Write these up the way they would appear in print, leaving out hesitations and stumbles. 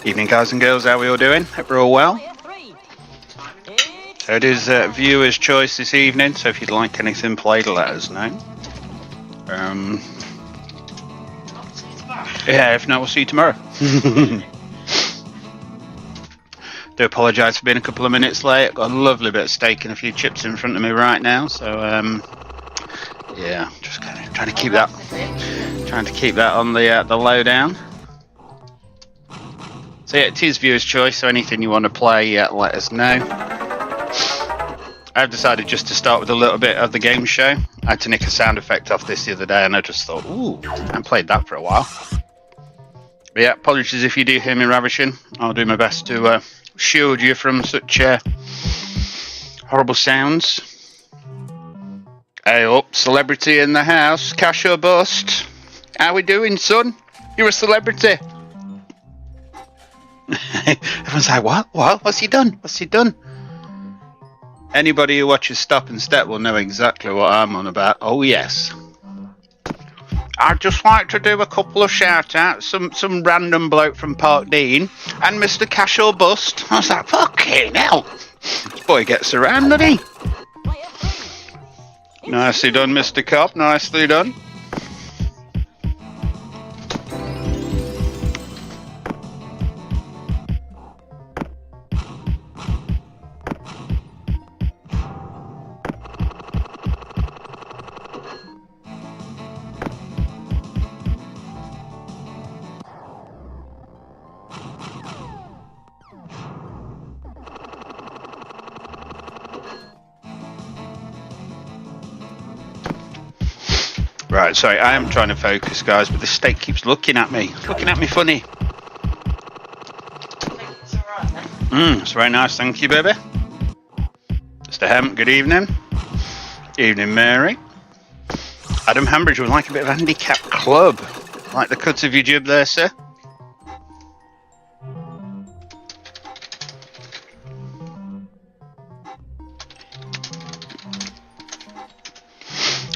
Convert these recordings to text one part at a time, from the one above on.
Evening, guys and girls. How are we all doing? Hope we're all well. So it is viewer's choice this evening. So if you'd like anything played, let us know. Yeah, if not, we'll see you tomorrow. Do apologise for being a couple of minutes late. I've got a lovely bit of steak and a few chips in front of me right now. So yeah, just kind of trying to keep that on the lowdown. So yeah, it is viewer's choice, so anything you want to play, let us know. I've decided just to start with a little bit of the game show. I had to nick a sound effect off this the other day, and I just thought, ooh, I haven't played that for a while. But yeah, apologies if you do hear me ravishing. I'll do my best to shield you from such horrible sounds. Hey up, celebrity in the house, cash or bust. How we doing, son? You're a celebrity. Everyone's like, what? What's he done? What's he done? Anybody who watches Stop and Step will know exactly what I'm on about. Oh yes. I'd just like to do a couple of shout outs. Some random bloke from Park Dean and Mr. Cash or Bust. I was like, fucking hell. This boy gets around, doesn't he? Nicely done, Mr. Cop. Nicely done. Right, sorry, I am trying to focus, guys, but the steak keeps looking at me. It's looking at me funny. It's very nice, thank you, baby. Mr. Hemp, good evening. Evening, Mary. Adam Hambridge would like a bit of handicap club. Like the cut of your jib there, sir.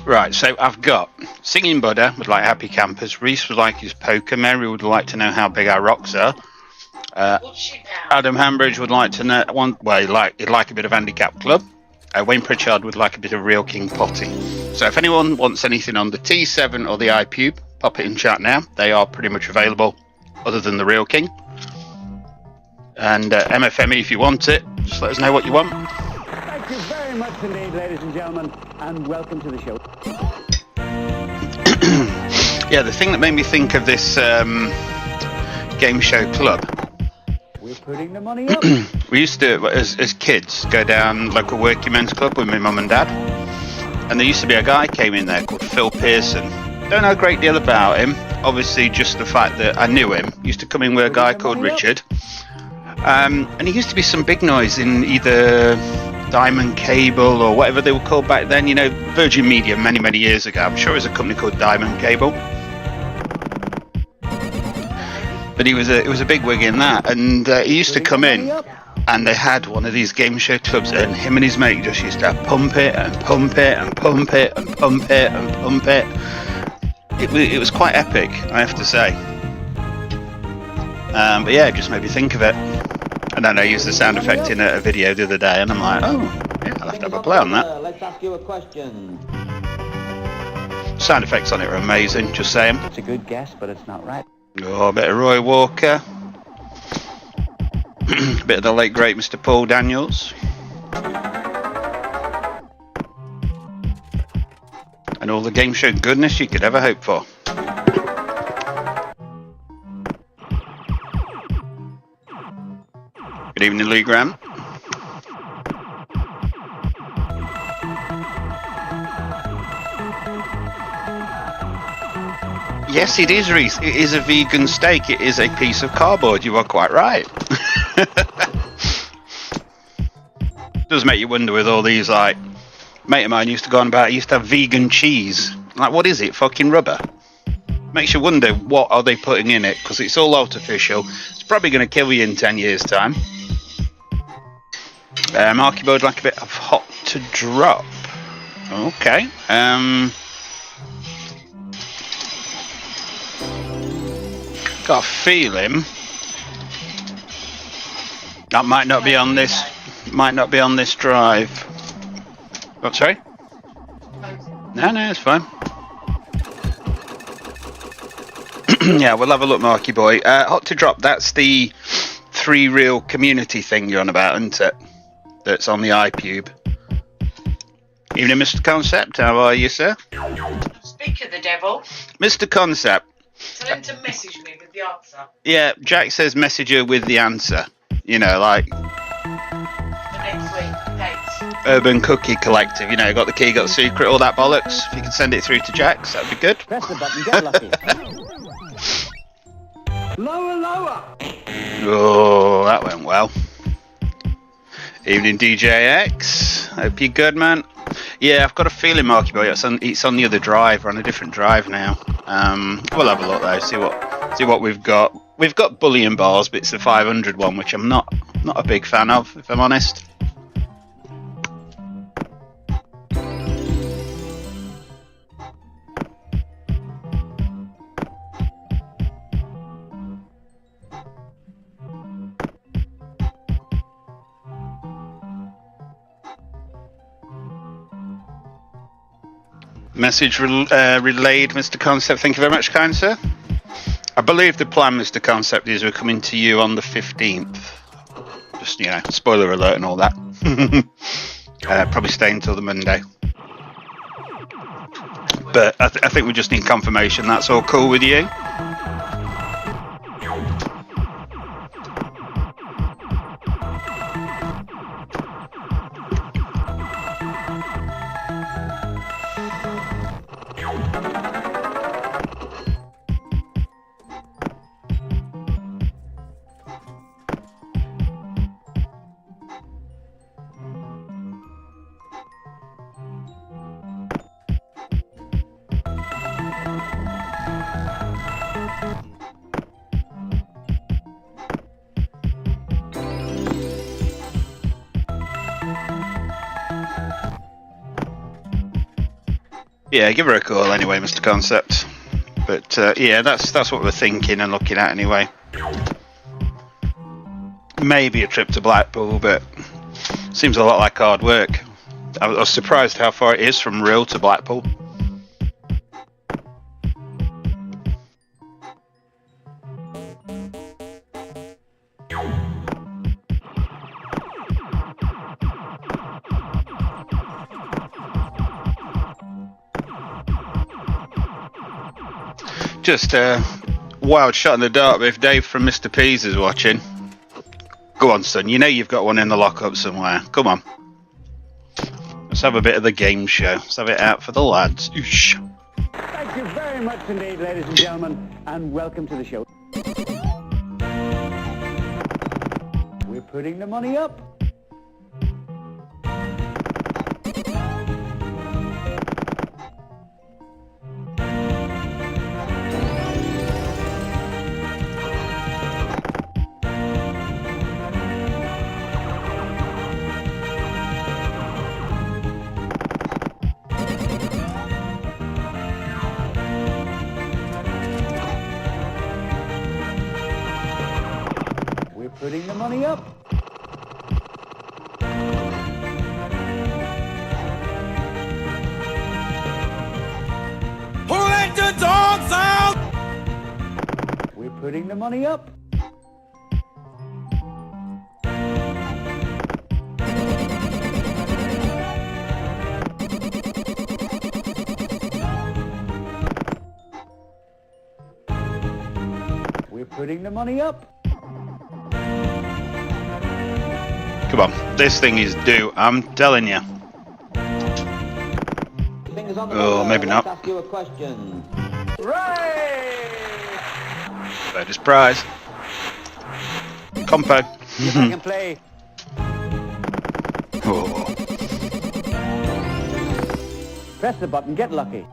Right, so I've got Singing Buddha would like happy campers. Reese would like his poker. Mary would like to know how big our rocks are. Adam Hambridge would like to know he'd like a bit of handicap club. Wayne Pritchard would like a bit of Real King Potty. So if anyone wants anything on the T7 or the iPube, pop it in chat now. They are pretty much available, other than the Real King. And MFME, if you want it, just let us know what you want. Thank you very much indeed, ladies and gentlemen, and welcome to the show. Yeah, the thing that made me think of this game show club. We're putting the money up. We used to, as kids, go down local working men's club with my mum and dad. And there used to be a guy came in there called Phil Pearson. Don't know a great deal about him. Obviously, just the fact that I knew him. Used to come in with a guy called Richard. And he used to be some big noise in either Diamond Cable or whatever they were called back then, you know, Virgin Media many years ago. I'm sure it was a company called Diamond Cable, but he was a big wig in that, and he used to come in and they had one of these game show clubs, and him and his mate just used to pump it and pump it and pump it and pump it and pump it. It was quite epic, I have to say. But yeah, it just made me think of it. And then I used the sound effect in a video the other day, and I'm like, oh, yeah, I'll have to have a play on that. Let's ask you a question. Sound effects on it are amazing, just saying. It's a good guess, but it's not right. Oh, a bit of Roy Walker. A bit of the late great Mr. Paul Daniels. And all the game show goodness you could ever hope for. Good evening, Lee Graham. Yes, it is, Reese. It is a vegan steak. It is a piece of cardboard. You are quite right. Does make you wonder with all these, like, mate of mine used to go on about, he used to have vegan cheese. Like, what is it? Fucking rubber? Makes you wonder, what are they putting in it? Because it's all artificial. It's probably going to kill you in 10 years' time. Marky Boy would like a bit of hot to drop. Okay. Got a feeling That might not be on this. Might not be on this drive. What? Sorry? No, it's fine. Yeah, we'll have a look, Marky boy. Hot to drop. That's the 3 reel community thing you're on about, isn't it? That's on the iPube. Evening, Mr. Concept. How are you, sir? Speak of the devil. Mr. Concept. Tell him to message me with the answer. Yeah, Jack says message her with the answer. You know, like For next week, thanks. Urban Cookie Collective. You know, got the key, got the secret, all that bollocks. If you could send it through to Jack's, that'd be good. Press the button, get lucky. Lower! Oh, that went well. Evening, DJX. Hope you're good, man. Yeah, I've got a feeling, Marky boy, it's on the other drive. We're on a different drive now. We'll have a look though. See what we've got. We've got Bullion bars, but it's the 500 one, which I'm not a big fan of, if I'm honest. Message relayed, Mr. Concept. Thank you very much, kind sir. I believe the plan, Mr. Concept, is we're coming to you on the 15th. Just, you know, spoiler alert and all that. Probably stay until the Monday. But I think we just need confirmation. That's all cool with you? Yeah, give her a call anyway, Mr. Concept. But yeah, that's what we're thinking and looking at anyway. Maybe a trip to Blackpool, but seems a lot like hard work. I was surprised how far it is from Reel to Blackpool. Just a wild shot in the dark, but if Dave from Mr. P's is watching, go on, son. You know you've got one in the lockup somewhere. Come on. Let's have a bit of the game show. Let's have it out for the lads. Oosh. Thank you very much indeed, ladies and gentlemen, and welcome to the show. We're putting the money up. Putting the money up. Who let the dogs out? We're putting the money up. We're putting the money up. Come on, this thing is due, I'm telling you. Oh, maybe not. Ask you a question. Right! Bird's prize. Compo. If I can play. Oh. Press the button, get lucky.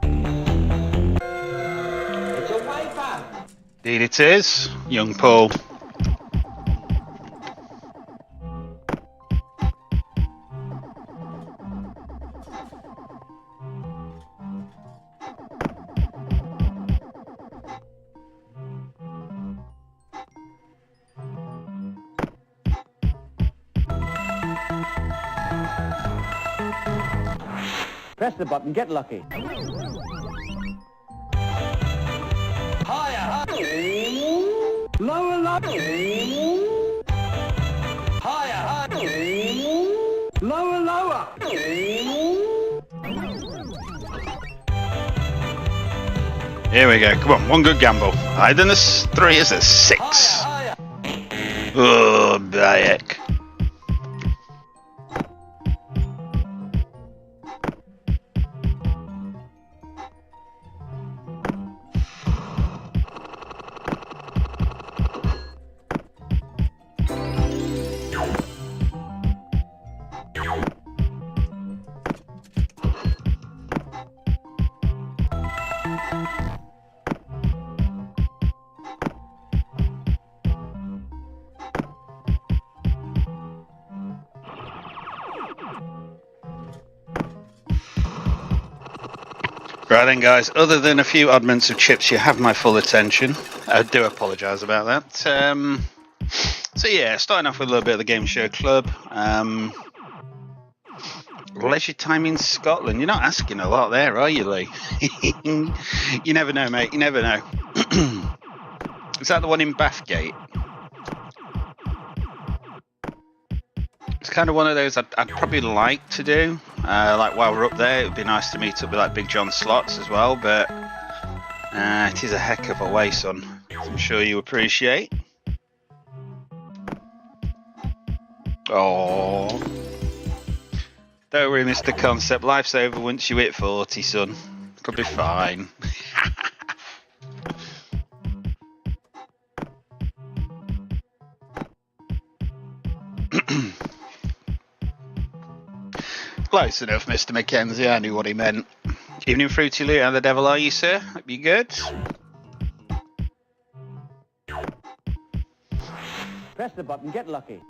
It's a wiper. Indeed it is, young Paul. Press the button, get lucky. Higher, Lower, lower. higher, Lower, lower. Here we go. Come on, one good gamble. Higher than a 3 is a 6. higher. Oh, Bayek. Right then, guys, other than a few oddments of chips, you have my full attention. I do apologise about that. So yeah, starting off with a little bit of the Game Show Club. Leisure time in Scotland. You're not asking a lot there, are you, Lee? You never know, mate. You never know. Is that the one in Bathgate? It's kind of one of those I'd probably like to do. Like while we're up there, it would be nice to meet up with like Big John Slots as well. But it is a heck of a way, son. I'm sure you appreciate. Oh, don't worry, Mr. Concept. Life's over once you hit 40, son. Could be fine. Close enough, Mr. Mackenzie. I knew what he meant. Evening, Fruity Loot. How the devil are you, sir? Hope you good. Press the button, get lucky.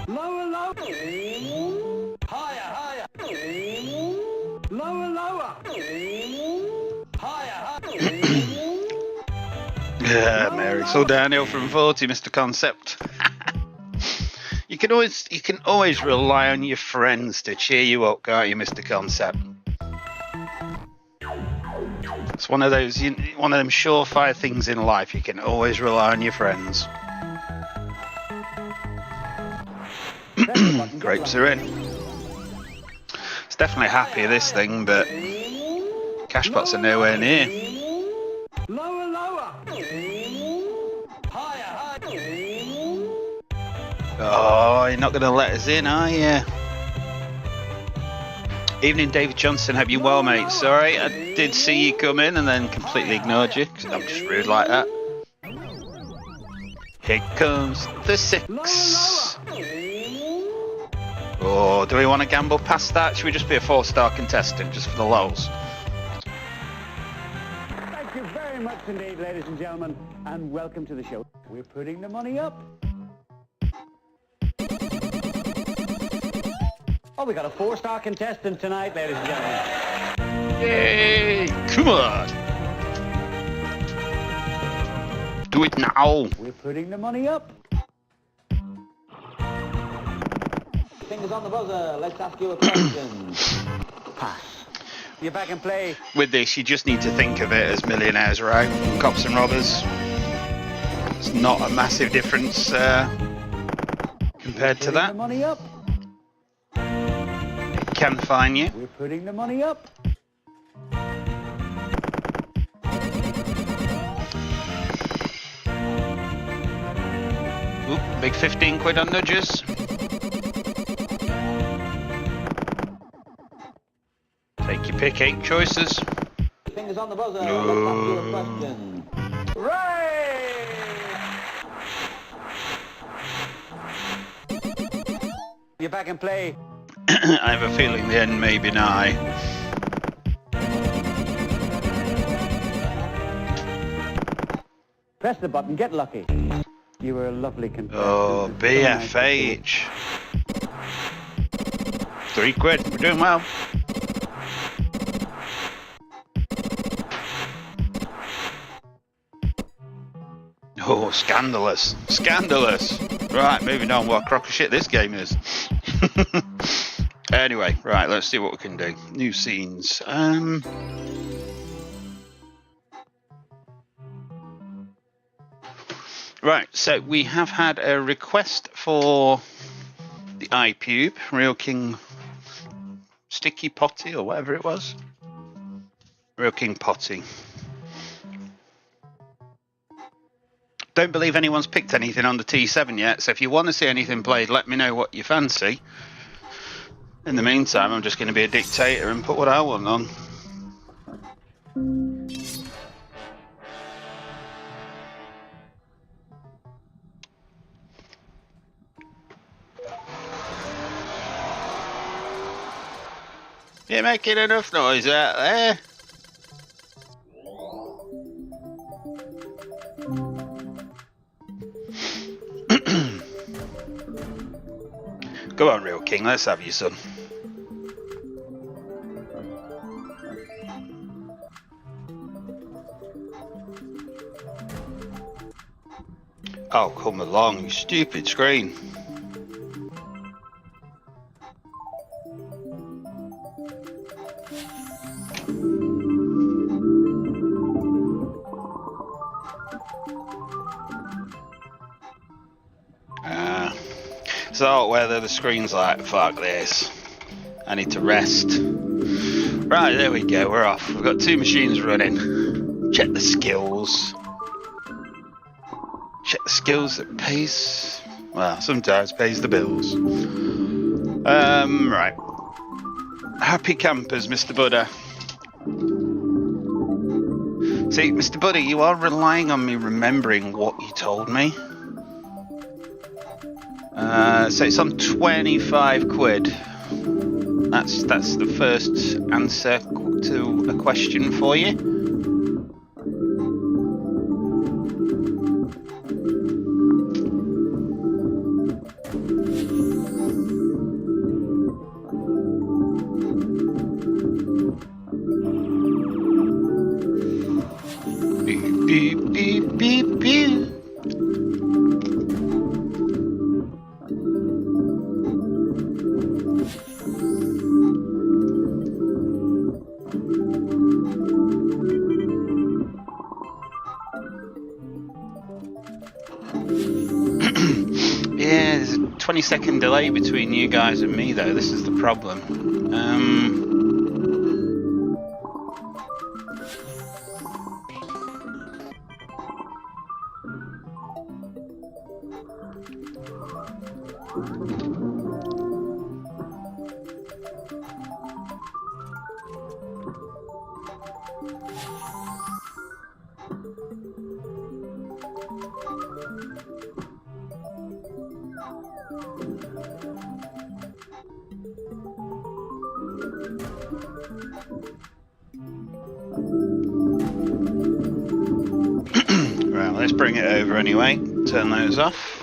Lower, lower. Higher, Lower, lower. Yeah, Mary. It's all downhill from 40, Mr. Concept. You can always rely on your friends to cheer you up, can't you, Mr. Concept? It's one of those, one of them surefire things in life. You can always rely on your friends. Grapes are in. It's definitely happy this thing, but cash pots are nowhere near. Lower, lower. Oh, you're not going to let us in, are you? Evening, David Johnson. Hope you well, mate. Sorry, I did see you come in and then completely ignored you because I'm just rude like that. Here comes the 6. Oh, do we want to gamble past that? Should we just be a 4-star contestant just for the lols? Thank you very much indeed, ladies and gentlemen, and welcome to the show. We're putting the money up. Oh, we got a 4-star contestant tonight, ladies and gentlemen. Yay! Come on! Do it now! We're putting the money up. Fingers on the buzzer. Let's ask you a question. Pass. You're back in play. With this, you just need to think of it as Millionaires, right? Cops and robbers. It's not a massive difference compared to The that. money up. Can find you. We're putting the money up. Oop, big 15 quid on nudges. Take your pick, 8 choices. Fingers on the buzzer. Let's ask you a question. Right! You're back in play. I have a feeling the end may be nigh. Press the button, get lucky. You were a lovely contestant. Oh, BFH. 3 quid, we're doing well. Oh, scandalous. Scandalous. Right, moving on. What a crock of shit this game is. Anyway, right, let's see what we can do. New scenes. Right, so we have had a request for the iPube, Real King Sticky Potty, or whatever it was. Real King Potty. Don't believe anyone's picked anything on the T7 yet, so if you want to see anything played, let me know what you fancy. In the meantime, I'm just going to be a dictator and put what I want on. You're making enough noise out there. Go on, Real King, let's have you, son. Oh, come along, you stupid screen. So whether the screen's like, fuck this, I need to rest. Right, there we go, we're off. We've got 2 machines running. Check the skills. Check the skills that pays, well, sometimes pays the bills. Right. Happy campers, Mr. Buddha. See, Mr. Buddha, you are relying on me remembering what you told me. So it's on 25 quid. That's the first answer to a question for you. Beep, beep, beep, beep, beep. Yeah, there's a 20-second delay between you guys and me, though. This is the problem. Right, let's bring it over anyway. Turn those off.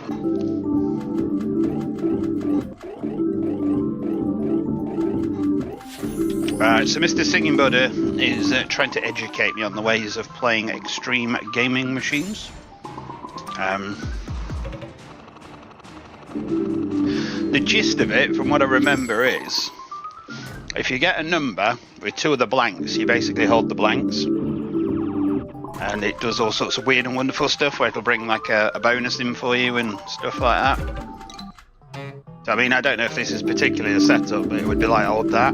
Right, so Mr. Singing Buddha is trying to educate me on the ways of playing extreme gaming machines. The gist of it, from what I remember, is if you get a number with 2 of the blanks, you basically hold the blanks. And it does all sorts of weird and wonderful stuff where it'll bring like a bonus in for you and stuff like that. So, I mean, I don't know if this is particularly a setup, but it would be like hold that.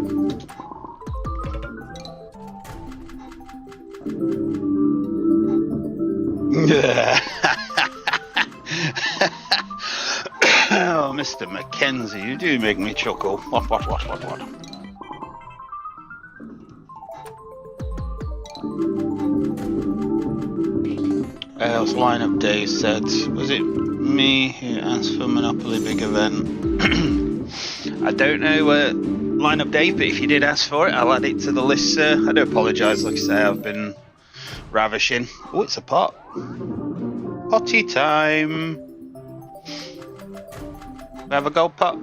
Oh, Mr. Mackenzie, you do make me chuckle. What? Else lineup day said, was it me who asked for Monopoly Big Event? I don't know lineup day, but if you did ask for it, I'll add it to the list, sir. I do apologise, like I say, I've been ravishing. Oh, it's a pot. Potty time. We have a gold pot?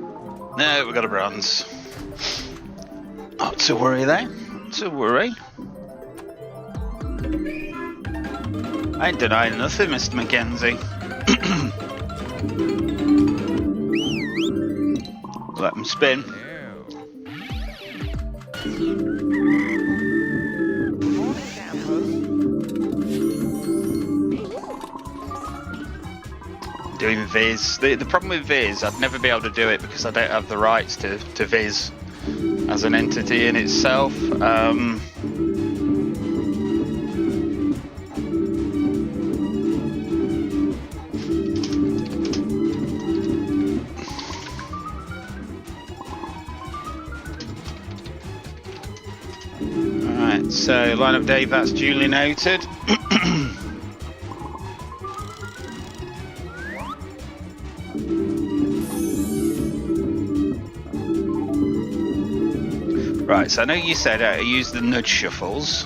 No, we got a bronze. Not to worry there. Not to worry. I ain't denying nothing, Mr. Mackenzie. Let him spin. Doing Viz. The problem with Viz, I'd never be able to do it because I don't have the rights to Viz as an entity in itself. Alright, so lineup Dave, that's duly noted. Right, so I know you said I use the nudge shuffles.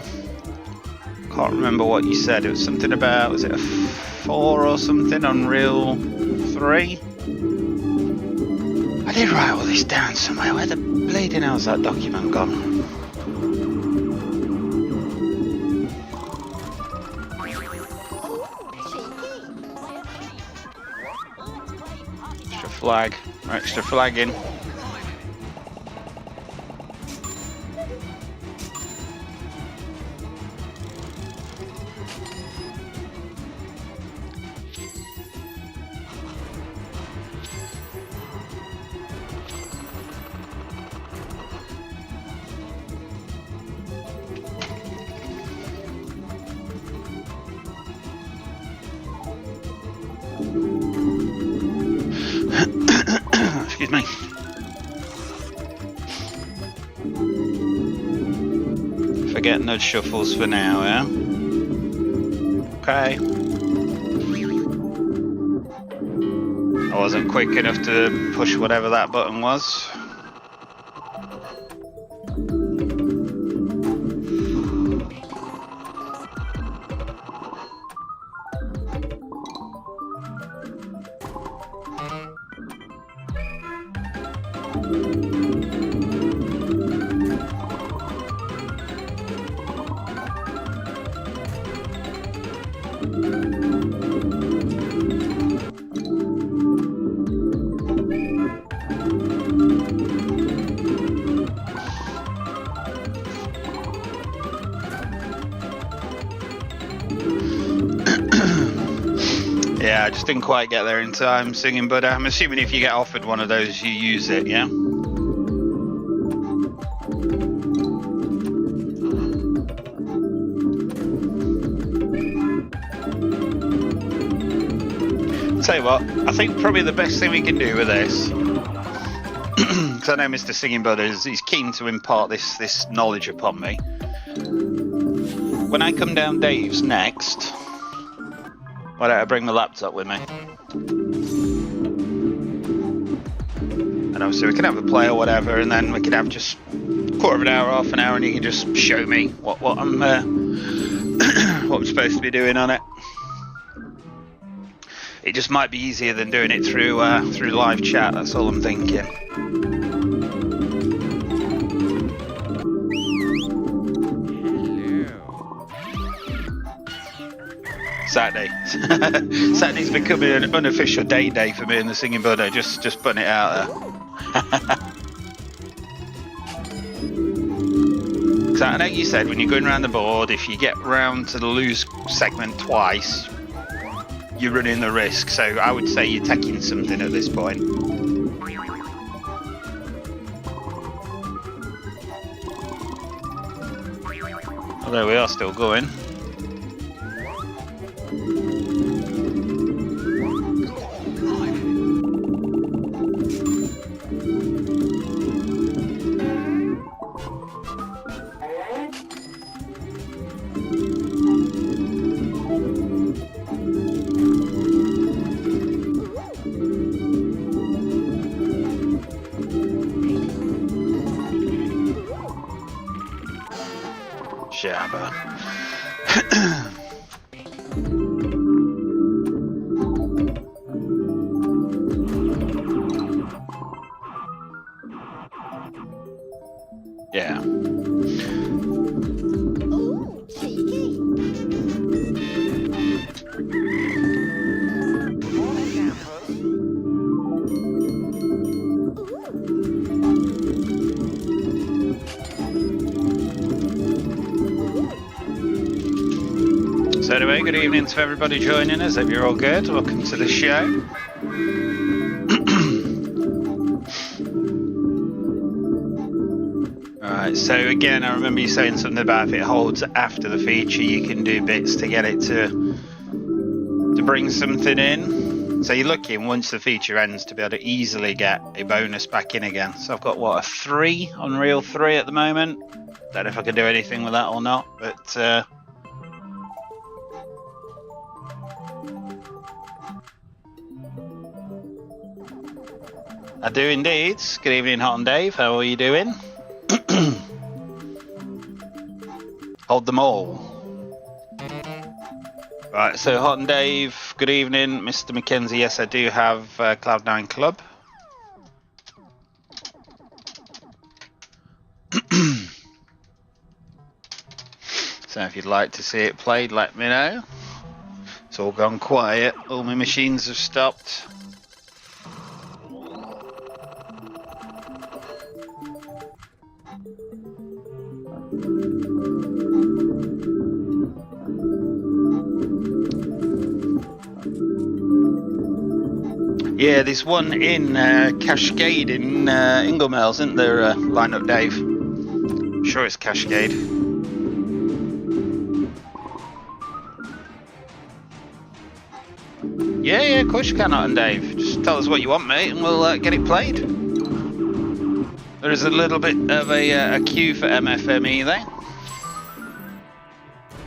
Can't remember what you said. It was something about, was it a 4 or something on reel 3? I did write all this down somewhere. Where the bleeding hell's that document gone? Extra flag, or extra flagging. Excuse me. Forget nudge shuffles for now, yeah? Okay. I wasn't quick enough to push whatever that button was. Yeah, I just didn't quite get there in time singing, but I'm assuming if you get offered one of those, you use it, yeah? Tell you what, I think probably the best thing we can do with this, because I know Mr. Singing Bud he's keen to impart this knowledge upon me. When I come down Dave's next, why don't I bring my laptop with me? And obviously we can have a play or whatever, and then we can have just a quarter of an hour, half an hour, and you can just show me what I'm what I'm supposed to be doing on it. It just might be easier than doing it through live chat. That's all I'm thinking. Saturday. Saturday's becoming an unofficial day for me in the Singing Buddha. Just putting it out there. So I know you said when you're going around the board, if you get round to the lose segment twice, you're running the risk. So I would say you're taking something at this point. Although we are still going. Shabba. evening to everybody joining us. Hope you're all good. Welcome to the show. Alright, so again, I remember you saying something about if it holds after the feature, you can do bits to get it to bring something in. So you're looking, once the feature ends, to be able to easily get a bonus back in again. So I've got, what, a 3, Unreal 3 at the moment. Don't know if I can do anything with that or not, but... I do indeed. Good evening, Hot and Dave. How are you doing? Hold them all. Right, so Hot and Dave, good evening. Mr. Mackenzie, yes, I do have Cloud9 Club. So if you'd like to see it played, let me know. It's all gone quiet. All my machines have stopped. Yeah, there's one in Cascade in Inglemells, isn't there, lineup, Dave? I'm sure it's Cascade. Yeah, of course you can, and Dave. Just tell us what you want, mate, and we'll get it played. There is a little bit of a queue for MFME there.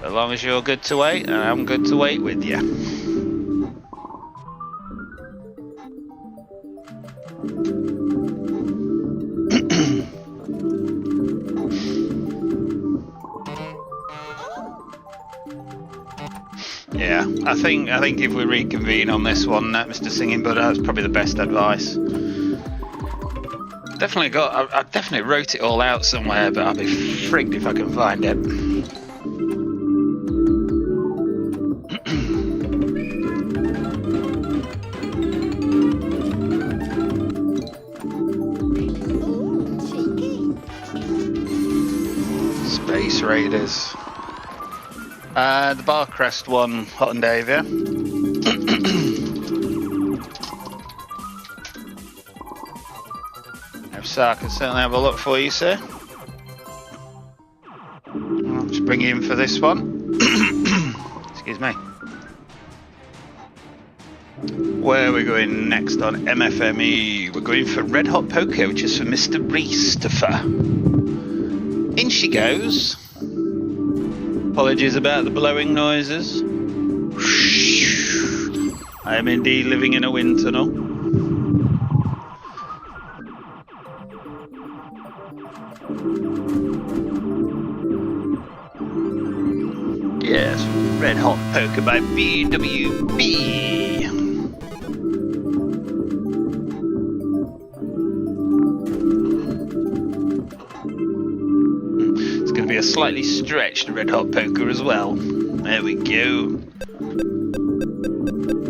As long as you're good to wait, I'm good to wait with you. Yeah, I think if we reconvene on this one, Mr. Singing Buddha, that's probably the best advice. I definitely wrote it all out somewhere, but I'll be frigged if I can find it. Space Raiders. The Barcrest one, Hot and Dave, yeah? So I can certainly have a look for you, sir. I'll just bring you in for this one. Excuse me. Where are we going next on MFME? We're going for Red Hot Poker, which is for Mr. Reestopher. In she goes. Apologies about the blowing noises. I am indeed living in a wind tunnel. Yes, Red Hot Poker by BWB. It's going to be a slightly stretched Red Hot Poker as well. There we go.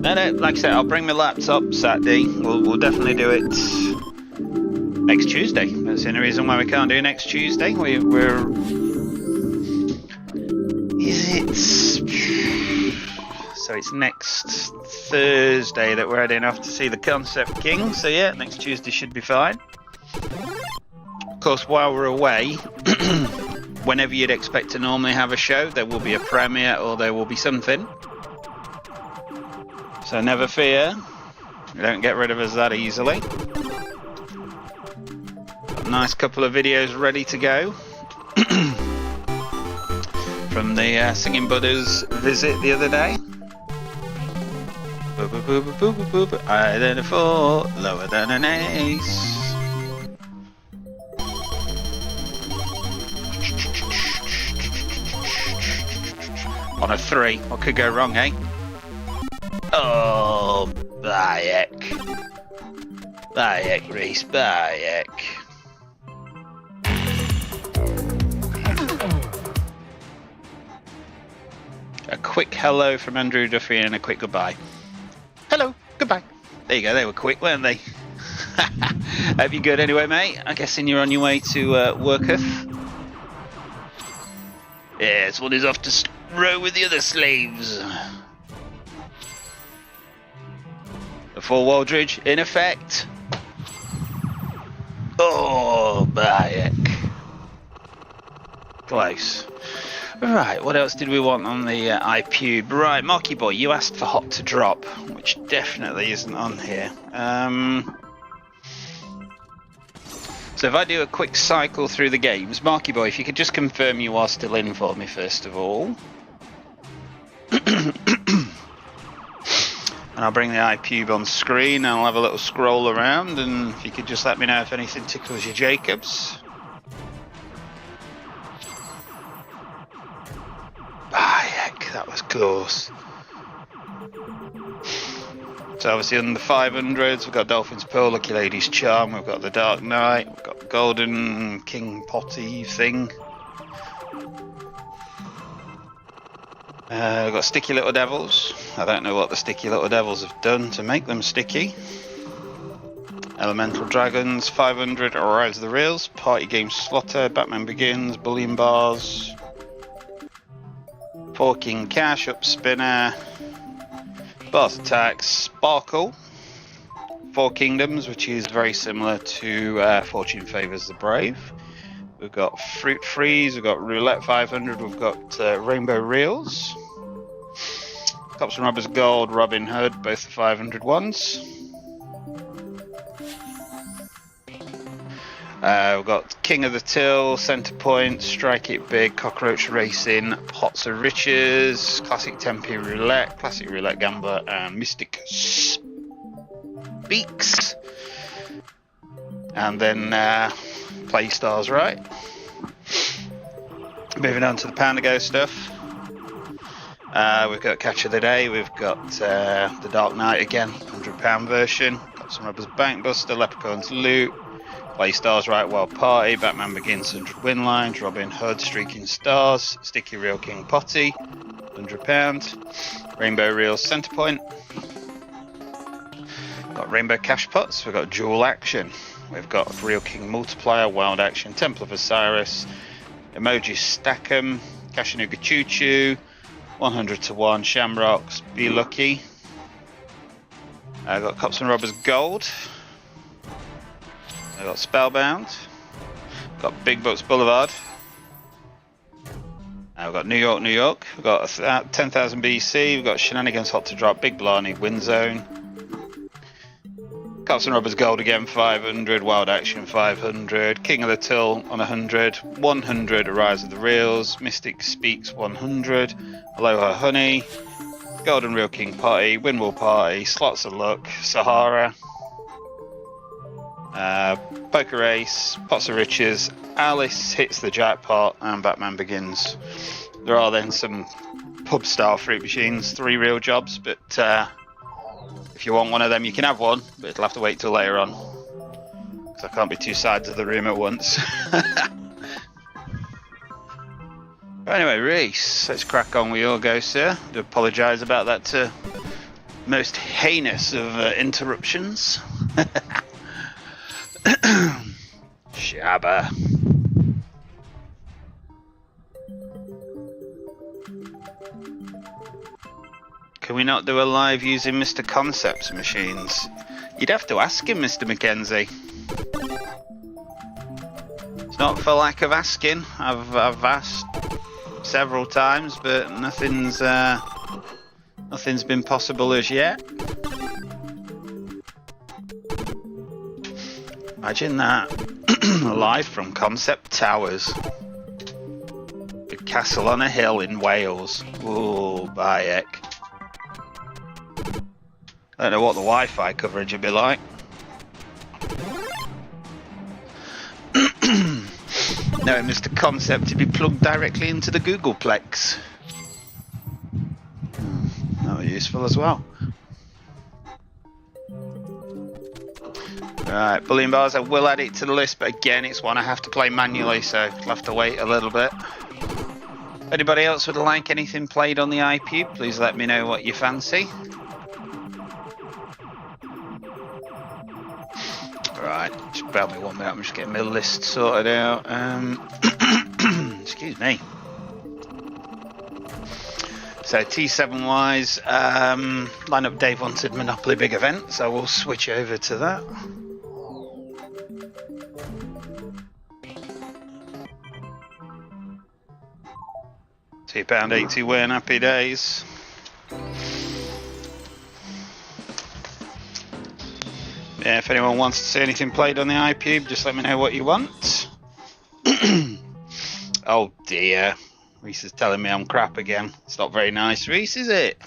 No, like I said, I'll bring my laptop Saturday. We'll definitely do it next Tuesday. That's the only reason why we can't do next Tuesday. We're so it's next Thursday that we're heading off to see the Concept King. So yeah, next Tuesday should be fine. Of course, while we're away, whenever you'd expect to normally have a show, there will be a premiere or there will be something. So never fear, you don't get rid of us that easily. Got a nice couple of videos ready to go from the Singing Buddha's visit the other day. Boop, boop, boop, boop, boop, boop. Higher than a 4, lower than an ace. On a 3, what could go wrong, eh? Oh, Bayek. Bayek, Reese, Bayek. A quick hello from Andrew Duffy and a quick goodbye. Hello, goodbye. There you go, they were quick, weren't they? Hope you're good anyway, mate. I'm guessing you're on your way to Worketh. Yes, one is off to row with the other slaves. The full Waldridge in effect. Oh, Bayek. Close. Right, what else did we want on the iPube? Right, Marky Boy, you asked for hot to drop, which definitely isn't on here. So if I do a quick cycle through the games, Marky Boy, if you could just confirm you are still in for me first of all. And I'll bring the iPube on screen and I'll have a little scroll around, and if you could just let me know if anything tickles your Jacobs. Ah, heck, that was close. So obviously on the 500s, we've got Dolphin's Pearl, Lucky Lady's Charm, we've got the Dark Knight, we've got the Golden King Potty thing. We've got Sticky Little Devils. I don't know what the Sticky Little Devils have done to make them sticky. Elemental Dragons, 500, Rise of the Reels, Party Game Slotter, Batman Begins, Bullion Bars, 4 King Cash, Up Spinner, Boss Attacks, Sparkle, 4 Kingdoms, which is very similar to Fortune Favours the Brave. We've got Fruit Freeze, we've got Roulette 500, we've got Rainbow Reels, Cops and Robbers Gold, Robin Hood, both the 500 ones. We've got King of the Till, Centre Point, Strike It Big, Cockroach Racing, Pots of Riches, Classic Tempe Roulette, Classic Roulette Gambler, and Mystic Speaks. And then Play Stars Right. Moving on to the Pound to Go stuff. We've got Catch of the Day, we've got the Dark Knight again, £100 version, got some Robbers Bankbuster, Leprechaun's Loot, Play Stars Right, Wild Party, Batman Begins 100 Win Lines, Robin Hood, Streaking Stars, Sticky Real King Potty, £100, Rainbow Reels Centre Point, got Rainbow Cash Pots, we've got Dual Action, we've got Real King Multiplier, Wild Action, Temple of Osiris, Emoji Stack'em, Cashinooga Choo Choo, 100 to 1, Shamrocks, Be Lucky. I've got Cops and Robbers Gold. I've got Spellbound. Got Big Bucks Boulevard. I've got New York, New York. We've got 10,000 BC. We've got Shenanigans Hot to Drop, Big Blarney, Wind Zone. Cops and Robbers Gold again, 500. Wild Action, 500. King of the Till on 100. 100, Rise of the Reels. Mystic Speaks, 100. Aloha Honey. Golden Real King Party. Windwall Party. Slots of Luck. Sahara. Poker Ace. Pots of Riches. Alice Hits the Jackpot. And Batman Begins. There are then some pub style fruit machines. 3 real jobs, but if you want one of them, you can have one, but it'll have to wait till later on, because I can't be 2 sides of the room at once. But anyway, Reese, let's crack on with your go, sir. I do apologise about that most heinous of interruptions. Shabba. Can we not do a live using Mr. Concept's machines? You'd have to ask him, Mr. Mackenzie. It's not for lack of asking. I've asked several times, but nothing's been possible as yet. Imagine that. Live from Concept Towers. Big castle on a hill in Wales. Ooh, Bayek. I don't know what the Wi-Fi coverage would be like. No, Mr. Concept to be plugged directly into the Googleplex. That would be useful as well. Right, Bullion Bars, I will add it to the list, but again, it's one I have to play manually, so I'll have to wait a little bit. Anybody else would like anything played on the iPube, please let me know what you fancy. Right, just bear me 1 minute, I'm just getting my list sorted out. Excuse me. So T7 wise, lineup Dave wanted Monopoly big event, so we'll switch over to that. £2.80 win, happy days. Yeah, if anyone wants to see anything played on the iPube, just let me know what you want. Oh dear, Reese is telling me I'm crap again. It's not very nice, Reese, is it?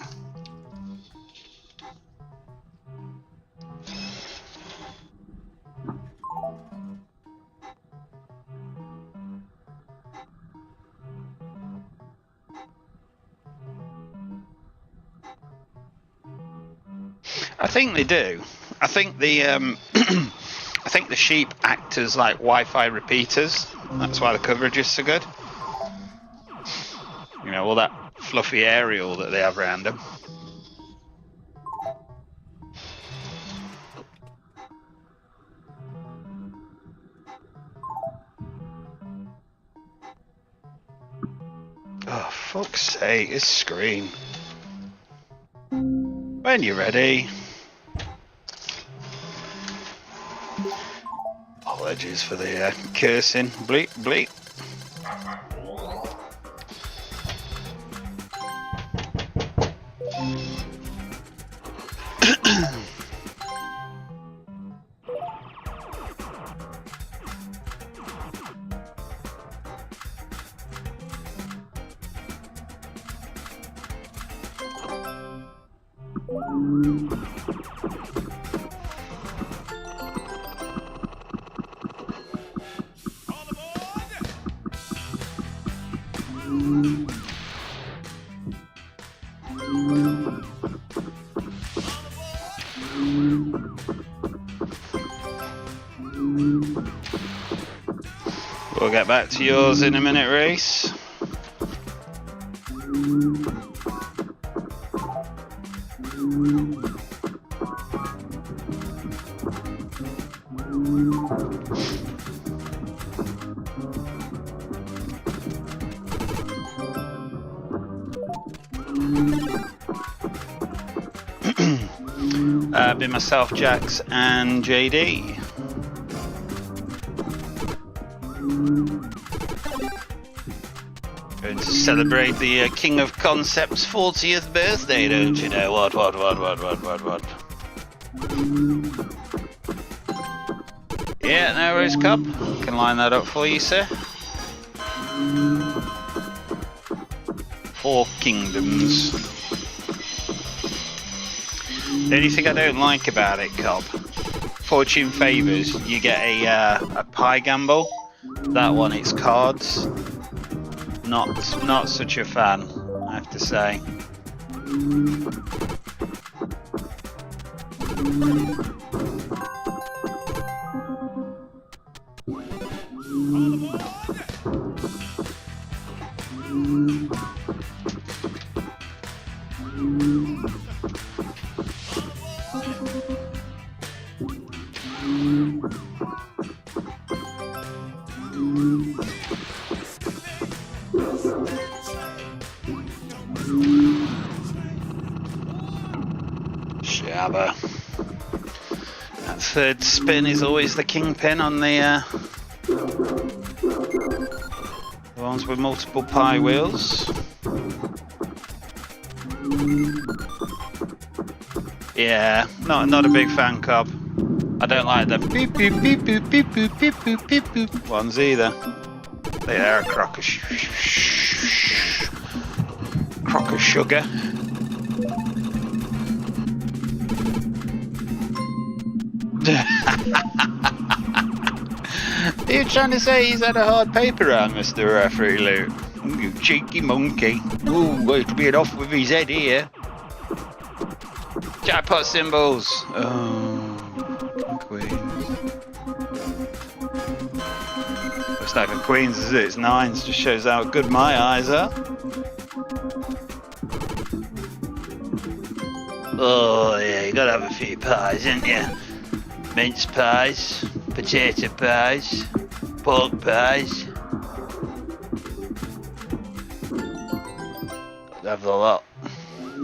I think they do. I think the I think the sheep act as like Wi-Fi repeaters. That's why the coverage is so good. You know, all that fluffy aerial that they have around them. Oh, fuck's sake, this screen. When you're ready. Apologies for the cursing. Bleep, bleep. We'll get back to yours in a minute, Reese. Been myself, Jax, and JD. Going to celebrate the King of Concepts' 40th birthday, don't you know? What? Yeah, no worries, Cub. Can line that up for you, sir. 4 kingdoms. The only thing I don't like about it, Cobb, fortune favours, you get a pie gamble. That one, it's cards. Not such a fan, I have to say. Shabba. That third spin is always the kingpin on the ones with multiple pie wheels. Yeah, not a big fan, Cobb. I don't like the beep beep beep beep beep beep beep beep beep beep ones either. They are a crock of sugar. Are you trying to say he's had a hard paper round, Mr. Referee Luke? You cheeky monkey. Ooh, it'll be off with his head here. Jackpot symbols. Oh, queens. It's not even queens, is it? It's nines. Just shows how good my eyes are. Oh yeah, you gotta have a few pies, ain't you? Mince pies, potato pies, pork pies. Gotta have the lot. Oh,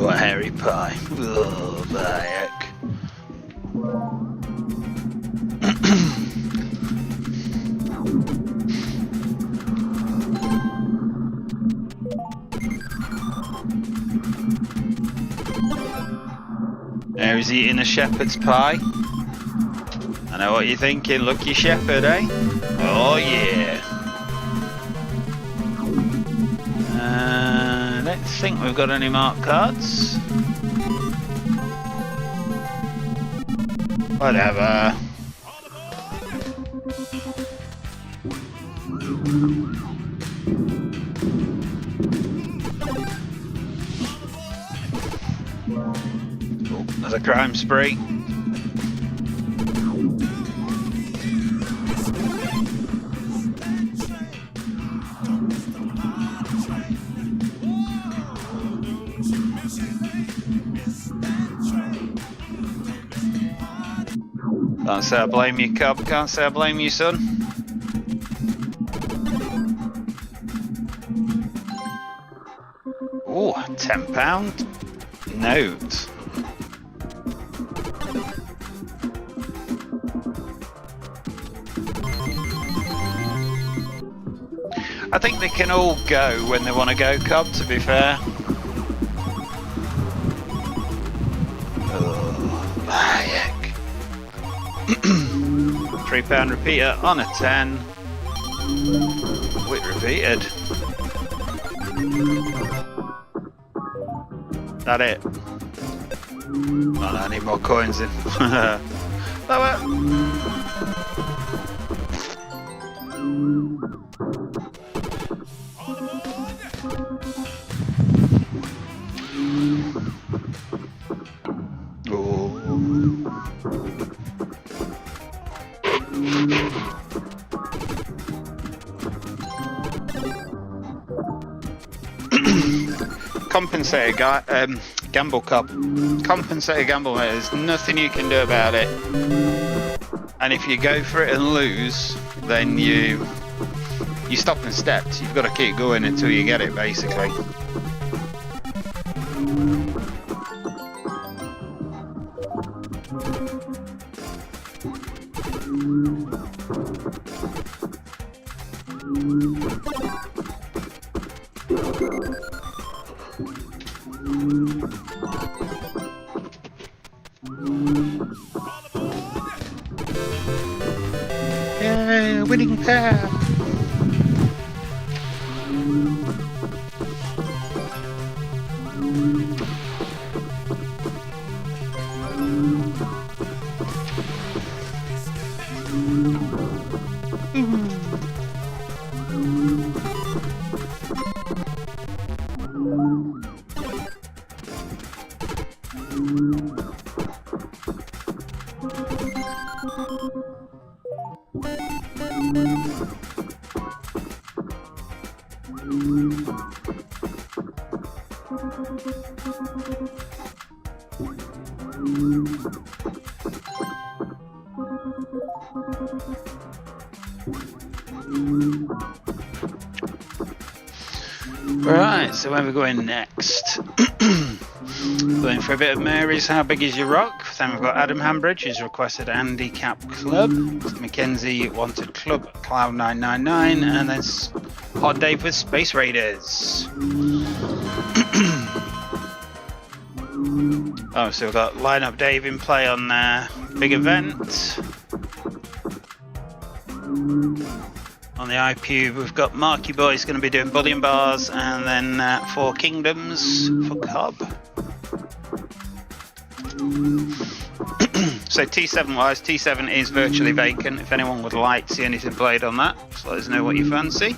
a hairy pie. Oh, the heck. There he's eating a shepherd's pie. I know what you're thinking, lucky shepherd, eh? Oh yeah. Don't think we've got any marked cards. Whatever. Oh, there's a crime spree. Can't say I blame you, Cub. Can't say I blame you, son. Oh, £10 note. I think they can all go when they want to go, Cub, to be fair. Oh, heck. £3 repeater on a 10. Wit repeated. That it? Oh, I need more coins in. Lower. Compensated gamble, Cub. Compensated gamble, mate. There's nothing you can do about it. And if you go for it and lose, then you stop and steps. You've got to keep going until you get it, basically. Yeah, winning pair. Right, so where are we going next? Going for a bit of Mary's How Big Is Your Rock? Then we've got Adam Hambridge, who's requested Handicap Club. Mackenzie wanted Club Cloud9 and then Hot Dave with Space Raiders. Oh, so we've got Lineup Dave in play on big event. On the iPube, we've got Marky Boy's going to be doing Bullion bars, and then Four Kingdoms for Cobb. So T7 wise, T7 is virtually vacant. If anyone would like to see anything played on that, just let us know what you fancy.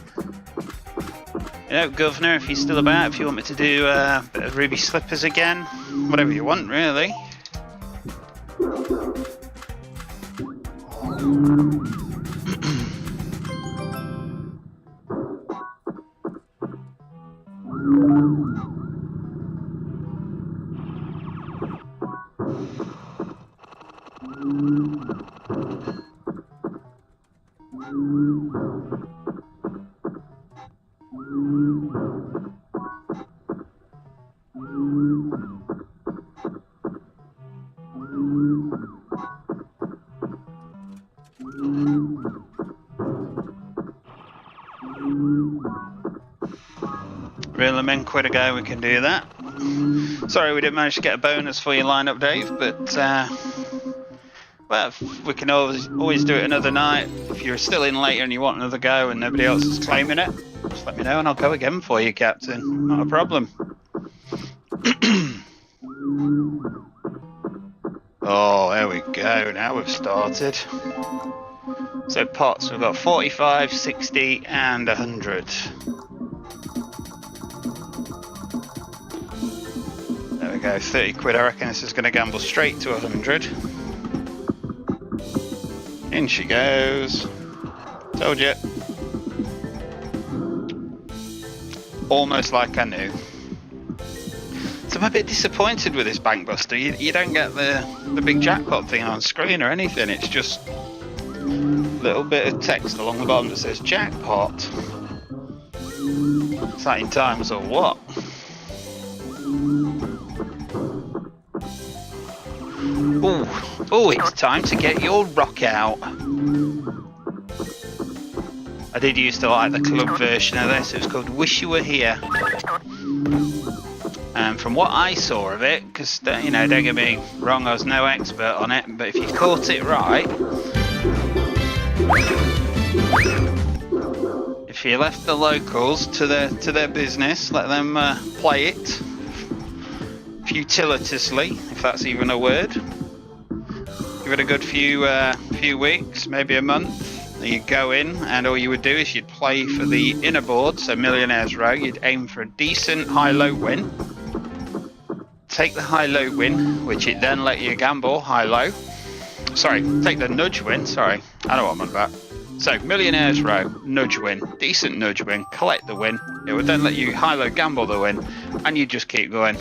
You know, Governor, if you're still about, if you want me to do a bit of Ruby Slippers again, whatever you want, really. Reel them in, quid a go, we can do that. Sorry we didn't manage to get a bonus for your lineup, Dave, but well, we can always do it another night. If you're still in later and you want another go and nobody else is claiming it, just let me know and I'll go again for you, Captain. Not a problem. Oh, there we go. Now we've started. So pots, we've got 45, 60 and 100. There we go, 30 quid. I reckon this is going to gamble straight to 100. In she goes. Told you. Almost like I knew. So I'm a bit disappointed with this Bankbuster. You don't get the big jackpot thing on screen or anything. It's just a little bit of text along the bottom that says jackpot. Exciting times or what? Oh, it's time to get your rock out. I did used to like the club version of this. It was called Wish You Were Here. And from what I saw of it, because, you know, don't get me wrong, I was no expert on it, but if you caught it right, if you left the locals to their business, let them play it futilitously, if that's even a word. Give it a good few weeks, maybe a month. You go in, and all you would do is you'd play for the inner board, so Millionaire's Row. You'd aim for a decent high-low win. Take the high-low win, which it then let you gamble high-low. Sorry, take the nudge win. Sorry, I know what I'm on about. So Millionaire's Row, nudge win, decent nudge win, collect the win. It would then let you high-low gamble the win, and you just keep going.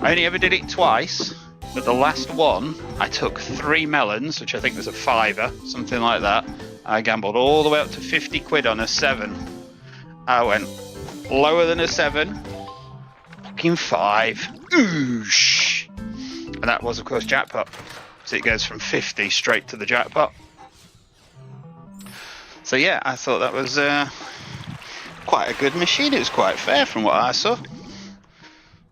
I only ever did it twice. But the last one, I took 3 melons, which I think was a £5, something like that. I gambled all the way up to 50 quid on a 7. I went lower than a 7, fucking 5. Oosh! And that was, of course, jackpot. So it goes from 50 straight to the jackpot. So yeah, I thought that was quite a good machine. It was quite fair from what I saw.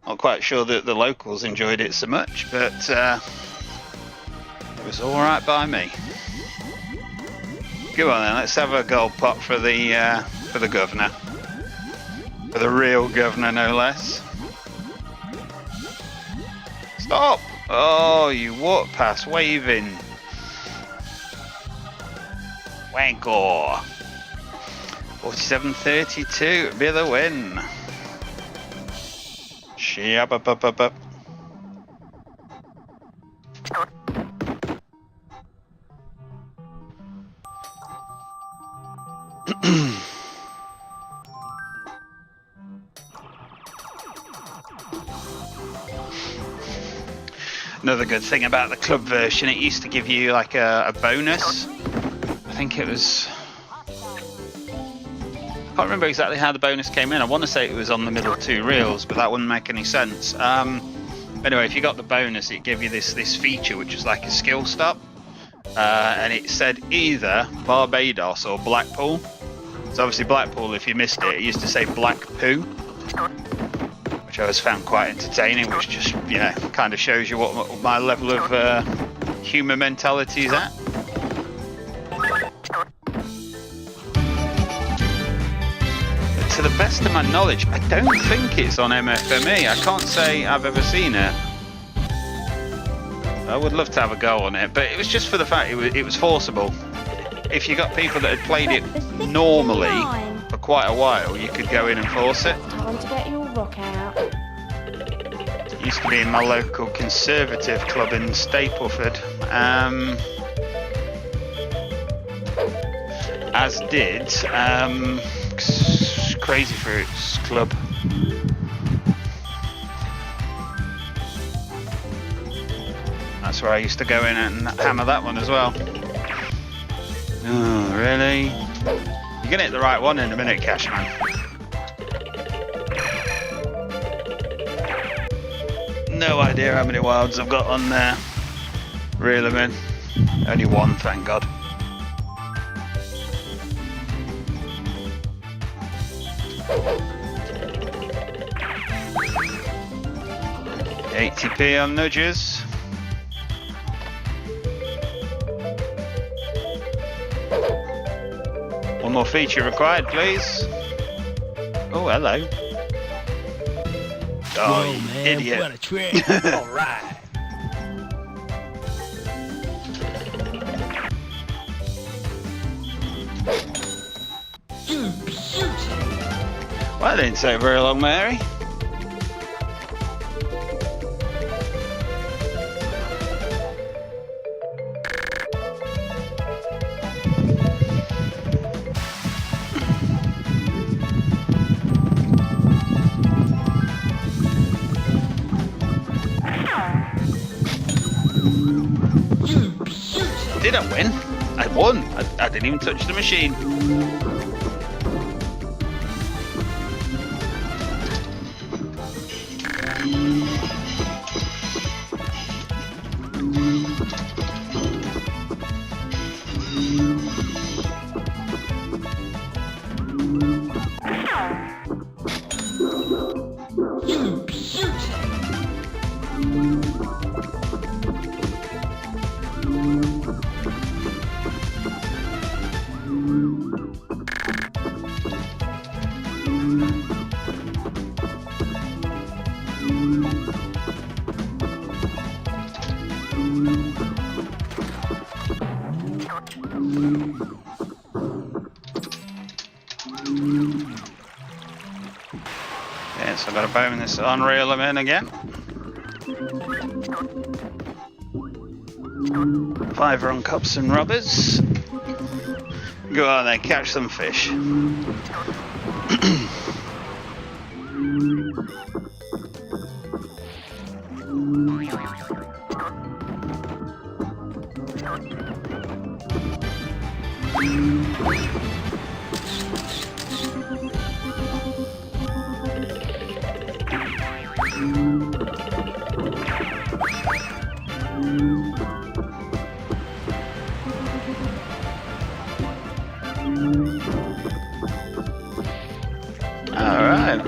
Not quite sure that the locals enjoyed it so much, but it was all right by me. Go on then, let's have a gold pot for the governor, for the real governor, no less. Stop! Oh, you walk past waving. Wankor. 47.32, be the win. Up. Another good thing about the club version, it used to give you like a bonus. I think it was... I can't remember exactly how the bonus came in. I want to say it was on the middle 2 reels, but that wouldn't make any sense. Anyway, if you got the bonus, it gave you this feature, which was like a skill stop. And it said either Barbados or Blackpool. So obviously Blackpool, if you missed it, it used to say Black Poo, which I always found quite entertaining, which just, you know, kind of shows you what my level of humour mentality is at. To the best of my knowledge, I don't think it's on MFME. I can't say I've ever seen it. I would love to have a go on it, but it was just for the fact it was forcible. If you got people that had played it normally for quite a while, you could go in and force it. Time to get your rock out. It used to be in my local conservative club in Stapleford. As did Crazy Fruits Club. That's where I used to go in and hammer that one as well. Oh, really? You're gonna hit the right one in a minute, Cashman. No idea how many wilds I've got on there. Reel them in. Only one, thank God. £80p on nudges. One more feature required, please. Oh, hello. Oh, Whoa, you man, idiot. what a trick. All right. Well, that didn't take very long, Mary. Did I win? I won. I didn't even touch the machine. Yes, I've got to bone this Unreal in again. Fiver on cups and rubbers. Go on then, catch some fish. Alright.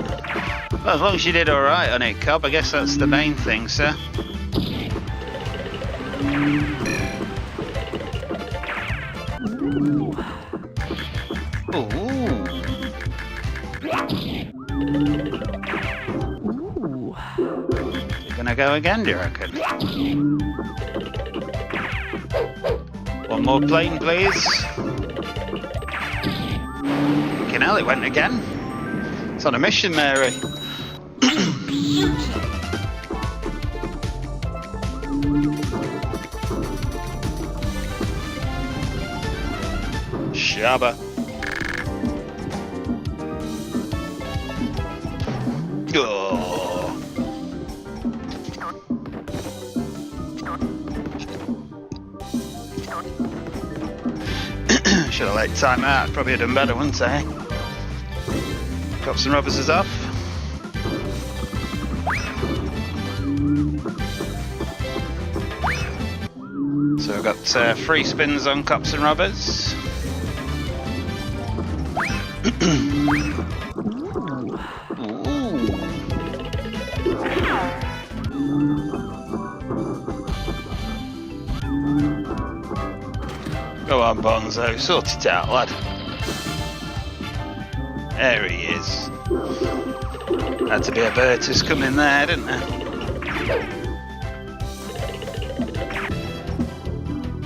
Well, as long as you did alright on it, Cobb, I guess that's the main thing, sir. Ooh. You're gonna go again, do you reckon? One more plane, please. Fucking hell, it went again. It's on a mission, Mary. Shabba. Oh. Should have let time out. Probably have done better, wouldn't I? Cups and rubbers is off. So we've got 3 spins on cups and rubbers. Go on, Bonzo, sort it out, lad. There he is. Had to be a Bertus coming there, didn't there?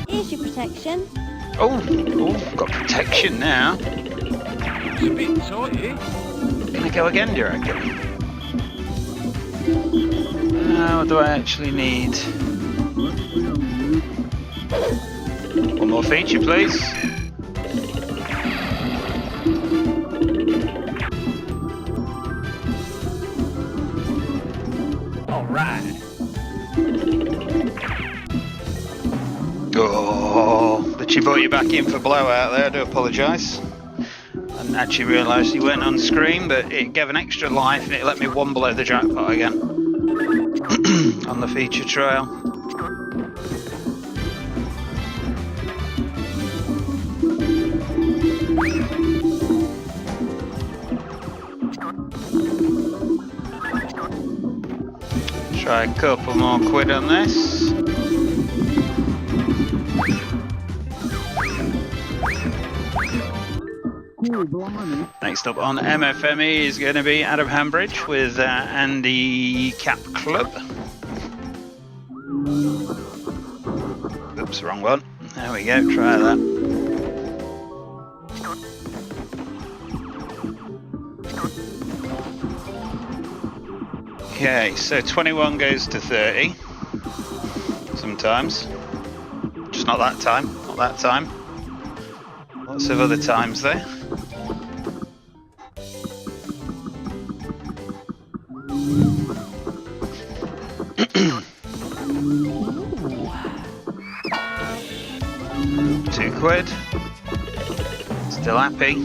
Here's your protection. Oh, got protection now. It's a bit tighty. Gonna go again, do you reckon? What do I actually need? One more feature, please. Alright. Oh, but she brought you back in for blowout there, I do apologise. I didn't actually realise you weren't on screen, but it gave an extra life and it let me one below the jackpot again. On the feature trail. Try a couple more quid on this. Next up on MFME is going to be Adam Hambridge with Andy Cap Club. Oops, wrong one. There we go, try that. Okay, so 21 goes to 30. Sometimes. Just not that time, not that time. Lots of other times though. £2. Still happy,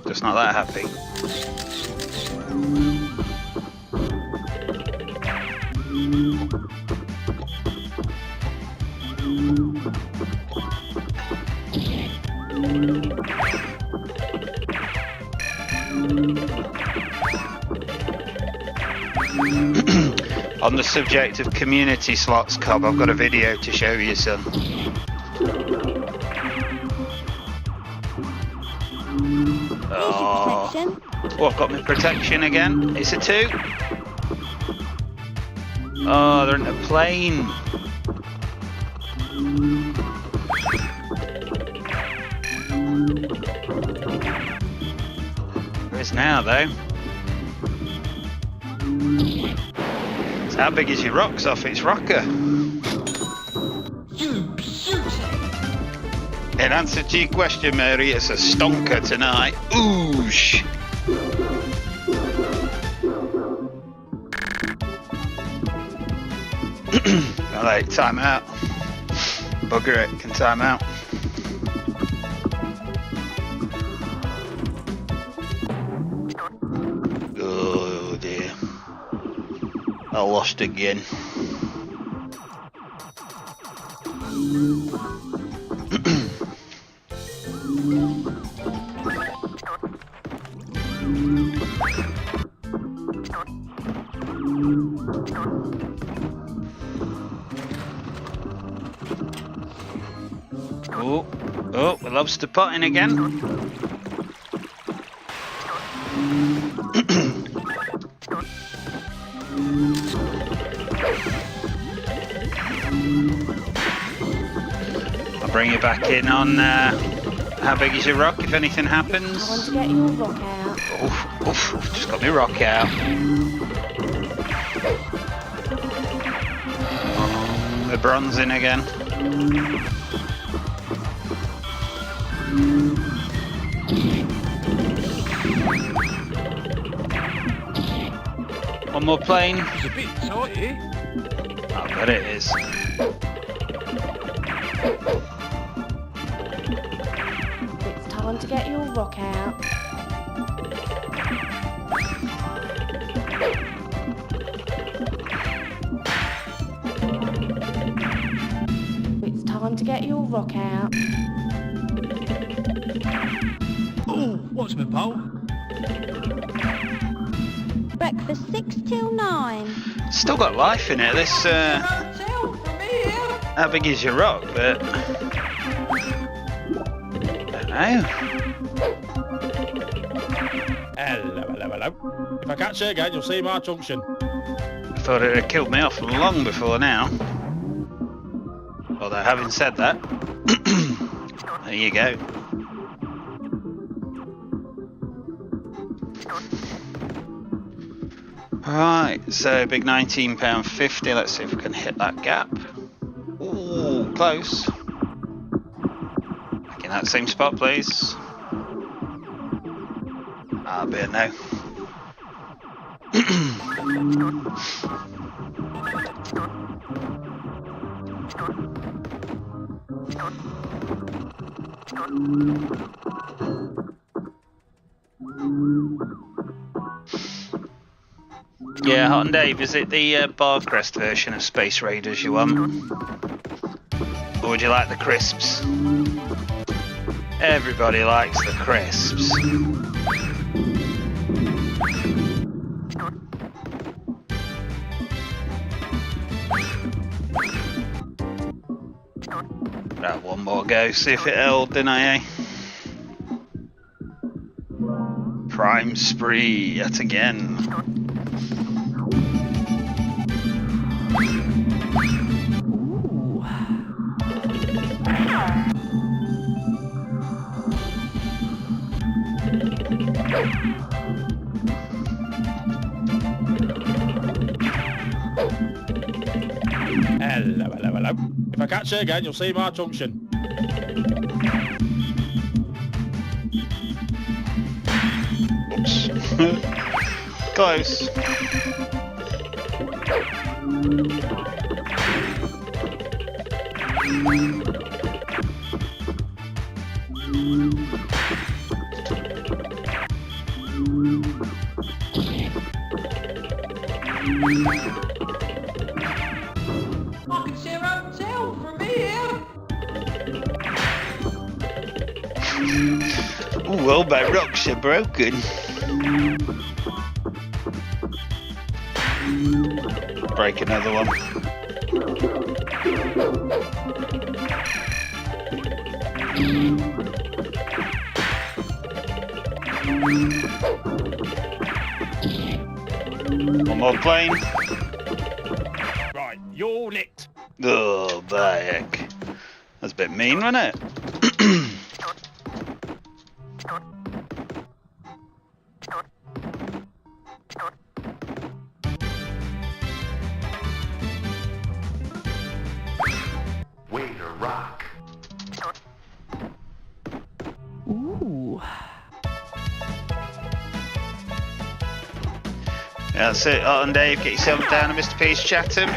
just not that happy. On the subject of community slots, Cobb, I've got a video to show you, son. Oh, what, got me protection again? It's a 2. Oh, they're in a plane. There is now, though. So how big is your rocks off its rocker? In answer to your question, Mary, it's a stonker tonight. Oosh! Alright, time out. Bugger it, can time out. Oh dear. I lost again. Oh, the lobster potting again. I'll bring you back in on how big is your rock if anything happens. I want to get your rock out. Oof, just got my rock out. The bronze in again. One more plane. It's a bit tight here. I bet it is. It's time to get your rock out. It's time to get your rock out. Oh, what's my pole? Breakfast 6 till 9. Still got life in it. This how big is your rock? But don't know. Hello. If I catch it again, you'll see my junction. I thought it had killed me off long before now. Although having said that, there you go. Right, so big £19.50. Let's see if we can hit that gap. Ooh, close. Back in that same spot, please. I'll be a no. Yeah, Hot and Dave, is it the bar crest version of Space Raiders you want? Or would you like the crisps? Everybody likes the crisps. more go, see if it held, didn't I, eh? Prime spree yet again. Hello, hello, hello. If I catch you again, you'll see my junction. Oops. Close. I can see a hotel from here. Oh, well, my rocks are broken. Break another one. One more plane. Right, you're licked. Oh, back. That's a bit mean, wasn't it? Way to rock. Ooh. Yeah, that's it. On Dave, get yourself down to Mr. P's Chatham.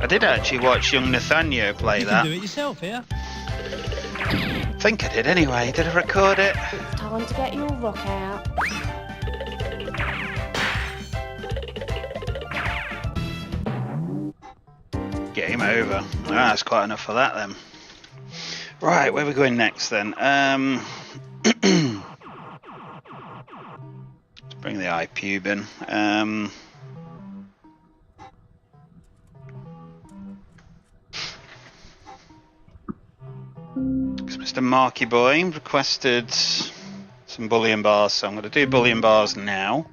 I did actually watch young Nathaniel play You that. can do it yourself here. I think I did anyway. Did I record it? Time to get your rock out. Game over. Ah, that's quite enough for that then. Right, where are we going next then? Let's bring the iPube in. Mr. Marky Boy requested some bullion bars, so I'm going to do bullion bars now.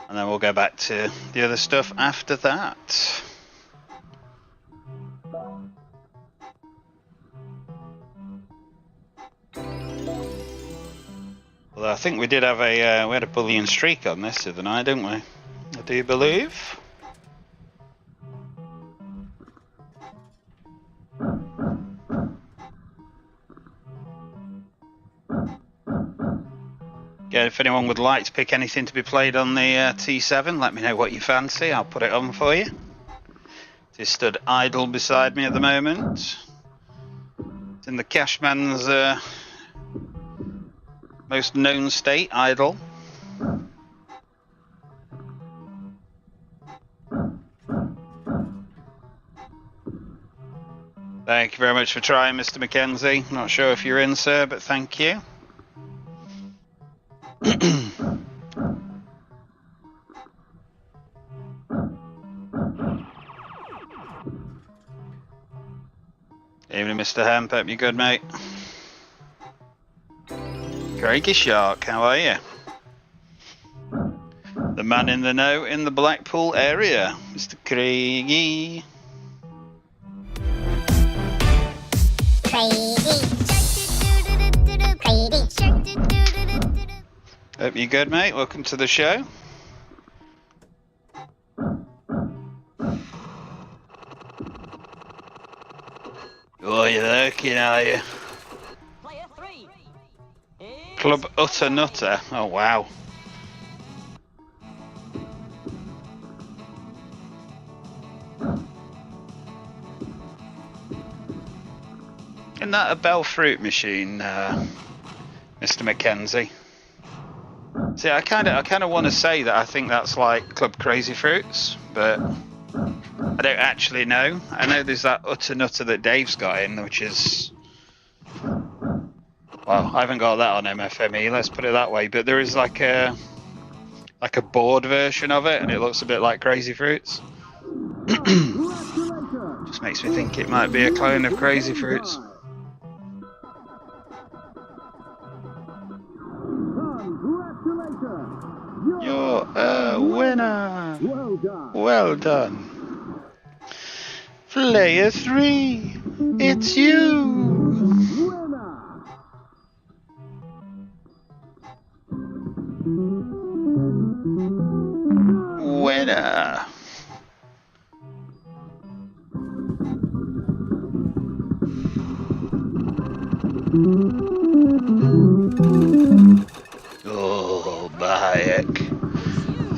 And then we'll go back to the other stuff after that. Although I think we did have we had a bullion streak on this the other night, didn't we? I do believe. Yeah, if anyone would like to pick anything to be played on the T7, let me know what you fancy. I'll put it on for you. It is stood idle beside me at the moment. It's in the Cashman's most known state, idle. Thank you very much for trying, Mr. Mackenzie. Not sure if you're in, sir, but thank you. Evening, Mr. Hemp. Hope you're good, mate. Craigie Shark, how are you? The man in the know in the Blackpool area, Mr. Craigie. Hope you're good, mate. Welcome to the show. Oh, you're lurking, are you? Club Utter Nutter. Oh, wow. Isn't that a Bell Fruit machine, Mr. Mackenzie? See, I kind of want to say that I think that's like Club Crazy Fruits, but I don't actually know. I know there's that Utter Nutter that Dave's got in, which is... Well, I haven't got that on MFME, let's put it that way, but there is like a like a board version of it, and it looks a bit like Crazy Fruits. Just makes me think it might be a clone of Crazy Fruits. You're a winner. Well done. Player 3, it's you. Winner. Oh, Bayek.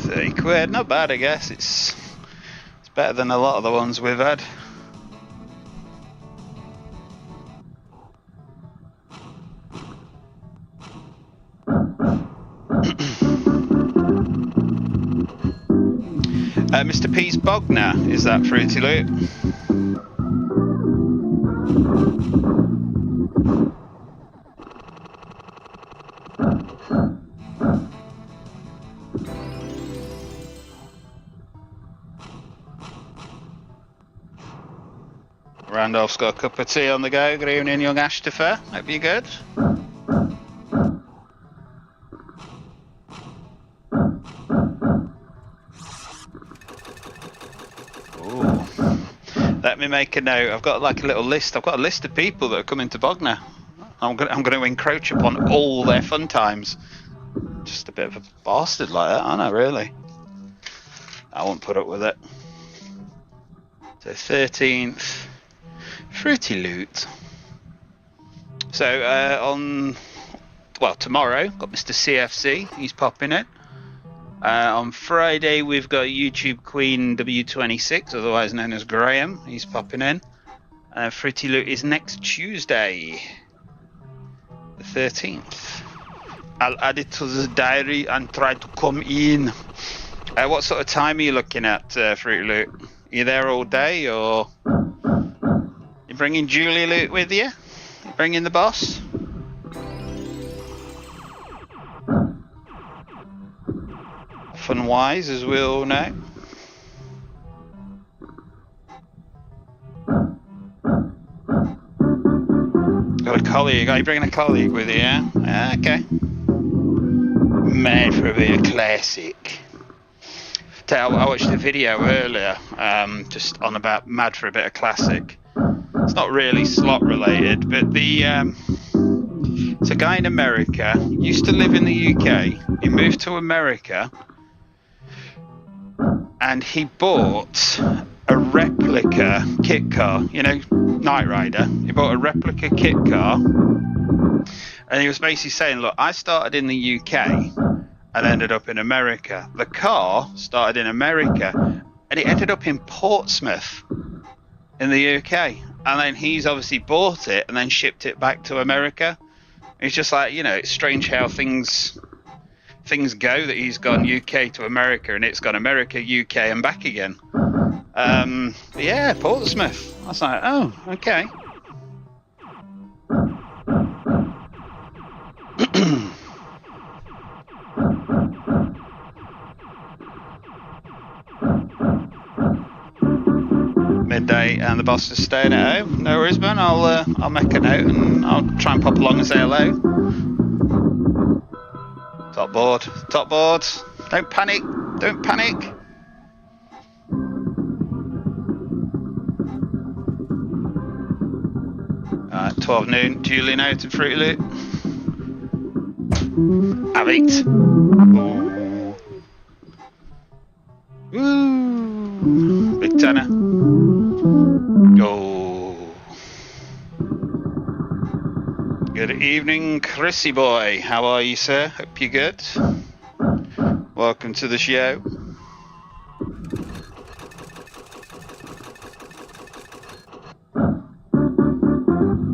30 quid, not bad I guess. It's better than a lot of the ones we've had. Mr. P's Bogner, is that Fruity Loot? Randolph's got a cup of tea on the go. Good evening, young Ashtafer. Hope you're good. Ooh. Let me make a note. I've got like a little list. I've got a list of people that are coming to Bognor. I'm going to encroach upon all their fun times. Just a bit of a bastard like that, aren't I, really? I won't put up with it. So 13th. Fruity Loot. So tomorrow got Mr. CFC, he's popping in. On Friday we've got YouTube Queen W26, otherwise known as Graham, he's popping in. Fruity Loot is next Tuesday, the 13th. I'll add it to the diary and try to come in. What sort of time are you looking at, Fruity Loot? Are you there all day, or you bringing Julie Loot with you? You bringing the boss? Fun wise, as we all know. Got a colleague. Are you bringing a colleague with you? Yeah? Okay. Made for a bit of classic. I watched a video earlier, just on about Mad for a bit of classic. It's not really slot related, but it's a guy in America, used to live in the UK, he moved to America, and he bought a replica kit car, you know, Knight Rider. He bought a replica kit car, and he was basically saying, look, I started in the UK and ended up in America. The car started in America and it ended up in Portsmouth in the UK, and then he's obviously bought it and then shipped it back to America. It's just like, you know, it's strange how things go, that he's gone UK to America and it's gone America, UK and back again. But yeah, Portsmouth. I was like, oh, okay. Midday and the boss is staying at home. No worries, man. I'll make a note and I'll try and pop along and say hello. Top board. Don't panic. Don't panic. Alright, 12 noon. Julie out and Fruity Loot. Have it. Ooh. Big tenner. Oh. Good evening, Chrissy boy. How are you, sir? Hope you're good. Welcome to the show.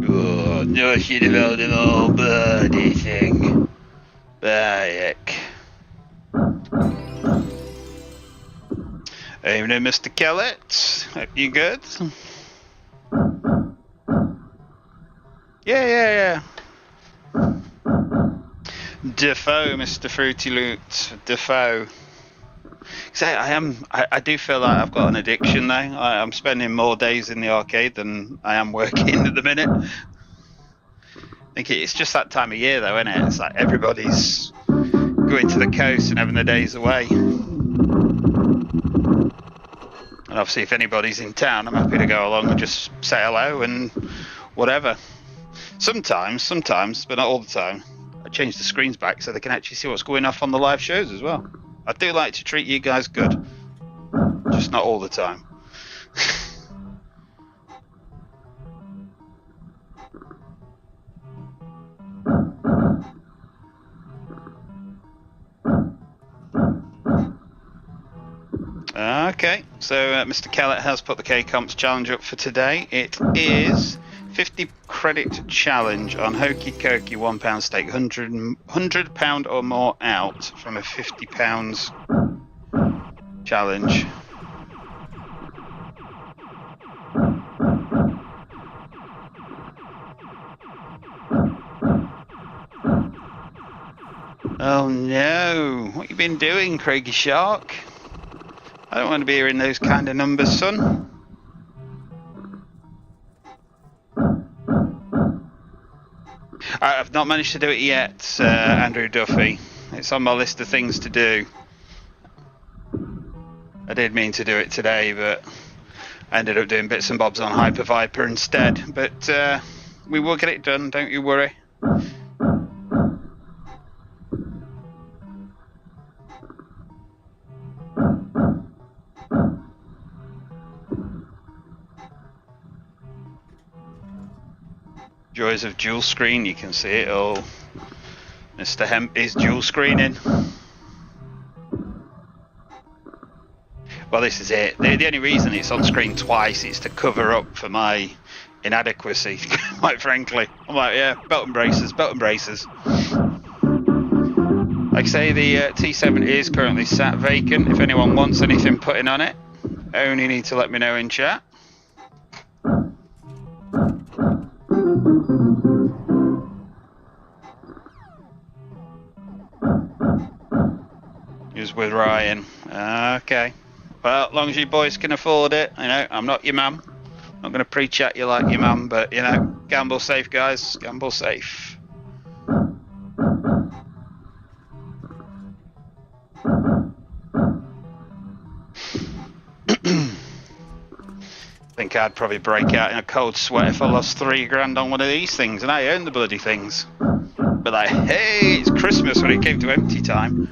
Oh, no shit about an old birdie thing. Bayek. Evening, Mr. Kellett. Hope you good? Yeah. Defoe, Mr. Fruity Loot, Defoe. I do feel like I've got an addiction though. I'm spending more days in the arcade than I am working at the minute. I think it's just that time of year though, isn't it? It's like everybody's going to the coast and having their days away. And obviously if anybody's in town, I'm happy to go along and just say hello and whatever. Sometimes, but not all the time. I change the screens back so they can actually see what's going off on the live shows as well. I do like to treat you guys good, just not all the time. Okay, so Mr. Kellett has put the K-Comps challenge up for today. It is 50 credit challenge on Hokey Cokey £1 stake, £100 or more out from a £50 challenge. Oh no, what you been doing, Craigie Shark? I don't want to be hearing those kind of numbers, son. I've not managed to do it yet, Andrew Duffy. It's on my list of things to do. I did mean to do it today, but I ended up doing bits and bobs on Hyper Viper instead. But we will get it done, don't you worry. Joys of dual screen, you can see it all. Mr. Hemp is dual screening. Well, this is it. The only reason it's on screen twice is to cover up for my inadequacy, quite frankly. I'm like, yeah, belt and braces, belt and braces. Like I say, the T7 is currently sat vacant. If anyone wants anything putting on it, only need to let me know in chat. Is with Ryan. Okay. Well, as long as you boys can afford it, you know, I'm not your mum. I'm not going to preach at you like your mum, but, you know, gamble safe, guys. Gamble safe. I think I'd probably break out in a cold sweat if I lost $3 on one of these things, and I own the bloody things. But like, hey, it's Christmas when it came to empty time.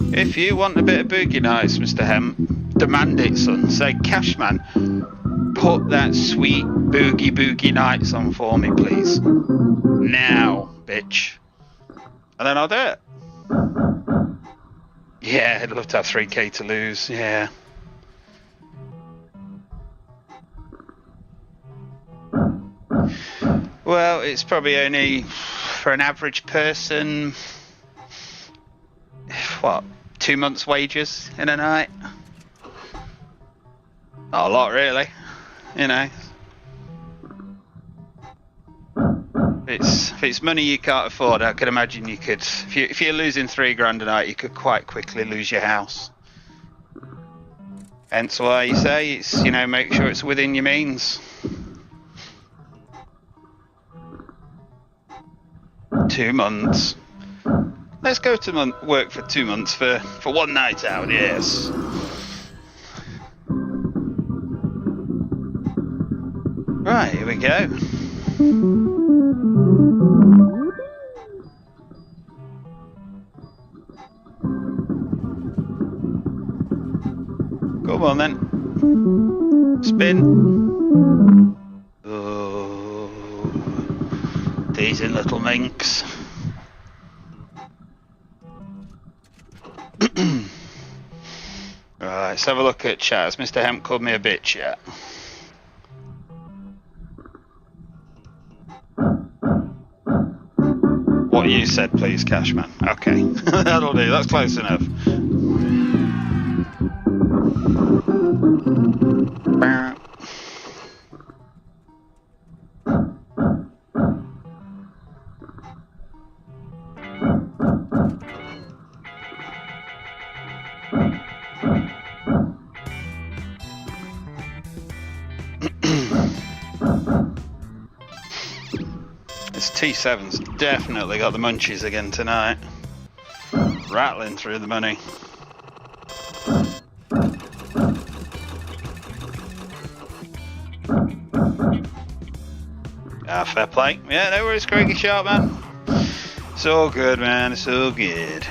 If you want a bit of boogie nights, Mr. Hemp, demand it, son. Say, Cashman, put that sweet boogie nights on for me, please. Now, bitch. And then I'll do it. Yeah, I'd love to have 3k to lose, yeah. Well, it's probably only, for an average person, what, 2 months' wages in a night? Not a lot, really. You know. If it's money you can't afford, I could imagine you could. If you're losing $3 a night, you could quite quickly lose your house. Hence why you say it's, you know, make sure it's within your means. 2 months. Let's go to work for 2 months for one night out, yes. Right, here we go. Come on then. Spin. Oh, teasing little minx. Right, let's have a look at chat. Has Mr. Hemp called me a bitch yet? What what you said, please, Cashman. Okay, that'll do. That's close enough. This T7's definitely got the munchies again tonight. Rattling through the money. Ah, fair play. Yeah, no worries, Craigie Sharp, man. It's all good, man. It's all good.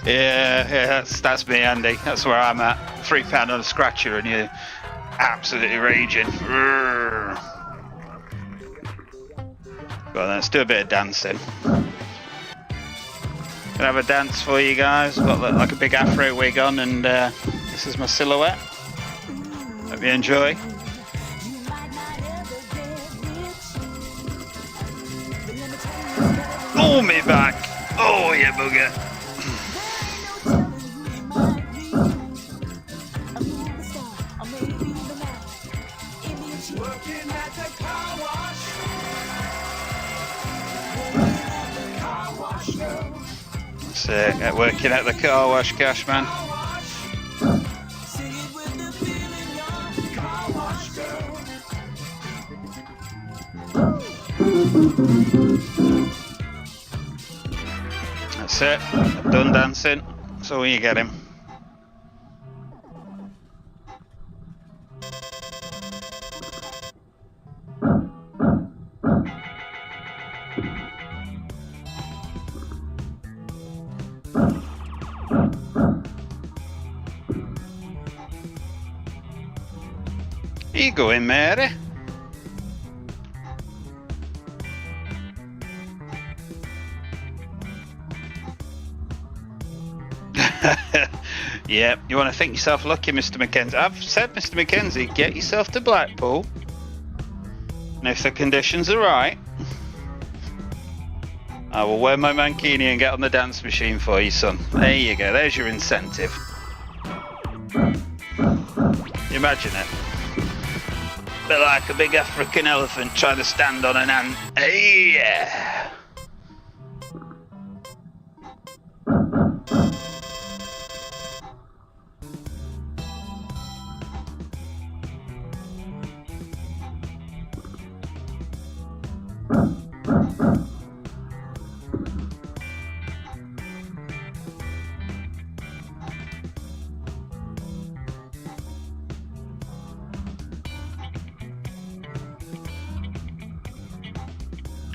Yeah, that's me, Andy. That's where I'm at. £3 on a scratcher and you're absolutely raging. Go on, let's do a bit of dancing. Gonna have a dance for you guys. Got like a big afro wig on, and this is my silhouette. Hope you enjoy. Oh, me back. Oh, yeah, booger. Sick, working at the car wash, Cashman. That's it, I'm done dancing. So when you get him. You going, Mary? Yeah, you want to think yourself lucky, Mr. Mackenzie. I've said, Mr. Mackenzie, get yourself to Blackpool. And if the conditions are right, I will wear my mankini and get on the dance machine for you, son. There you go, there's your incentive. Imagine it. Bit like a big African elephant trying to stand on an ant. Hey, yeah.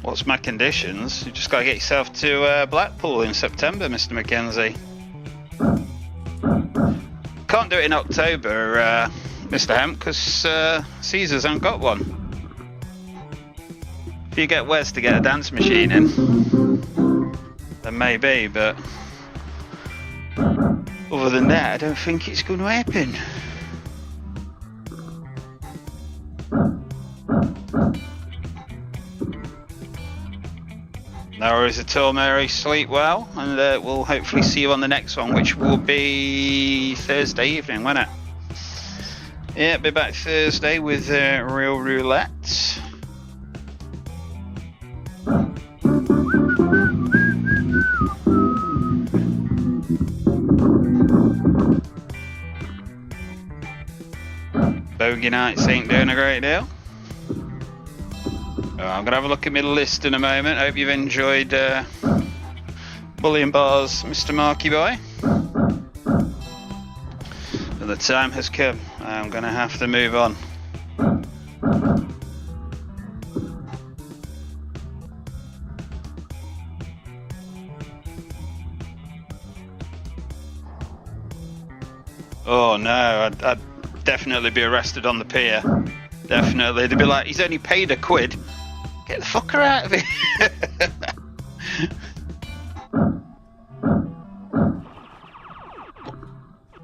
What's my conditions? You just got to get yourself to Blackpool in September, Mr. Mackenzie. Can't do it in October, Mr. Hemp, because Caesars haven't got one. If you get Wes to get a dance machine in, then maybe, but other than that, I don't think it's going to happen. No worries at all, Mary. Sleep well, and we'll hopefully see you on the next one, which will be Thursday evening, won't it? Yeah, be back Thursday with Real Roulette. Bogey nights ain't doing a great deal. I'm going to have a look at my list in a moment. Hope you've enjoyed Bullion Bars, Mr. Marky Boy. The time has come. I'm going to have to move on. Oh no, I'd definitely be arrested on the pier. Definitely. They'd be like, he's only paid £1. Get the fucker out of here.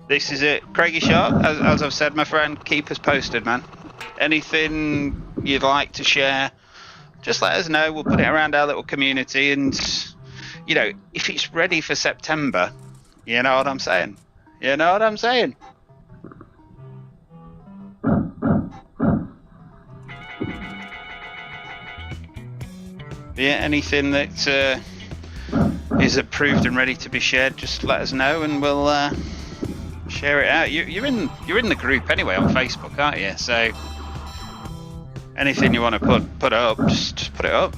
This is it. Craigie Shark, as I've said, my friend, keep us posted, man. Anything you'd like to share, just let us know. We'll put it around our little community, and, you know, if it's ready for September, you know what I'm saying? You know what I'm saying? Yeah, anything that is approved and ready to be shared, just let us know, and we'll share it out. You're in the group anyway on Facebook, aren't you? So anything you want to put up, just put it up.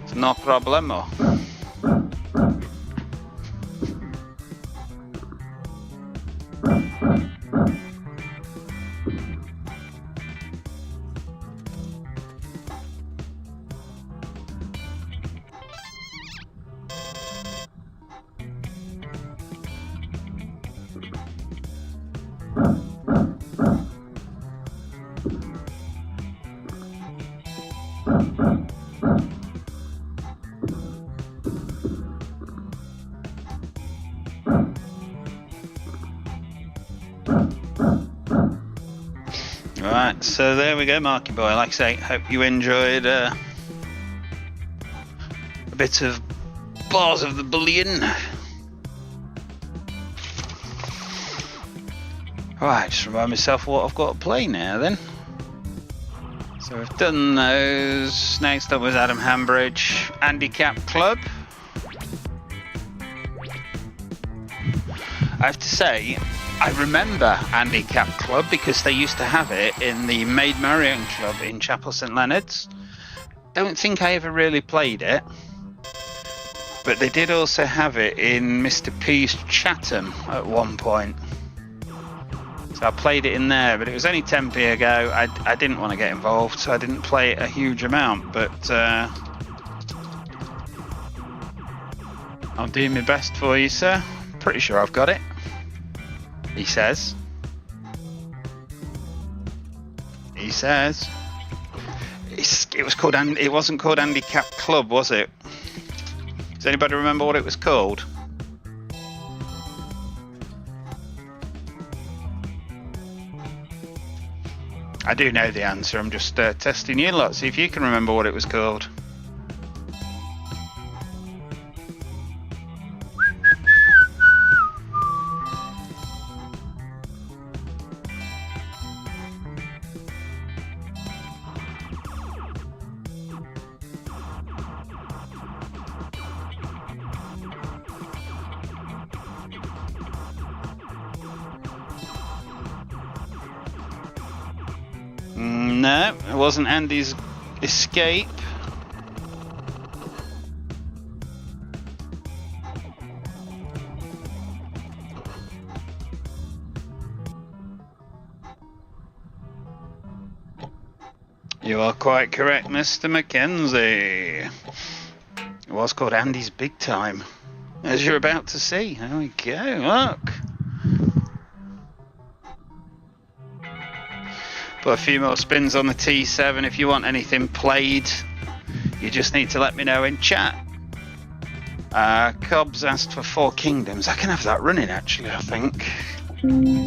It's no problemo. Right, so there we go, Marky Boy. Like I say, hope you enjoyed a bit of Bars of the Bullion. Right, just remind myself what I've got to play now then. So we've done those. Next up was Adam Hambridge, Handicap Club. I have to say, I remember Handicap Club because they used to have it in the Maid Marian Club in Chapel St Leonard's. Don't think I ever really played it, but they did also have it in Mr. P's Chatham at one point. So I played it in there, but it was only 10p ago. I didn't want to get involved, so I didn't play it a huge amount, but I'll do my best for you, sir. Pretty sure I've got it. He says. He says. It was called. It wasn't called Handicap Club, was it? Does anybody remember what it was called? I do know the answer. I'm just testing you lot. See if you can remember what it was called. No, it wasn't Andy's Escape. You are quite correct, Mr. Mackenzie. It was called Andy's Big Time, as you're about to see. There we go, look. Put a few more spins on the T7. If you want anything played, you just need to let me know in chat. Cobbs asked for 4 Kingdoms. I can have that running, actually, I think.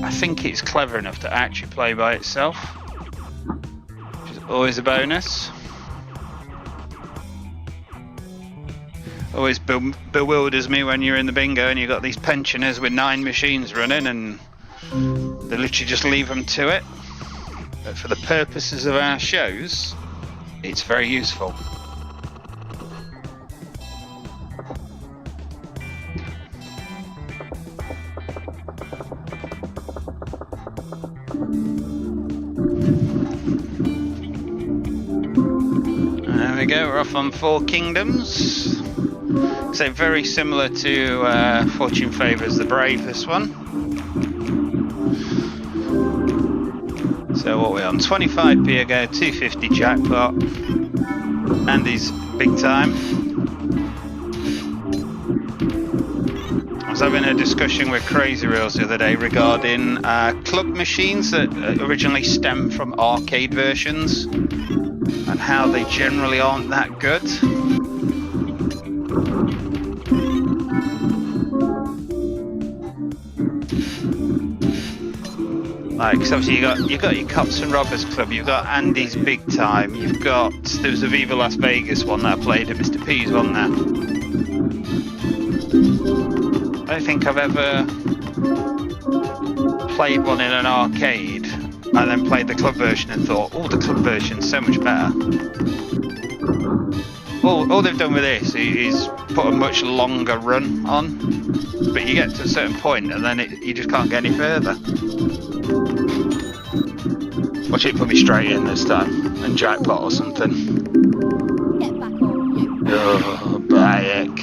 I think it's clever enough to actually play by itself, which is always a bonus. Always bewilders me when you're in the bingo and you've got these pensioners with 9 machines running and they literally just leave them to it. But for the purposes of our shows, it's very useful. There we go, we're off on 4 Kingdoms. So very similar to Fortune Favours the Brave, this one. So what are we on? 25p ago, 250 jackpot. Andy's big time. I was having a discussion with Crazy Reels the other day regarding club machines that originally stem from arcade versions and how they generally aren't that good. Like, so obviously you got your Cops and Robbers Club, you've got Andy's Big Time, you've got, there was a Viva Las Vegas one that I played at Mr. P's, wasn't there? I don't think I've ever played one in an arcade and then played the club version and thought, oh, the club version's so much better. All they've done with this is put a much longer run on, but you get to a certain point and then you just can't get any further. Watch it put me straight in this time, and jackpot or something. Get back on, you. Oh, Bayek.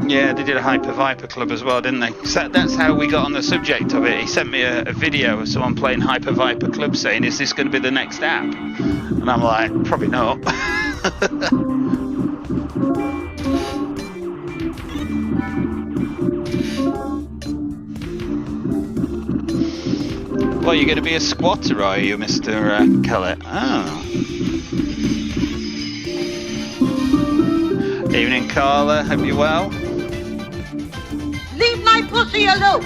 Yeah, they did a Hyper Viper Club as well, didn't they? So that's how we got on the subject of it. He sent me a video of someone playing Hyper Viper Club saying, is this going to be the next app? And I'm like, probably not. Well, you're going to be a squatter, are you, Mr. Kellett? Oh. Evening, Carla. Hope you're well. Leave my pussy alone!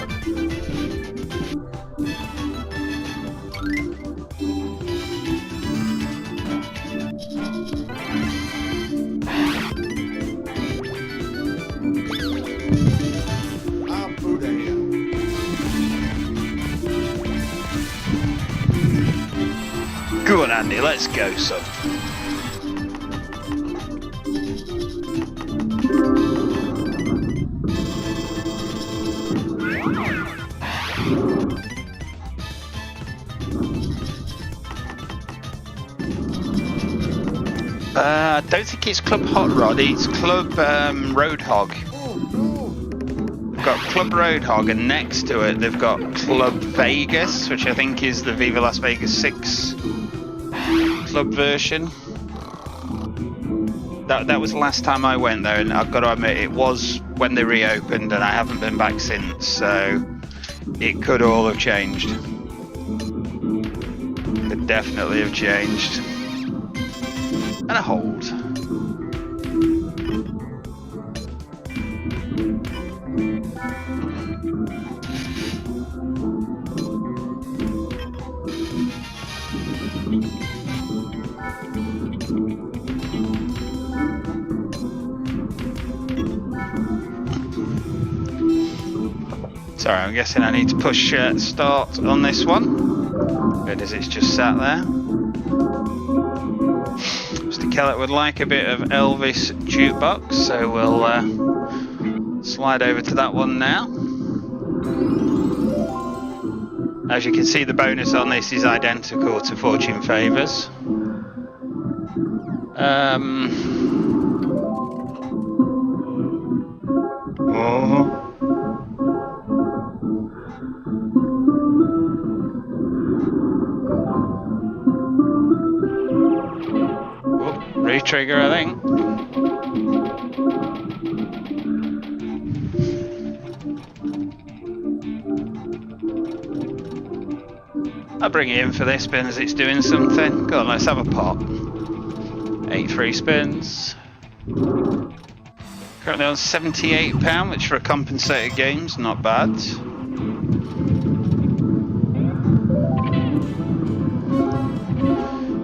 I'm Buddha here. Go on, Andy. Let's go, son. I don't think it's Club Hot Rod, it's Club Roadhog. They've got Club Roadhog, and next to it they've got Club Vegas, which I think is the Viva Las Vegas 6 club version. That was the last time I went there, and I've got to admit it was when they reopened, and I haven't been back since, so it could all have changed. Could definitely have changed. And a hold. Sorry, I'm guessing I need to push start on this one. Good as it's just sat there. Mr. Kellett would like a bit of Elvis jukebox, so we'll slide over to that one now. As you can see, the bonus on this is identical to Fortune Favours. Re-trigger, I think. I'll bring it in for this spin as it's doing something. Go on, let's have a pop. 8 free spins. Currently on £78, which for a compensated game's not bad.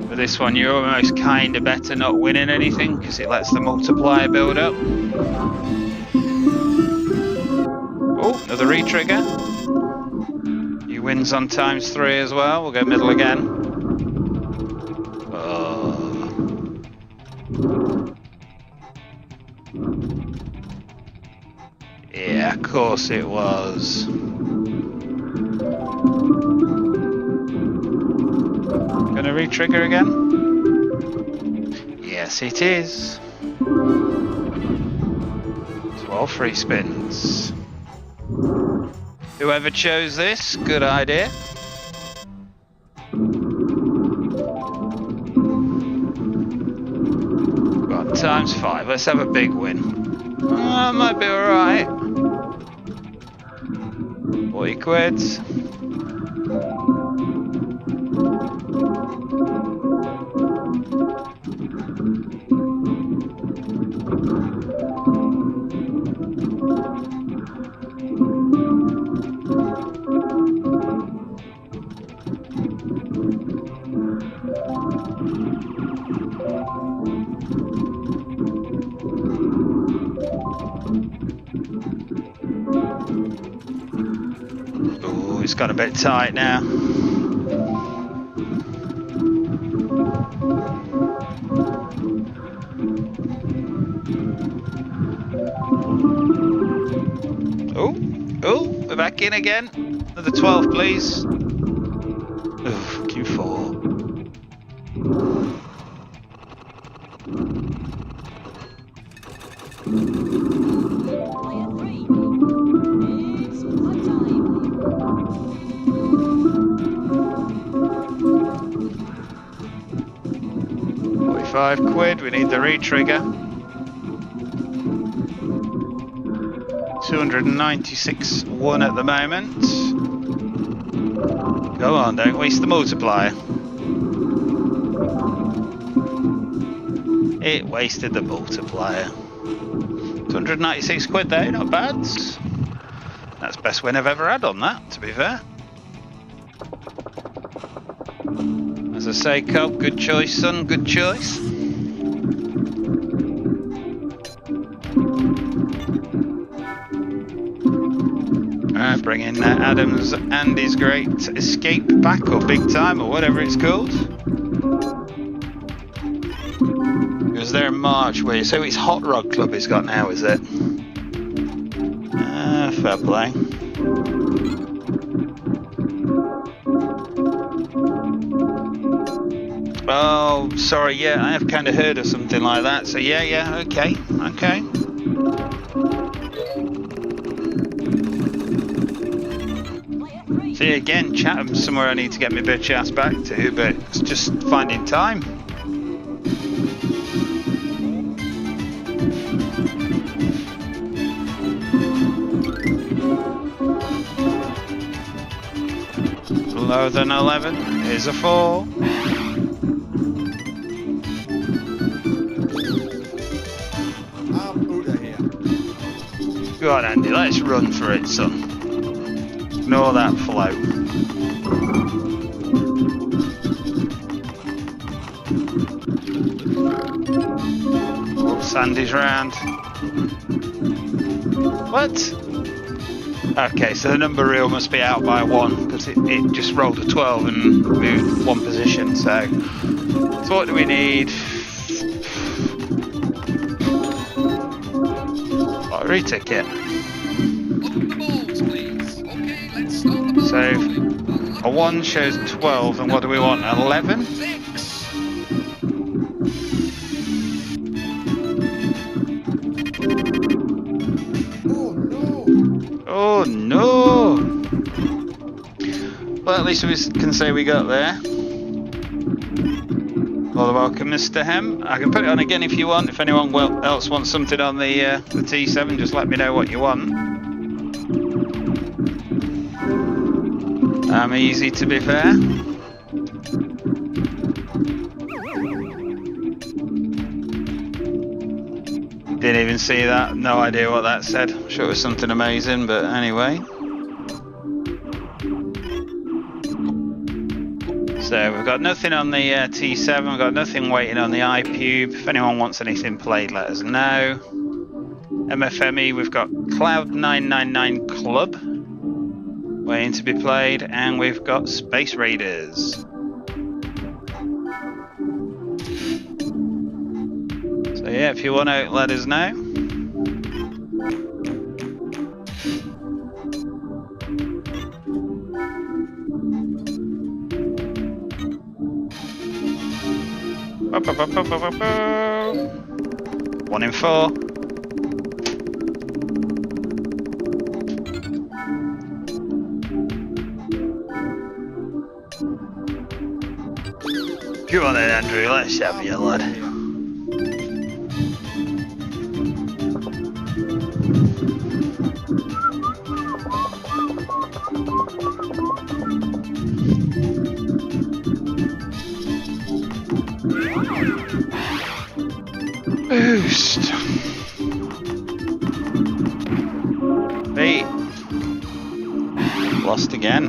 For this one, you're almost kind of better not winning anything because it lets the multiplier build up. Oh, another re-trigger. You wins on ×3 as well. We'll go middle again. Oh. Yeah, of course it was. Gonna re-trigger again? Yes, it is. 12 free spins. Whoever chose this, good idea. Got times 5. Let's have a big win. Might be alright. 40 quids. It's got a bit tight now. Oh, we're back in again. Another 12, please. Oof, Q4. £5, we need the re-trigger. 296.1 at the moment. Go on, don't waste the multiplier. It wasted the multiplier. 296 quid though, not bad. That's the best win I've ever had on that, to be fair. As I say, Cobb, good choice, son, good choice. Alright, bring in Adams and his great escape back, or big time, or whatever it's called. It was there in March, so it's Hot Rod Club he's got now, is it? Fair play. Oh, sorry, yeah, I have kind of heard of something like that, so yeah, okay. See, again, Chatham's somewhere I need to get my bitch ass back to, but it's just finding time. Lower than 11 is a 4. Go on, Andy, let's run for it, son. Ignore that flow. Oh, Sandy's round. What? Okay, so the number reel must be out by 1 because it just rolled a 12 and moved 1 position. So what do we need? Lottery ticket. So a 1 shows 12, and what do we want? 11? Oh no! Well, at least we can say we got there. All welcome, Mr. Hem. I can put it on again if you want. If anyone else wants something on the T7, just let me know what you want. I'm easy, to be fair. Didn't even see that. No idea what that said. I'm sure it was something amazing, but anyway. So we've got nothing on the T7. We've got nothing waiting on the iPube. If anyone wants anything played, let us know. MFME, we've got Cloud9 Club waiting to be played, and we've got Space Raiders. So yeah, if you want to, let us know. 1 in 4. Come on then, Andrew, let's have you, lad. Boost. Hey. Lost again.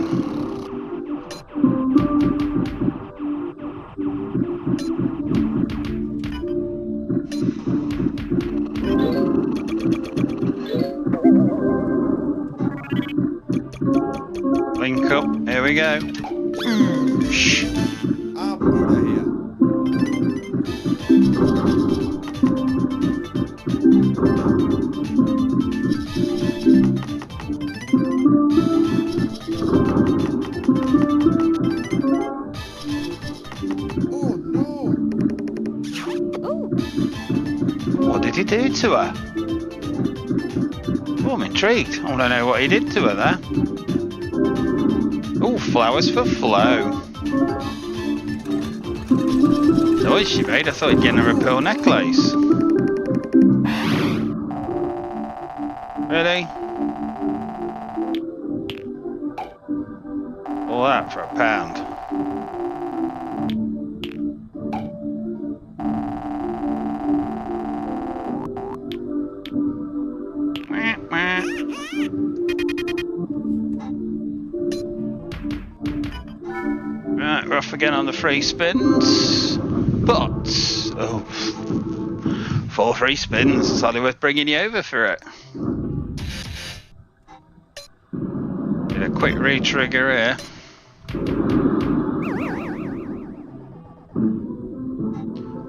Link up, here we go. Shh. I'll put it here. Oh no! What did he do to her? Oh, I'm intrigued. I want to know what he did to her there. Oh, flowers for Flo. The noise she made, I thought he'd get her a pearl necklace. Really? All that for £1. Right, we're off again on the free spins, but oh, 4 free spins. It's hardly worth bringing you over for it. Did a quick re-trigger here.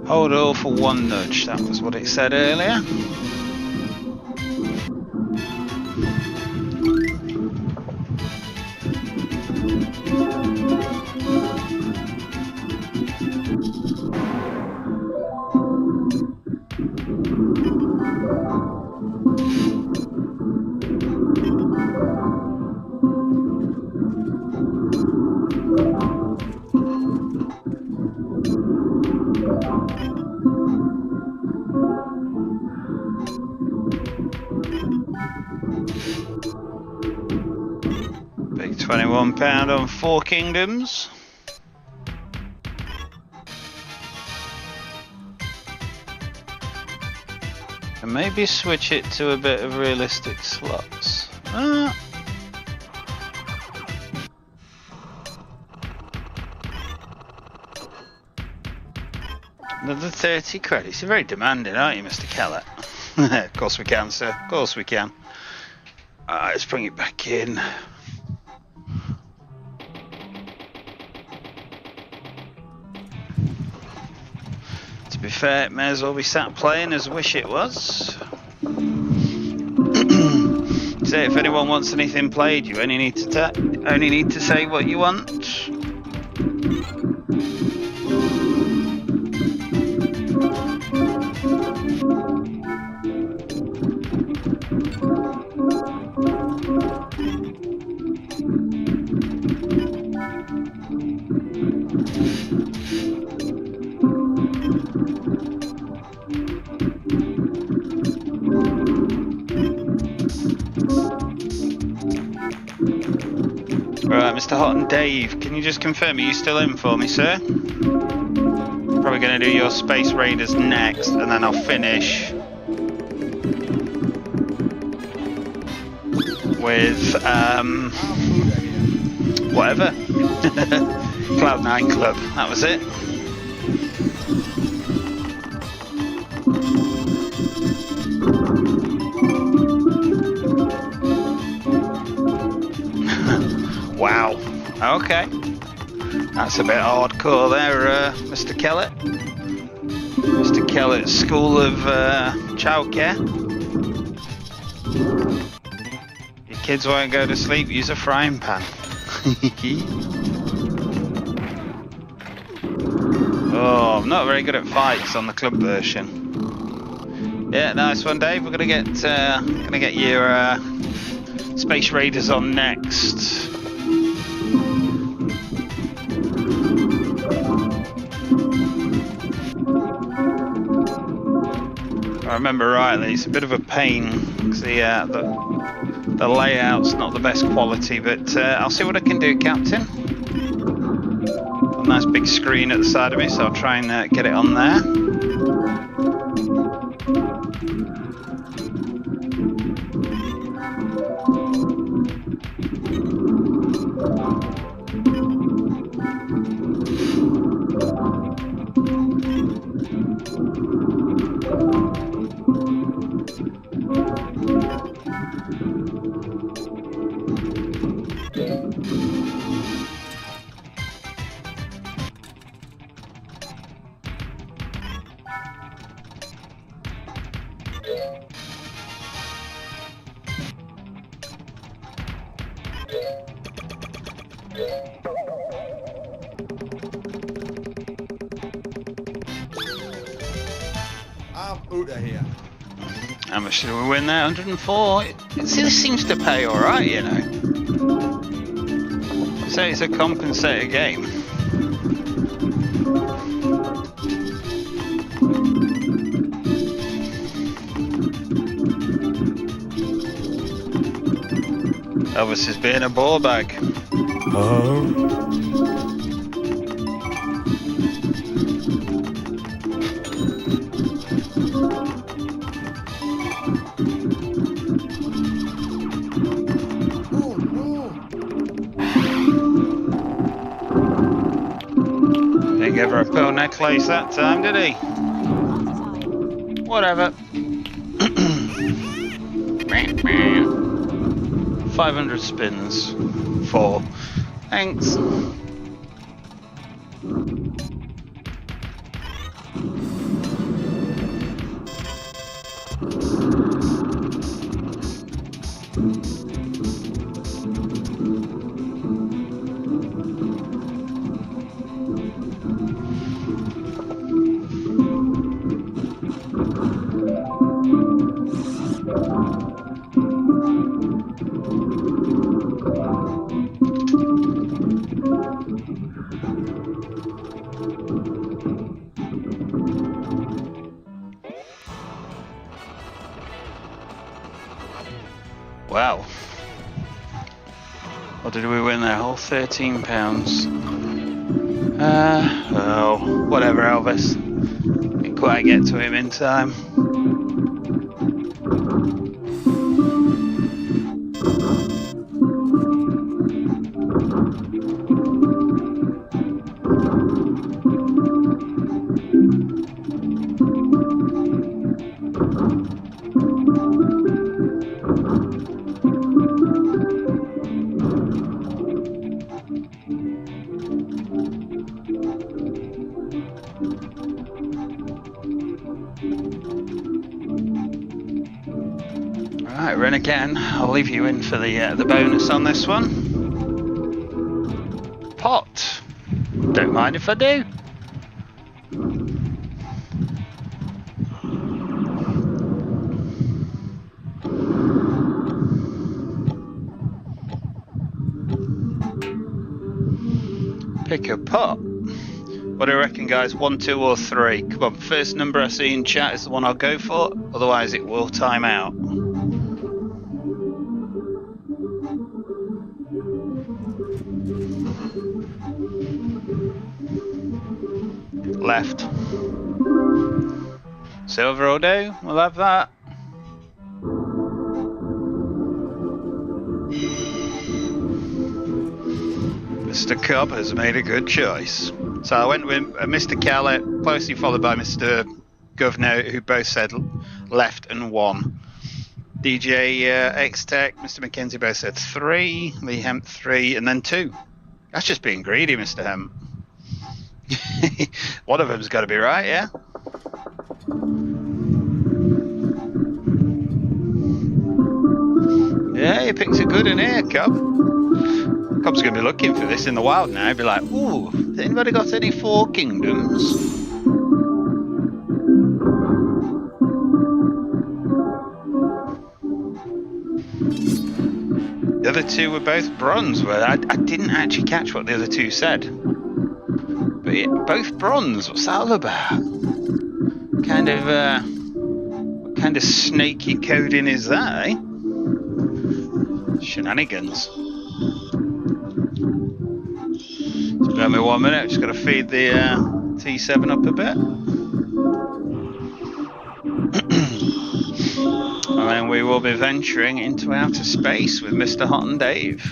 Hold all for 1 nudge. That was what it said earlier. Big £21 on 4 Kingdoms. And maybe switch it to a bit of realistic slots. Another 30 credits. You're very demanding, aren't you, Mr. Keller? Of course we can, sir. Of course we can. Let's bring it back in. To be fair, it may as well be sat playing as wish it was. So if anyone wants anything played, you only need to say what you want. Right, Mr. Hot and Dave, can you just confirm, are you still in for me, sir? Probably going to do your Space Raiders next, and then I'll finish with, whatever. Cloud9 Club, that was it. Wow, okay. That's a bit hardcore there, Mr. Kellett. Mr. Kellett's School of Childcare. Your kids won't go to sleep, use a frying pan. Oh, I'm not very good at fights on the club version. Yeah, nice one, Dave. We're gonna get your Space Raiders on next. If I remember rightly, it's a bit of a pain because the layout's not the best quality, but I'll see what I can do, Captain. A nice big screen at the side of me, so I'll try and get it on there. I'm out of here. How much did we win there? 104. See, this seems to pay alright, you know. So it's a compensated game. Elvis is being a ball bag. Oh no! Didn't give her a pearl necklace that time, did he? Whatever. 500 spins. 4. Thanks. Wow. What did we win there? Whole £13. Oh, whatever, Elvis. Didn't quite get to him in time. Right, run again. I'll leave you in for the bonus on this one. Pot. Don't mind if I do. Pick a pot. What do you reckon, guys? 1, 2 or 3? Come on, first number I see in chat is the one I'll go for, otherwise it will time out. Left. Silver will do, we'll have that. Mr. Cobb has made a good choice. So I went with Mr. Kellett, closely followed by Mr. Governor, who both said left and 1. DJ X-Tech, Mr. McKenzie both said 3, Lee Hemp 3, and then 2. That's just being greedy, Mr. Hemp. One of them's got to be right, yeah? Yeah, he picks a good in here, Cobb. Cobb's going to be looking for this in the wild now. He'll be like, ooh, has anybody got any 4 kingdoms? other two were both bronze. Well, I didn't actually catch what the other two said. But yeah, both bronze. What's that all about? What kind of snaky coding is that, eh? Shenanigans. Just bear me 1 minute. Just got to feed the T7 up a bit. And then we will be venturing into outer space with Mr. Hot and Dave.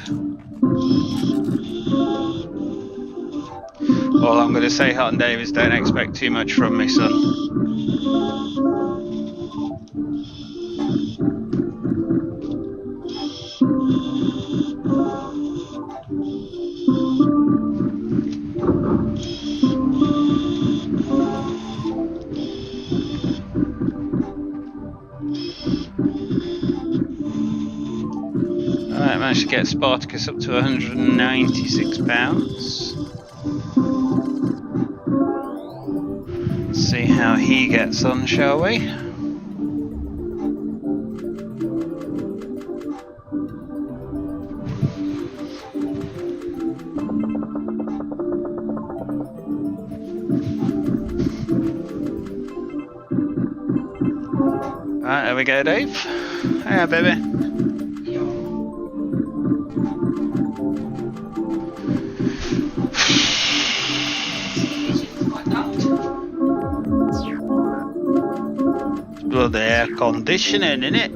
All I'm going to say, Hot and Dave, is don't expect too much from me, son. Alright, managed to get Spartacus up to £196. See how he gets on, shall we? Alright, there we go, Dave. Hiya, baby. Bloody air conditioning, innit?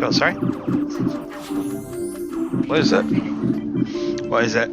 Oh, sorry? What is it? What is it?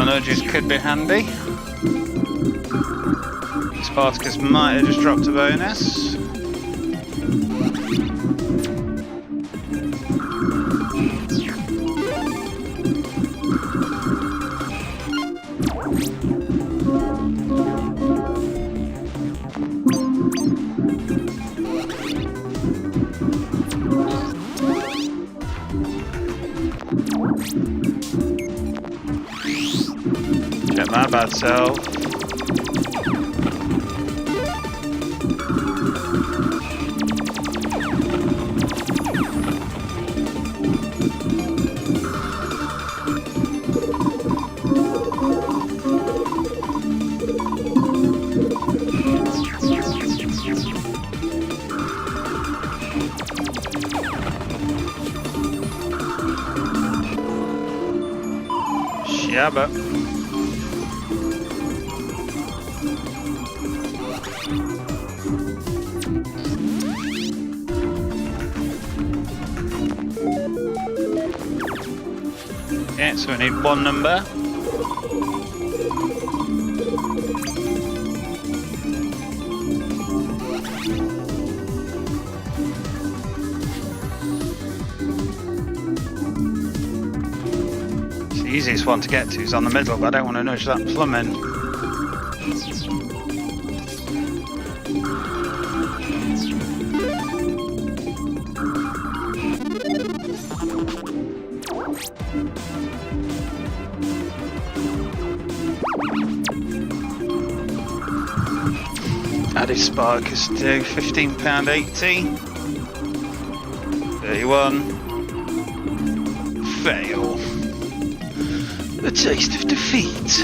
Nudges could be handy. Spartacus might have just dropped a bonus. My bad self. Shabba. Yeah, so we need one number. It's the easiest one to get to is on the middle, but I don't want to nudge that plum in. Added Spartacus to £15.80. 31. Fail. The taste of defeat.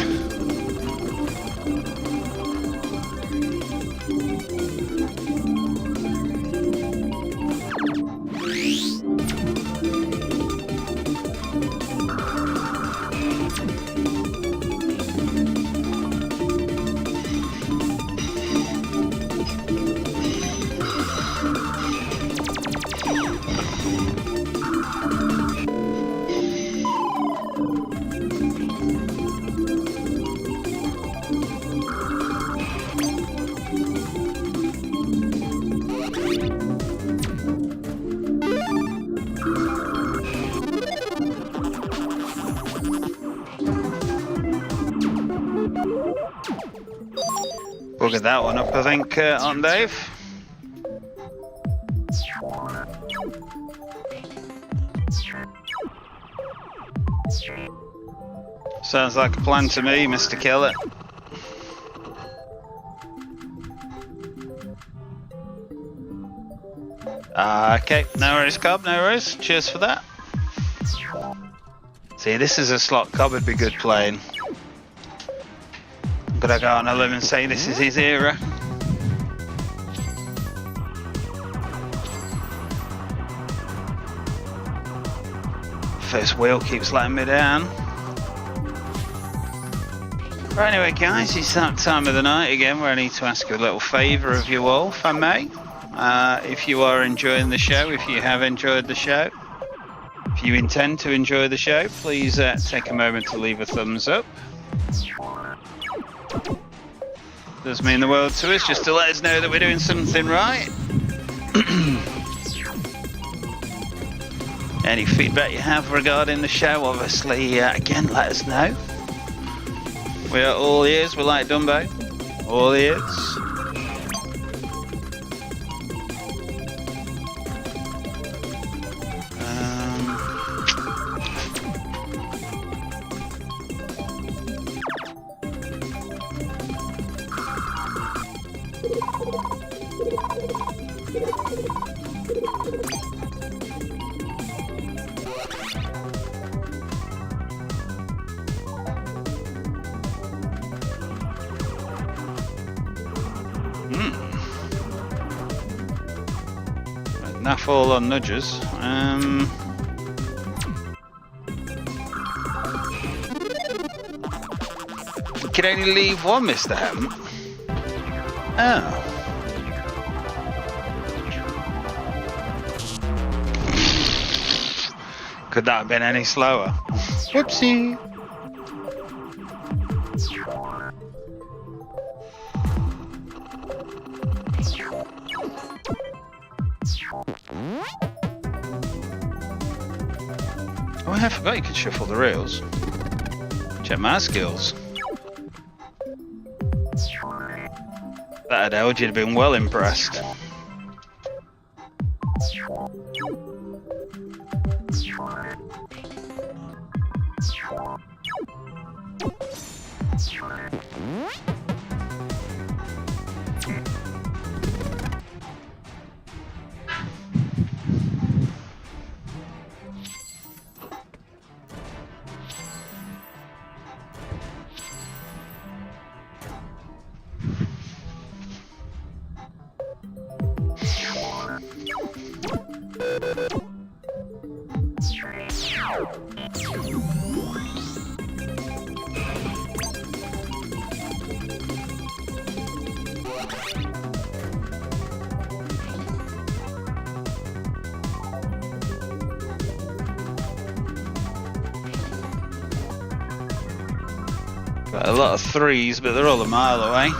We'll get that one up, I think, on Dave. Sounds like a plan to me, Mr. Killer. Okay, no worries, Cobb, no worries. Cheers for that. See, this is a slot Cobb would be good playing. I'm gonna go on a limb and say this is his era. First wheel keeps letting me down. Right, anyway guys, it's that time of the night again where I need to ask a little favour of you all, if I may. If you are enjoying the show, if you have enjoyed the show, if you intend to enjoy the show, please take a moment to leave a thumbs up. Does mean the world to us, just to let us know that we're doing something right. Any feedback you have regarding the show, obviously, again, let us know. We are all ears, we're like Dumbo. All ears. Naff all on nudges. You can only leave one, Mr. Hemp. Oh. Could that have been any slower? Whoopsie. Oh, I forgot you could shuffle the reels. Check my skills. That had held, you'd have been well impressed. Got a lot of threes, but they're all a mile away.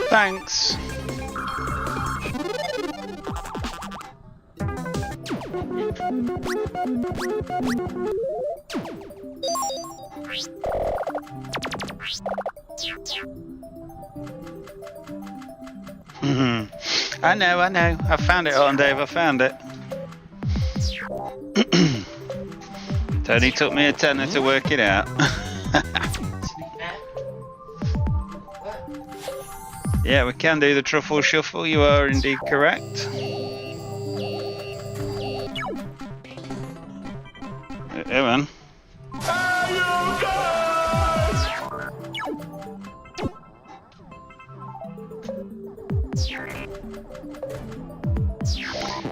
Thanks. I know. I found it on Dave. I found it. Tony took me a tenner to work it out. Yeah, we can do the truffle shuffle. You are indeed correct. Yeah, man.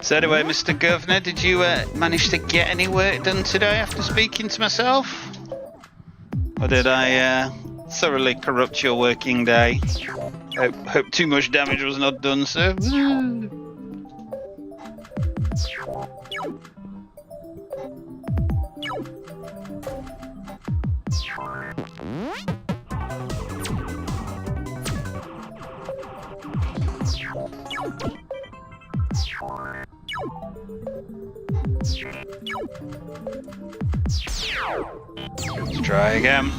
So anyway, Mr. Governor, did you manage to get any work done today after speaking to myself? Or did I thoroughly corrupt your working day? Hope too much damage was not done, sir. Let's try again.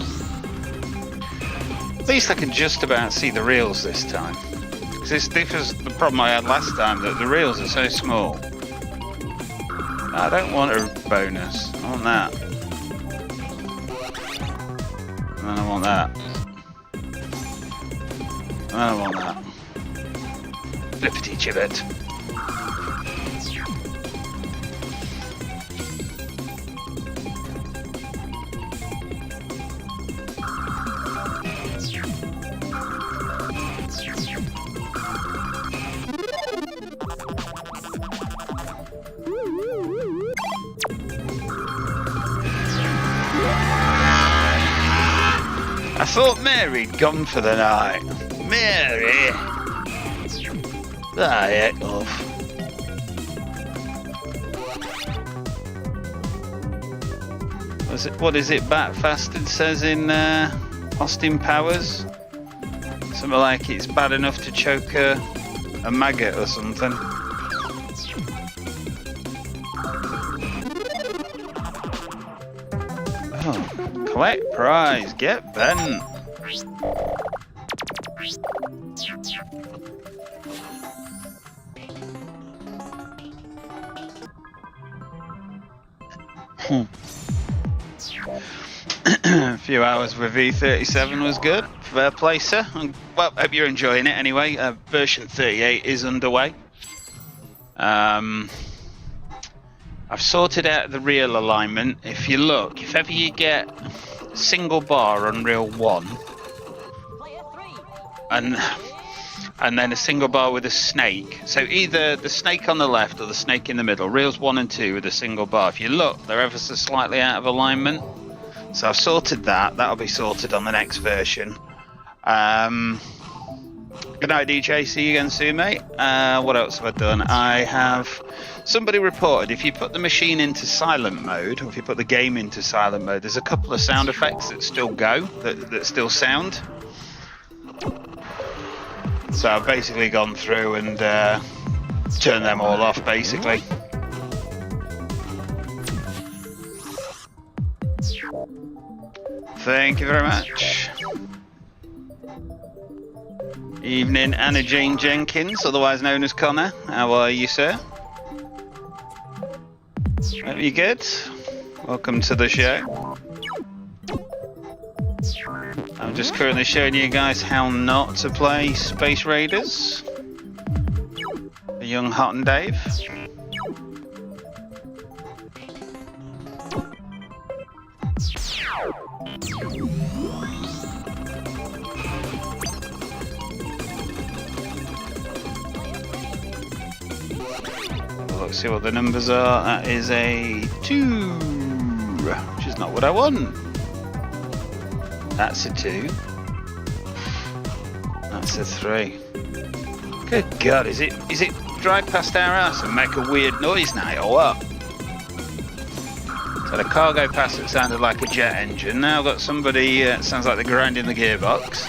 At least I can just about see the reels this time. This was the problem I had last time, that the reels are so small. I don't want a bonus. I want that. And then I want that. And then I want that. Flippity gibbet. I thought Mary'd gone for the night. Mary! Ah, heck off. What is it Bat Fasted says in Austin Powers? Something like it's bad enough to choke a maggot or something. Oh, collect prize, get bent. A few hours with V37 was good. Fair play, sir. Well, hope you're enjoying it anyway. Version 38 is underway. I've sorted out the reel alignment. If you look, if ever you get a single bar on reel 1 and then a single bar with a snake, so either the snake on the left or the snake in the middle, reels 1 and 2 with a single bar, if you look, they're ever so slightly out of alignment. So I've sorted that. That'll be sorted on the next version. Good night, DJ. See you again soon, mate. What else have I done? I have... Somebody reported if you put the machine into silent mode, or if you put the game into silent mode, there's a couple of sound effects that still go, that still sound. So I've basically gone through and turned them all off, basically. Thank you very much. Evening, Anna Jane Jenkins, otherwise known as Connor. How are you, sir? Are you good? Welcome to the show. I'm just currently showing you guys how not to play Space Raiders. The young Hot and Dave. Let's see what the numbers are. That is a 2, which is not what I want. That's a 2. That's a 3. Good God, is it drive past our house and make a weird noise now or what? So the cargo pass that sounded like a jet engine. Now I've got somebody sounds like they're grinding the gearbox.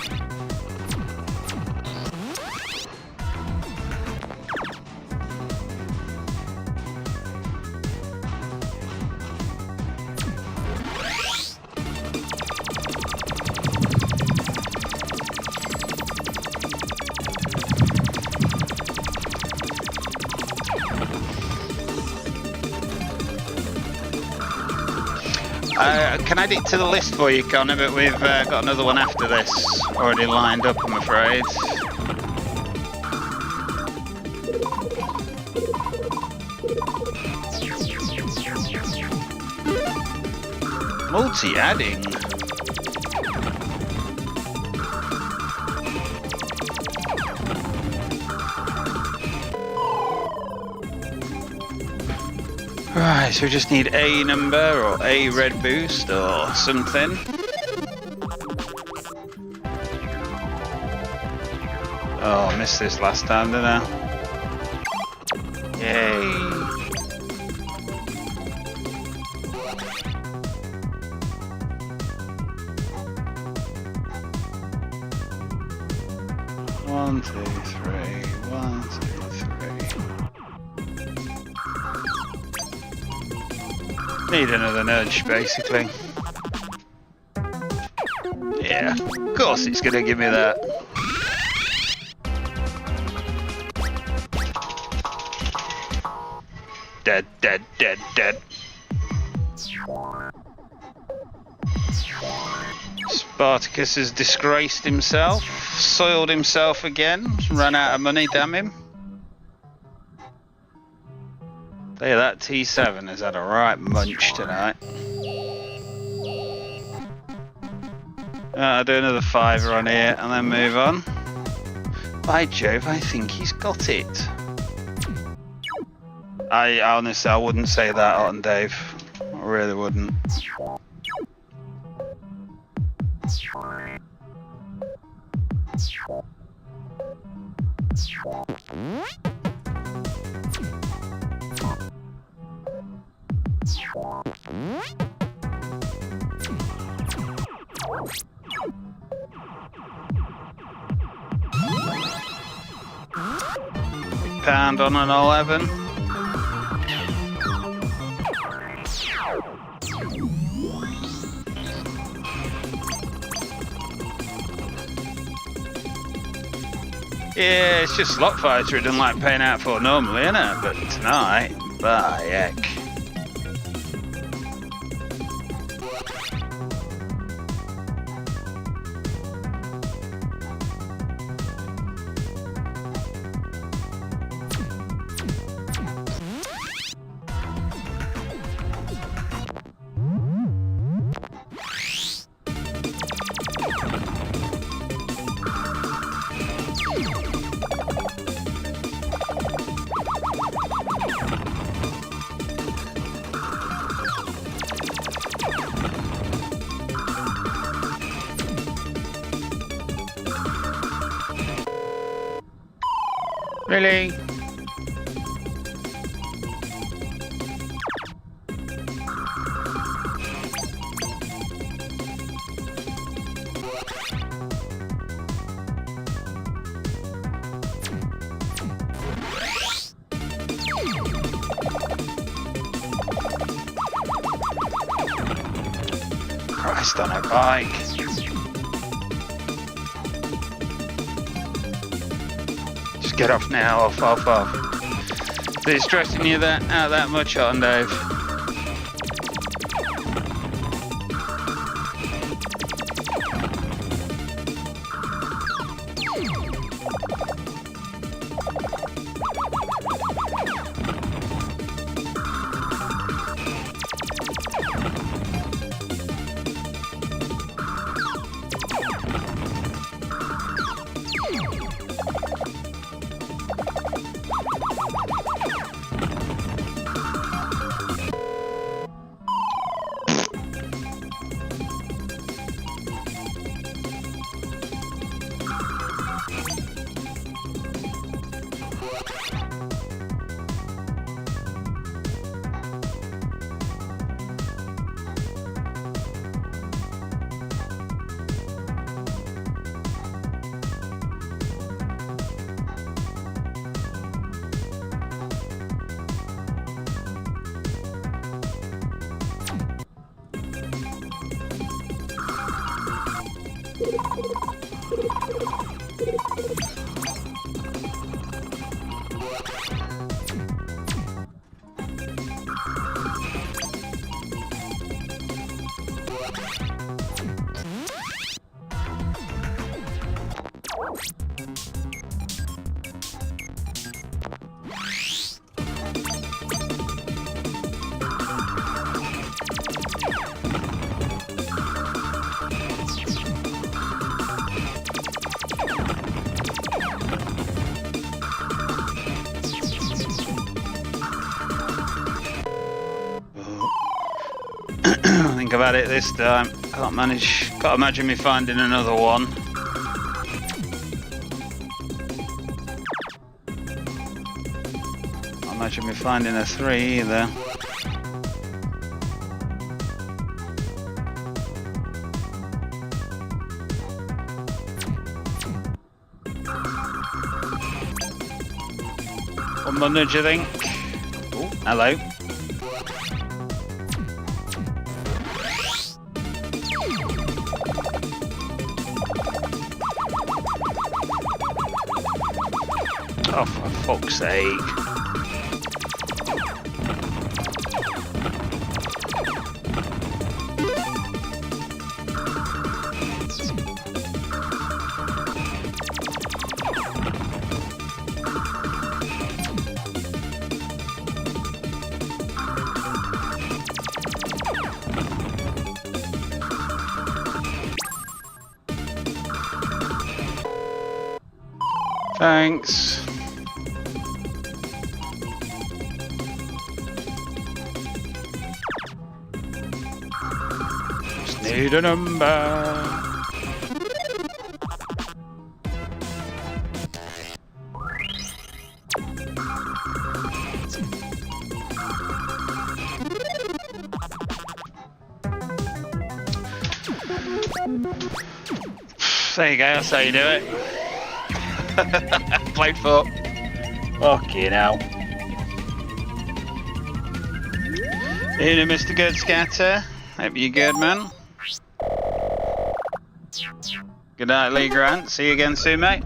Can I add it to the list for you, Connor? But we've got another one after this already lined up, I'm afraid. Multi-adding. Right, so we just need a number or a red boost or something. Oh, I missed this last time, didn't I? Yay! One, two, three. 1, 2, 3. Need another nudge, basically. Yeah, of course it's gonna give me that. Dead, dead, dead, dead. Spartacus has disgraced himself, soiled himself again, run out of money, damn him. Look at that, T7 has had a right munch tonight. I'll do another fiver on here and then move on. By Jove, I think he's got it. I honestly, I wouldn't say that on Dave. I really wouldn't. Pound on an 11. Yeah, it's just slot fighter it doesn't like paying out for normally, innit? But tonight, by heck. Really? Christ on a bike. Get off now, off. Is it stressing you out that much on Dave? at it this time. Can't imagine me finding another one. Can't imagine me finding a 3 either. One more nudge, I think. Oh, hello. Oh, for fuck's sake. Thanks. Just need a number. There you go, that's how you do it. Played for. Fucking hell. Evening, Mr. Good Scatter. Hope you're good, man. Good night, Lee Grant. See you again soon, mate.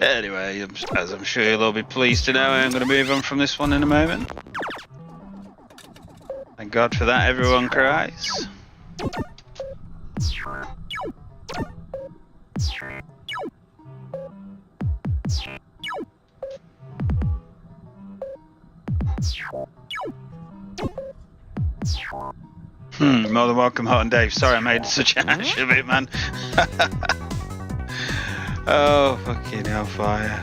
Anyway, as I'm sure you'll all be pleased to know, I'm going to move on from this one in a moment. Thank God for that, everyone cries. More than welcome, Hot and Dave. Sorry I made such a hash of it, man. Oh, fucking hellfire.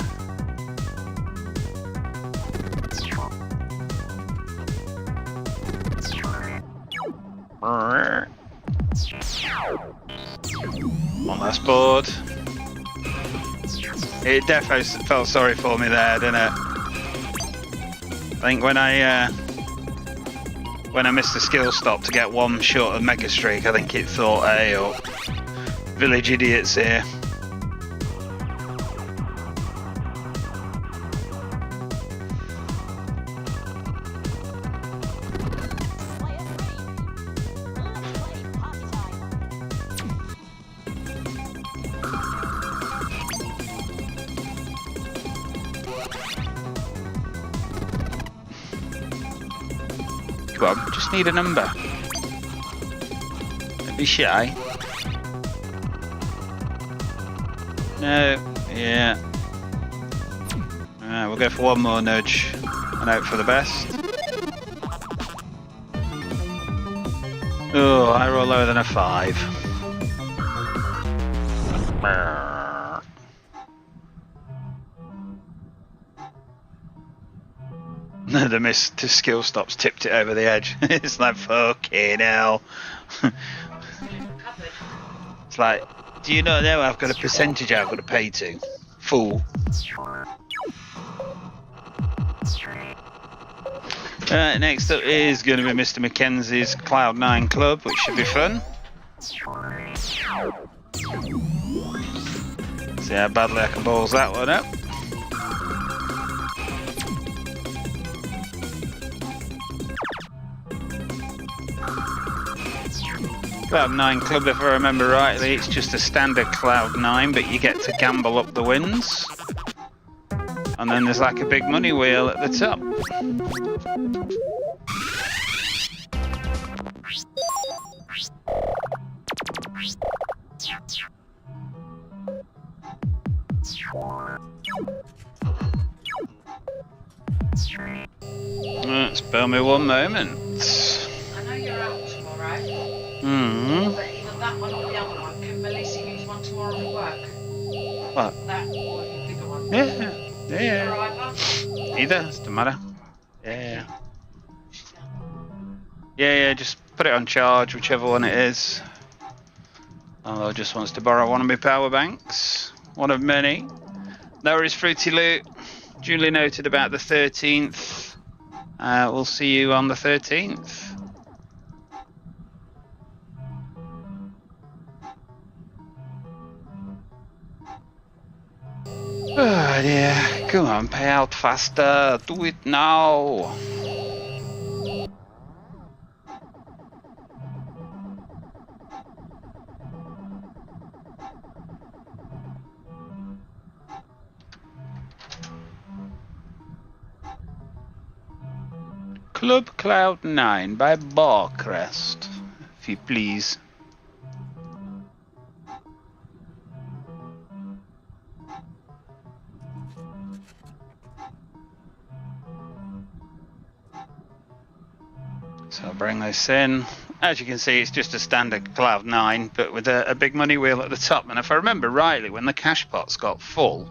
One last board. It definitely felt sorry for me there, didn't it? I think when I missed the skill stop to get one short of Mega Streak, I think it thought, hey, oh, village idiots here. Come on, just need a number. Don't be shy. No, yeah. Alright, we'll go for one more nudge and hope for the best. Oh, I roll lower than a 5. The miss to skill stops tipped it over the edge. It's like, fucking hell. It's like, do you not know I've got a percentage I've got to pay to? Fool. Next up is going to be Mr. Mackenzie's Cloud9 Club, which should be fun. See how badly I can balls that one up. Cloud9 Club, if I remember rightly, it's just a standard Cloud9, but you get to gamble up the wins. And then there's like a big money wheel at the top. Spare me one moment. I know you're out tomorrow. Mm-hmm. But either that one or the other one. Can Melissa use one tomorrow for What? Yeah. Yeah. Either, doesn't matter. Yeah. Yeah, just put it on charge, whichever one it is. Although just wants to borrow one of my power banks. One of many. There is Fruity Loot. Duly noted about the 13th. We'll see you on the 13th. Oh dear, come on, pay out faster, do it now. Club Cloud9 by Barcrest, if you please. So I'll bring this in. As you can see, it's just a standard Cloud9, but with a big money wheel at the top. And if I remember rightly, when the cash pots got full,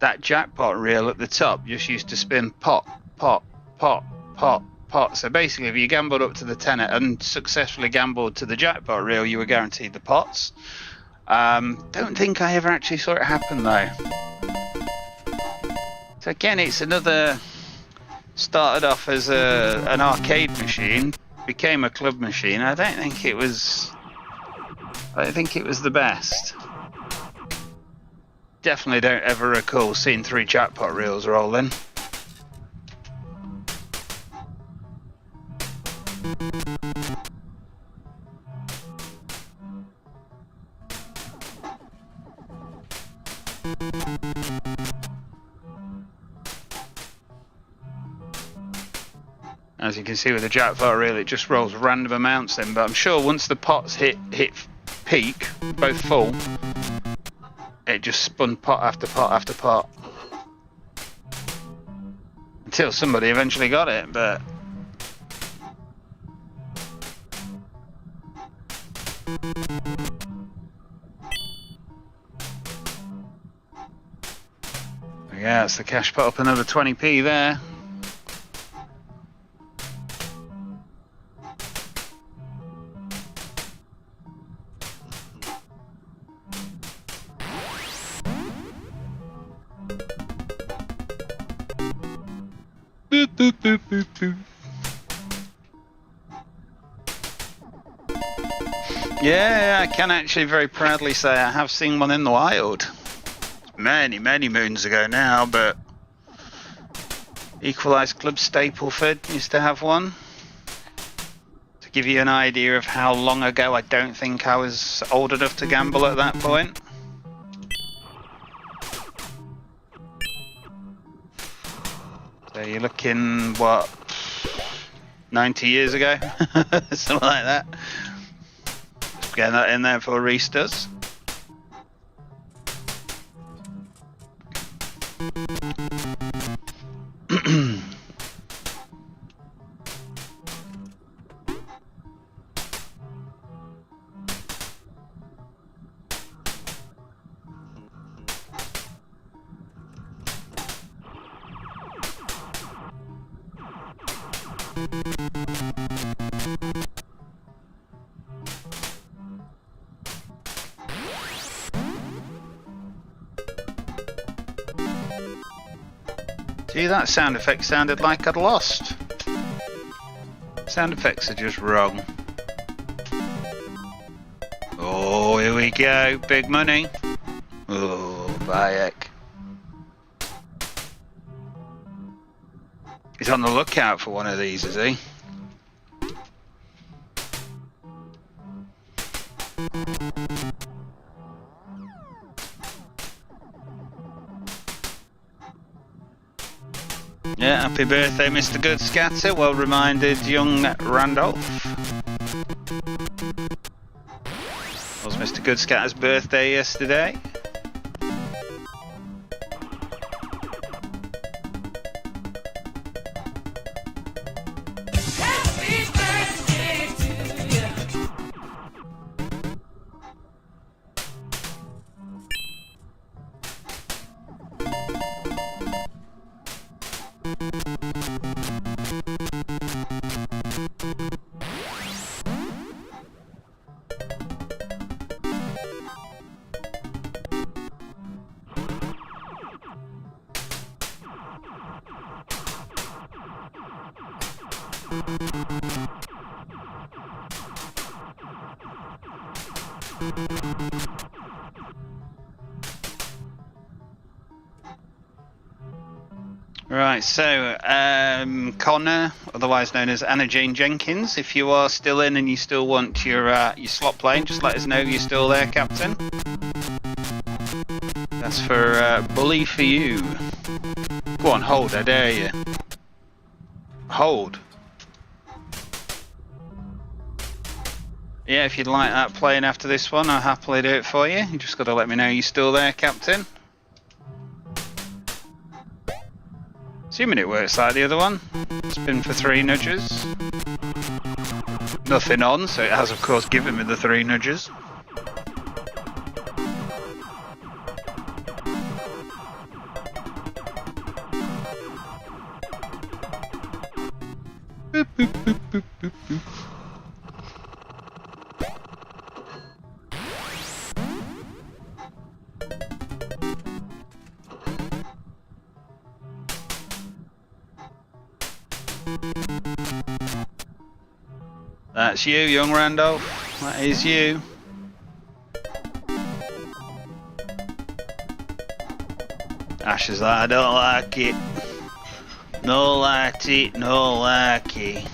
that jackpot reel at the top just used to spin pot, pot, pot, pot, pot. So basically, if you gambled up to the tenner and successfully gambled to the jackpot reel, you were guaranteed the pots. Don't think I ever actually saw it happen though. So again, it's another. Started off as an arcade machine, became a club machine. I don't think it was the best. Definitely don't ever recall seeing 3 jackpot reels rolling. As you can see with the jackpot reel, it just rolls random amounts in, but I'm sure once the pots hit peak, both full, it just spun pot after pot after pot. Until somebody eventually got it, but... yeah, it's the cash pot up another 20p there. Yeah, I can actually very proudly say I have seen one in the wild. Many, many moons ago now, but Equalised Club Stapleford used to have one. To give you an idea of how long ago, I don't think I was old enough to gamble at that point. So you're looking, what, 90 years ago? Something like that. Just getting that in there for Reese does. See, that sound effect sounded like I'd lost. Sound effects are just wrong. Oh, here we go. Big money. Oh, Bayek. He's on the lookout for one of these, is he? Yeah, happy birthday, Mr. Good Scatter. Well reminded, young Randolph. It was Mr. Good Scatter's birthday yesterday. Right, so Connor, otherwise known as Anna Jane Jenkins, if you are still in and you still want your slot playing, just let us know you're still there, Captain. That's for Bully for you. Go on, hold, I dare you. Hold. Yeah, if you'd like that playing after this one, I'll happily do it for you. You just got to let me know you're still there, Captain. Assuming it works like the other one. Spin for 3 nudges. Nothing on, so it has of course given me the 3 nudges. Boop, boop, boop, boop, boop, boop. That's you, young Randolph. That is you. Ash is like, I don't like it. No like it, no like it.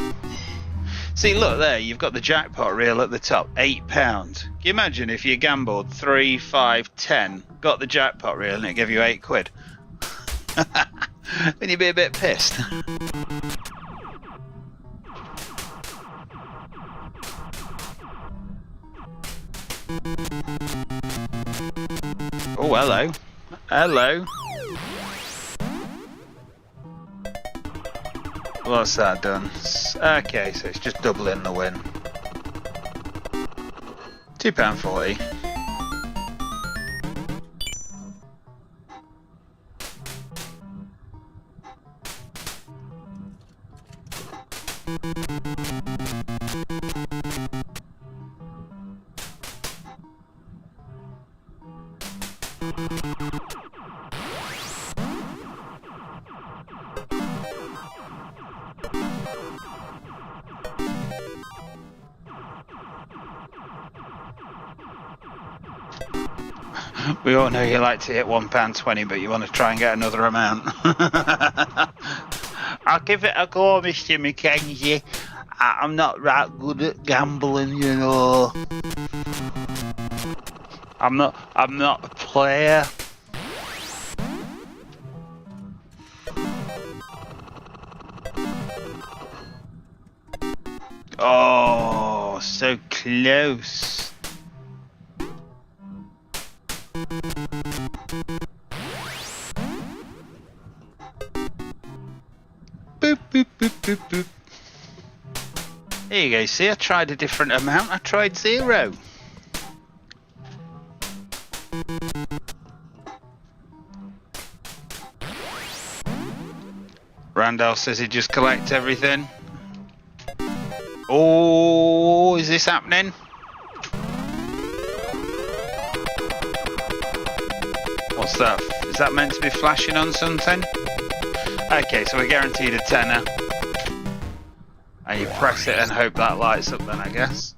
See, look there, you've got the jackpot reel at the top, £8. Can you imagine if you gambled 3, 5, 10, got the jackpot reel and it gave you £8? Then you'd be a bit pissed. Oh, hello. Hello. What's that done? Okay, so it's just doubling the win. £2.40. We all know you like to hit £1.20, but you want to try and get another amount. I'll give it a go, Mr. Mackenzie. I'm not that good at gambling, you know. I'm not a player. Oh, so close. Boop, boop, boop, boop, boop. There you go, see, I tried a different amount. I tried 0. Randall says he just collect everything. Oh, is this happening? What's that? Is that meant to be flashing on something? Okay, so we're guaranteed a tenner. And you press it and hope that lights up then, I guess.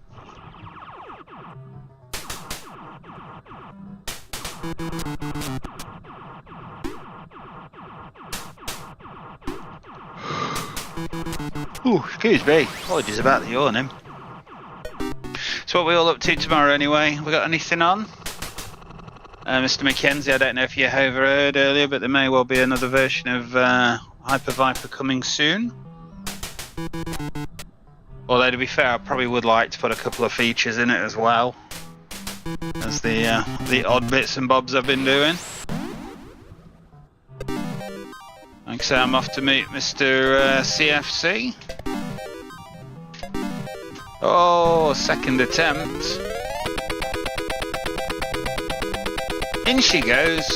Oh, excuse me. Apologies about the yawning. So what are we all up to tomorrow anyway? We got anything on? Mr. Mackenzie, I don't know if you overheard earlier, but there may well be another version of Hyper Viper coming soon. Although to be fair, I probably would like to put a couple of features in it as well as the odd bits and bobs I've been doing. Like I say, I'm off to meet Mr. CFC. Oh, second attempt. In she goes.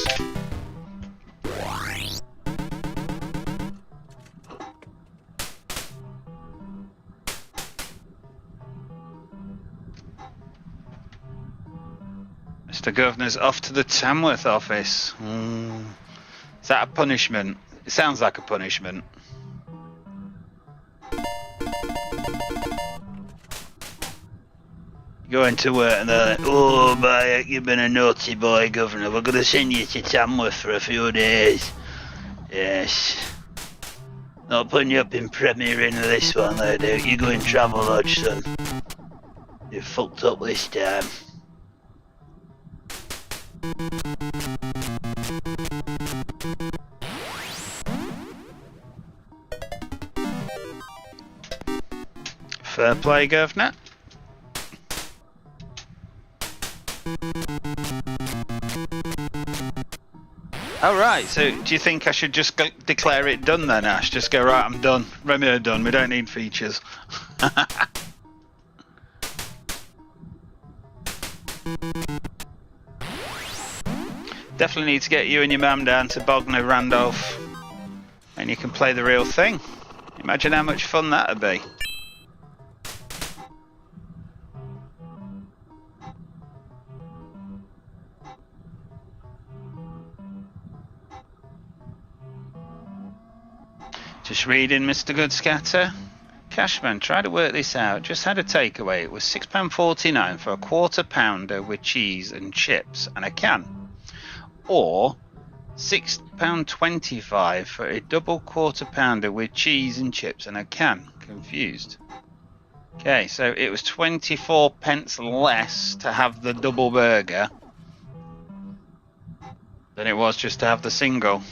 Mr. Governor's off to the Tamworth office. Is that a punishment? It sounds like a punishment. Going to work and they're like, oh, Bayek, you've been a naughty boy, Governor. We're going to send you to Tamworth for a few days. Yes. Not putting you up in Premier Inn with this one, though, dude. You go in Travel Lodge, son. You fucked up this time. Fair play, Governor. Oh right, so do you think I should just declare it done then, Ash? Just go, right, I'm done. Remedy done, we don't need features. Definitely need to get you and your mum down to Bognor Randolph and you can play the real thing. Imagine how much fun that'd be. Just reading, Mr. Goodscatter. Cashman, try to work this out. Just had a takeaway. It was £6.49 for a quarter pounder with cheese and chips and a can. Or £6.25 for a double quarter pounder with cheese and chips and a can. Confused. Okay, so it was 24 pence less to have the double burger than it was just to have the single.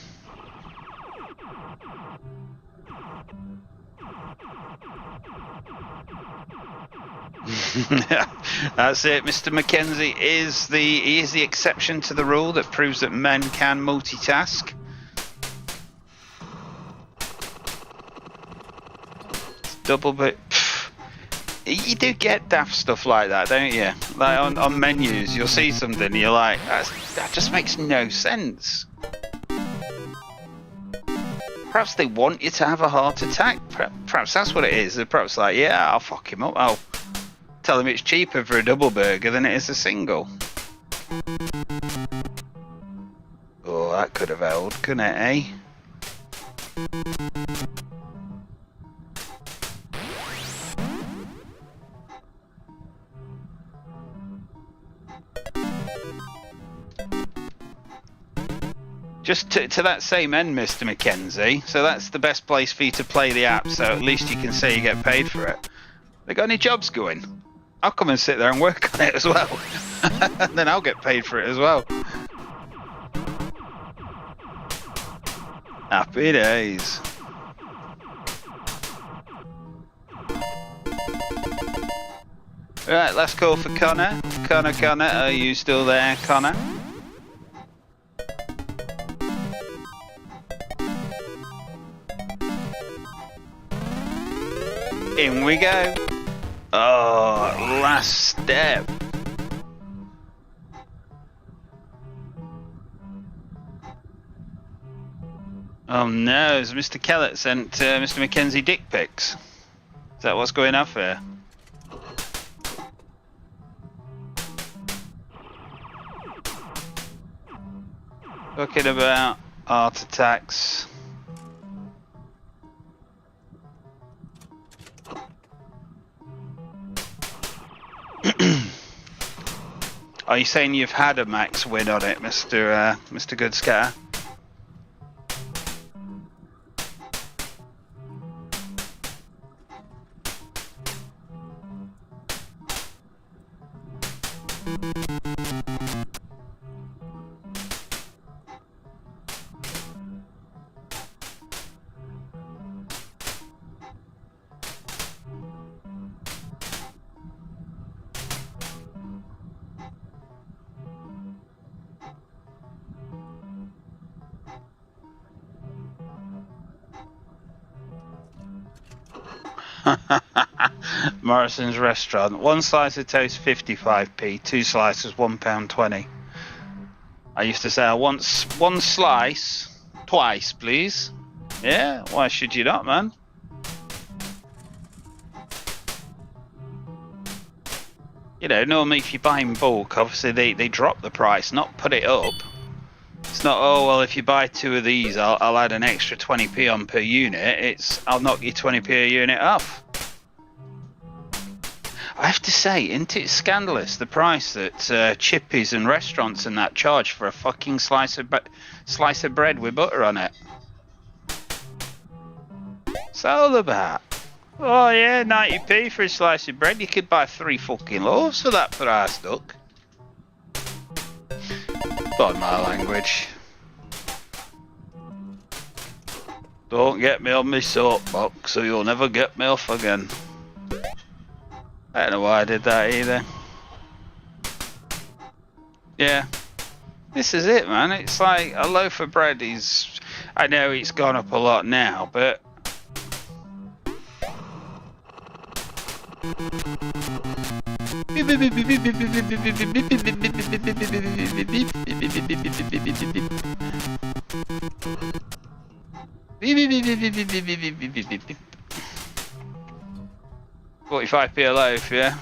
That's it. Mr. Mackenzie is the exception to the rule that proves that men can multitask. It's double, but you do get daft stuff like that, don't you? Like on menus, you'll see something and you're like, that just makes no sense. Perhaps they want you to have a heart attack. Perhaps that's what it is. They're perhaps like, yeah, I'll fuck him up. I'll tell him it's cheaper for a double burger than it is a single. Oh, that could have held, couldn't it, eh? Just to that same end, Mr. Mackenzie, so that's the best place for you to play the app, so at least you can say you get paid for it. They got any jobs going? I'll come and sit there and work on it as well. And then I'll get paid for it as well. Happy days. Right, last call for Connor. Connor, are you still there, Connor? In we go. Oh, last step. Oh no, has Mr. Kellett sent Mr. Mackenzie dick pics? Is that what's going off here? Talking about heart attacks. Are you saying you've had a max win on it, Mr. Goodscatter? Morrison's restaurant. One slice of toast 55p, two slices £1.20. I used to say I want one slice twice, please. Yeah, why should you not, man? You know, normally if you buy in bulk, obviously they drop the price, not put it up. It's not, oh, well, if you buy two of these, I'll add an extra 20p on per unit. It's, I'll knock you 20p a unit off. I have to say, isn't it scandalous the price that chippies and restaurants and that charge for a fucking slice of bread with butter on it? It's all about. Oh yeah, 90p for a slice of bread. You could buy 3 fucking loaves for that price, duck. Pardon my language. Don't get me on my soapbox, or you'll never get me off again. I don't know why I did that either. Yeah. This is it, man. It's like a loaf of bread is... I know it's gone up a lot now, but... $45p a loaf, yeah?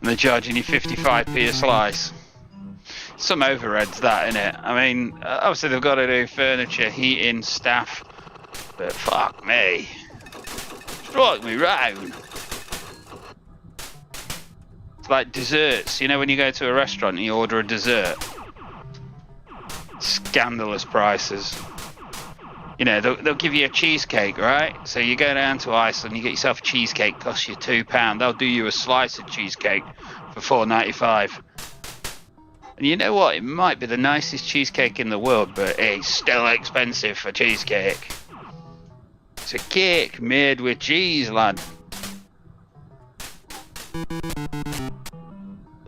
And they're charging you 55p a slice. Some overheads that, innit? I mean, obviously they've got to do furniture, heating, staff, but fuck me. Strike me round. It's like desserts, you know when you go to a restaurant and you order a dessert? Scandalous prices. You know, they'll give you a cheesecake, right? So you go down to Iceland, you get yourself a cheesecake, costs you £2. They'll do you a slice of cheesecake for $4.95. And you know what? It might be the nicest cheesecake in the world, but it's still expensive for cheesecake. It's a cake made with cheese, lad.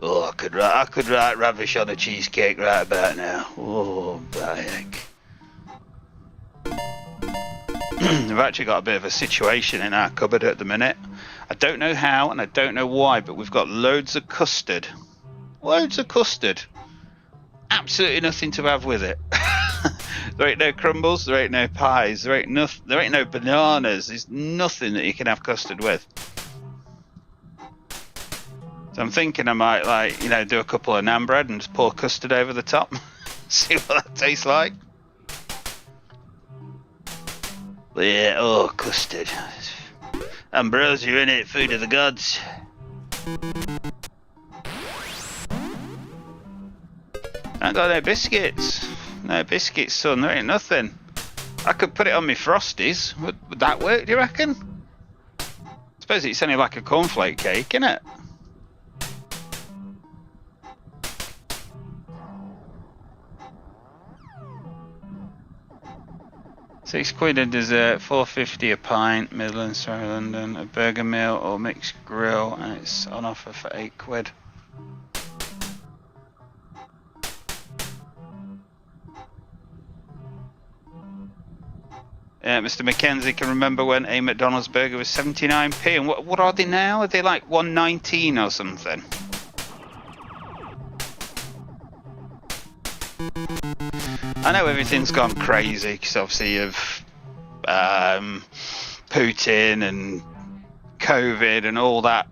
Oh, I could write ravish on a cheesecake right about now. Oh, by heck. We've actually got a bit of a situation in our cupboard at the minute. I don't know how and I don't know why, but we've got loads of custard. Loads of custard. Absolutely nothing to have with it. There ain't no crumbles, there ain't no pies, there ain't no bananas. There's nothing that you can have custard with. So I'm thinking I might, like, you know, do a couple of naan bread and just pour custard over the top. See what that tastes like. But yeah, oh, custard. Ambrosia in it, food of the gods. I ain't got no biscuits. No biscuits, son, there ain't nothing. I could put it on my Frosties. Would that work, do you reckon? I suppose it's only like a cornflake cake, innit? £6 a dessert, £4.50 a pint, Midlands, sorry, London, a burger meal or mixed grill, and it's on offer for £8. Yeah, Mr. Mackenzie can remember when a McDonald's burger was 79p, and what are they now? Are they like 119 or something? I know everything's gone crazy because obviously of Putin and COVID and all that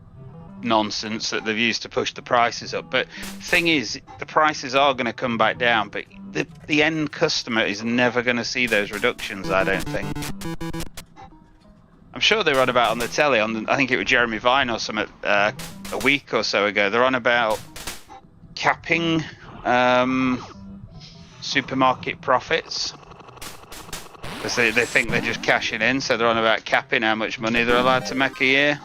nonsense that they've used to push the prices up. But the thing is, the prices are going to come back down, but the end customer is never going to see those reductions, I don't think. I'm sure they were on about on the telly, I think it was Jeremy Vine or something, a week or so ago. They're on about capping supermarket profits, because they think they're just cashing in, so they're on about capping how much money they're allowed to make a year.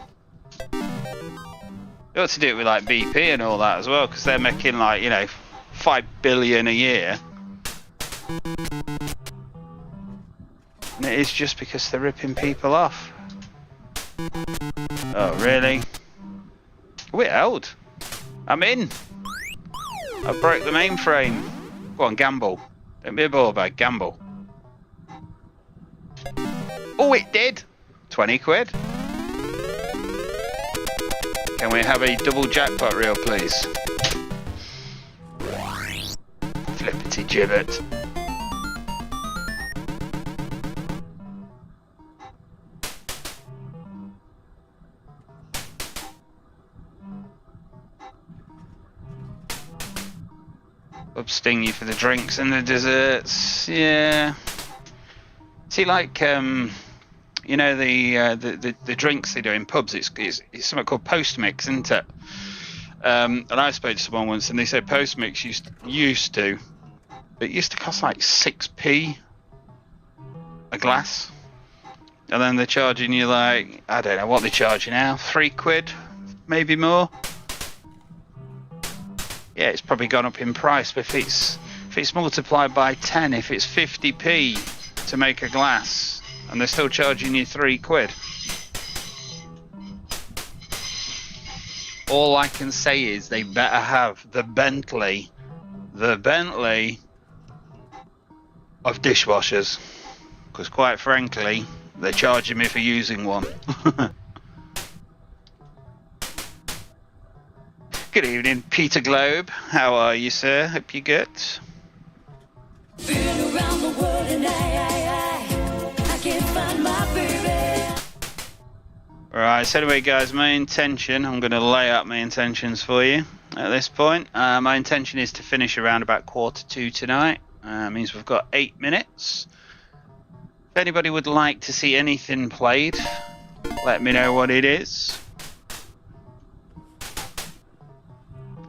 They ought to do it with like BP and all that as well, because they're making like, you know, 5 billion a year, and it is just because they're ripping people off. Oh really? We're held. I'm in. I broke the mainframe. Go on, gamble. Don't be a ball bag, gamble. Oh, it did! £20. Can we have a double jackpot reel, please? Flippity gibbet. Sting you for the drinks and the desserts, yeah. See, like you know the drinks they do in pubs. It's something called post mix, isn't it? And I spoke to someone once, and they said post mix used to cost like 6p a glass, and then they're charging you like, I don't know what they charge you now, £3, maybe more. Yeah, it's probably gone up in price, but if it's multiplied by 10, if it's 50p to make a glass, and they're still charging you £3. All I can say is they better have the Bentley of dishwashers, because quite frankly, they're charging me for using one. Good evening, Peter Globe. How are you, sir? Hope you're good. Around the world and I can't find my baby. Right, so anyway guys, my intention, I'm going to lay out my intentions for you at this point. My intention is to finish around about 1:45 tonight. Means we've got 8 minutes. If anybody would like to see anything played, let me know what it is.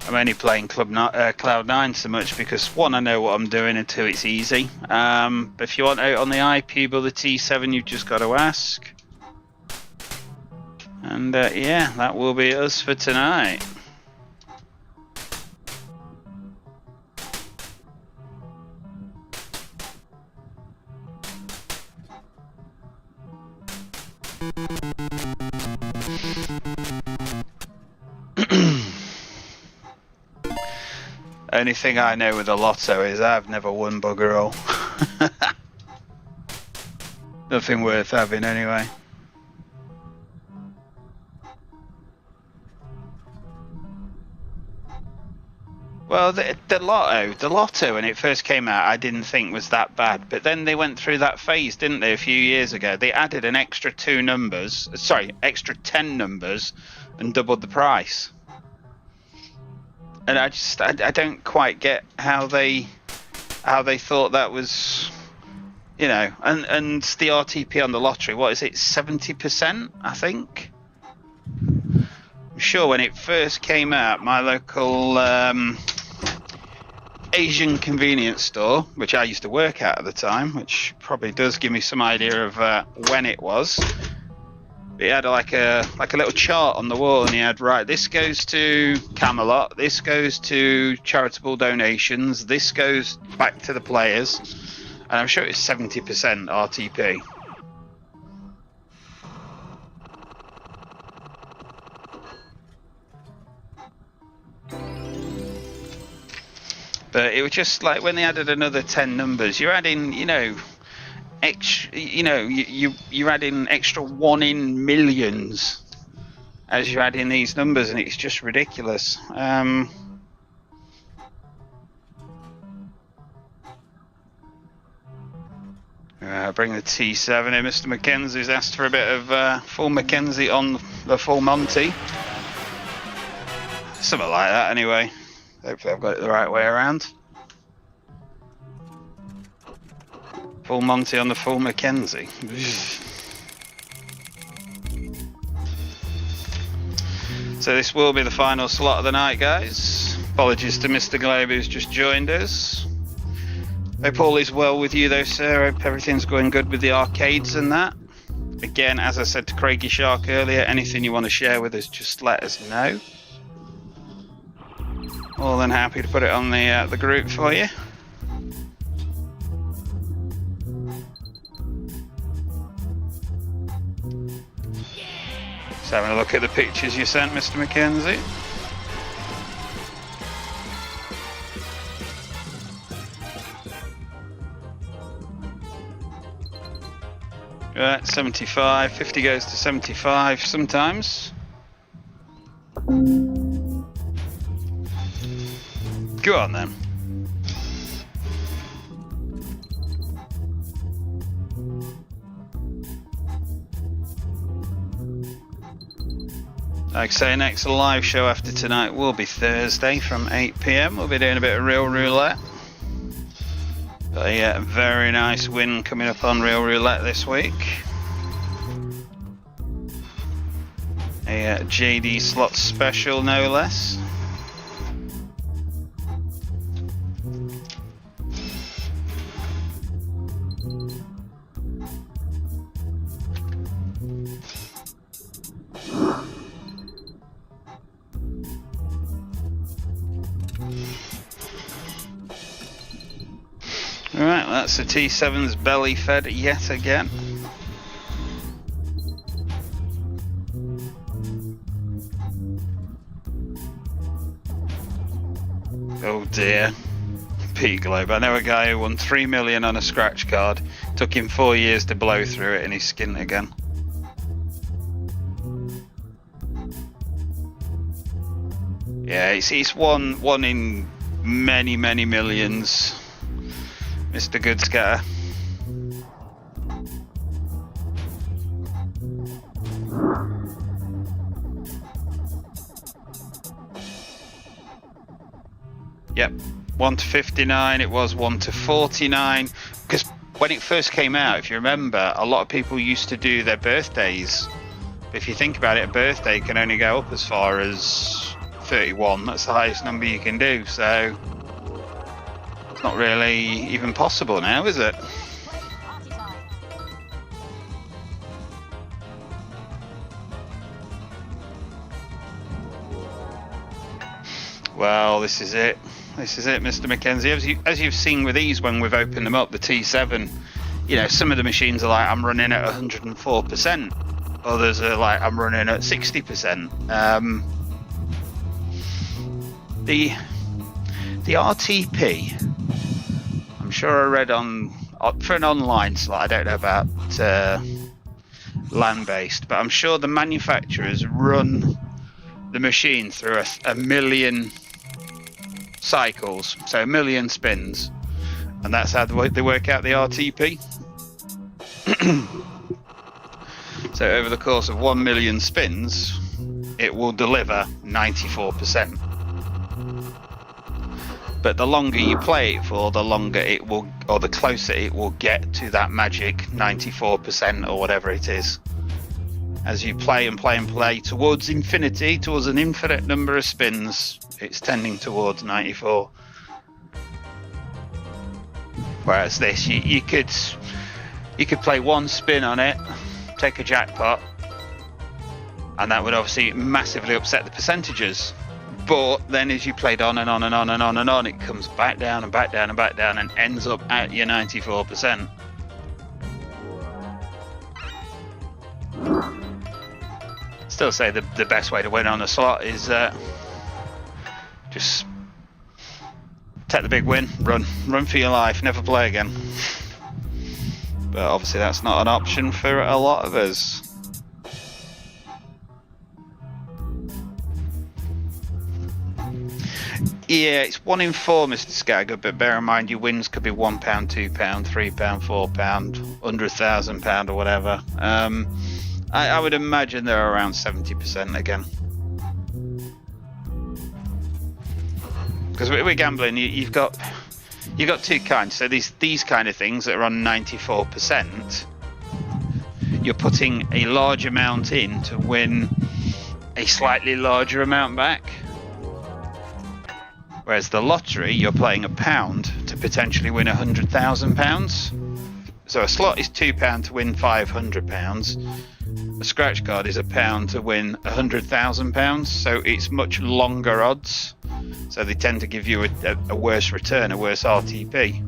I'm only playing Cloud9 so much because 1, I know what I'm doing, and 2, it's easy. But if you want out on the iPube or the T7, you've just got to ask. And yeah, that will be us for tonight. Only thing I know with the lotto is I've never won bugger all. Nothing worth having anyway. Well, the lotto when it first came out, I didn't think was that bad. But then they went through that phase, didn't they, a few years ago? They added an extra 10 numbers, and doubled the price. And I don't quite get how they thought that was, you know. And the RTP on the lottery, what is it, 70%? I think. I'm sure when it first came out, my local Asian convenience store, which I used to work at the time, which probably does give me some idea of when it was. He had like a little chart on the wall, and he had, right, this goes to Camelot, this goes to charitable donations, this goes back to the players, and I'm sure it's 70% RTP. But it was just like when they added another 10 numbers, you're adding, you know, extra, you know, you're adding extra 1 in millions as you add in these numbers, and it's just ridiculous. Bring the T7 in. Mr. Mackenzie's asked for a bit of full Mackenzie on the full Monty. Something like that anyway. Hopefully I've got it the right way around. Full Monty on the full Mackenzie. So this will be the final slot of the night, guys. Apologies to Mr. Globe who's just joined us. Hope all is well with you though, sir. Hope everything's going good with the arcades and that. Again, as I said to Craigie Shark earlier, anything you want to share with us, just let us know. More than happy to put it on the group for you. Just having a look at the pictures you sent, Mr. Mackenzie. Right, 75, 50 goes to 75 sometimes. Go on then. Like I say, next live show after tonight will be Thursday from 8 PM. We'll be doing a bit of Real Roulette. Got a very nice win coming up on Real Roulette this week. A JD Slots special, no less. Alright, that's the T7's belly fed yet again. Oh dear. P Globe. I know a guy who won 3 million on a scratch card. Took him 4 years to blow through it and he's skinned again. Yeah, it's one in many millions. Mr. Good Scatter. Yep, 1 to 59, it was 1 to 49. Because when it first came out, if you remember, a lot of people used to do their birthdays. If you think about it, a birthday can only go up as far as 31. That's the highest number you can do, so it's not really even possible now, is it? Well, this is it. This is it, Mr. Mackenzie. As you've seen with these when we've opened them up, the T7, you know, some of the machines are like, I'm running at 104%. Others are like, I'm running at 60%. The RTP, I'm sure I read on for an online slot, I don't know about land-based, but I'm sure the manufacturers run the machine through a million cycles, so a million spins, and that's how they work out the RTP. So over the course of 1 million spins, it will deliver 94%. But the longer you play it for, the longer it will, or the closer it will get to that magic 94% or whatever it is. As you play and play and play towards infinity, towards an infinite number of spins, it's tending towards 94. Whereas this, you could play one spin on it, take a jackpot, and that would obviously massively upset the percentages. But then as you played on and on and on and on and on, it comes back down and back down and back down and ends up at your 94%. Still say the best way to win on a slot is just take the big win, run for your life, never play again. But obviously that's not an option for a lot of us. Yeah, it's 1 in 4, Mr. Skagger, but bear in mind your wins could be £1, £2, £3, £4, £100,000 or whatever. I would imagine they're around 70% again. Because we're gambling, you've got two kinds. So these kind of things that are on 94%, you're putting a large amount in to win a slightly larger amount back. Whereas the lottery, you're playing £1 to potentially win £100,000. So a slot is £2 to win £500. A scratch card is £1 to win £100,000. So it's much longer odds. So they tend to give you a worse return, a worse RTP.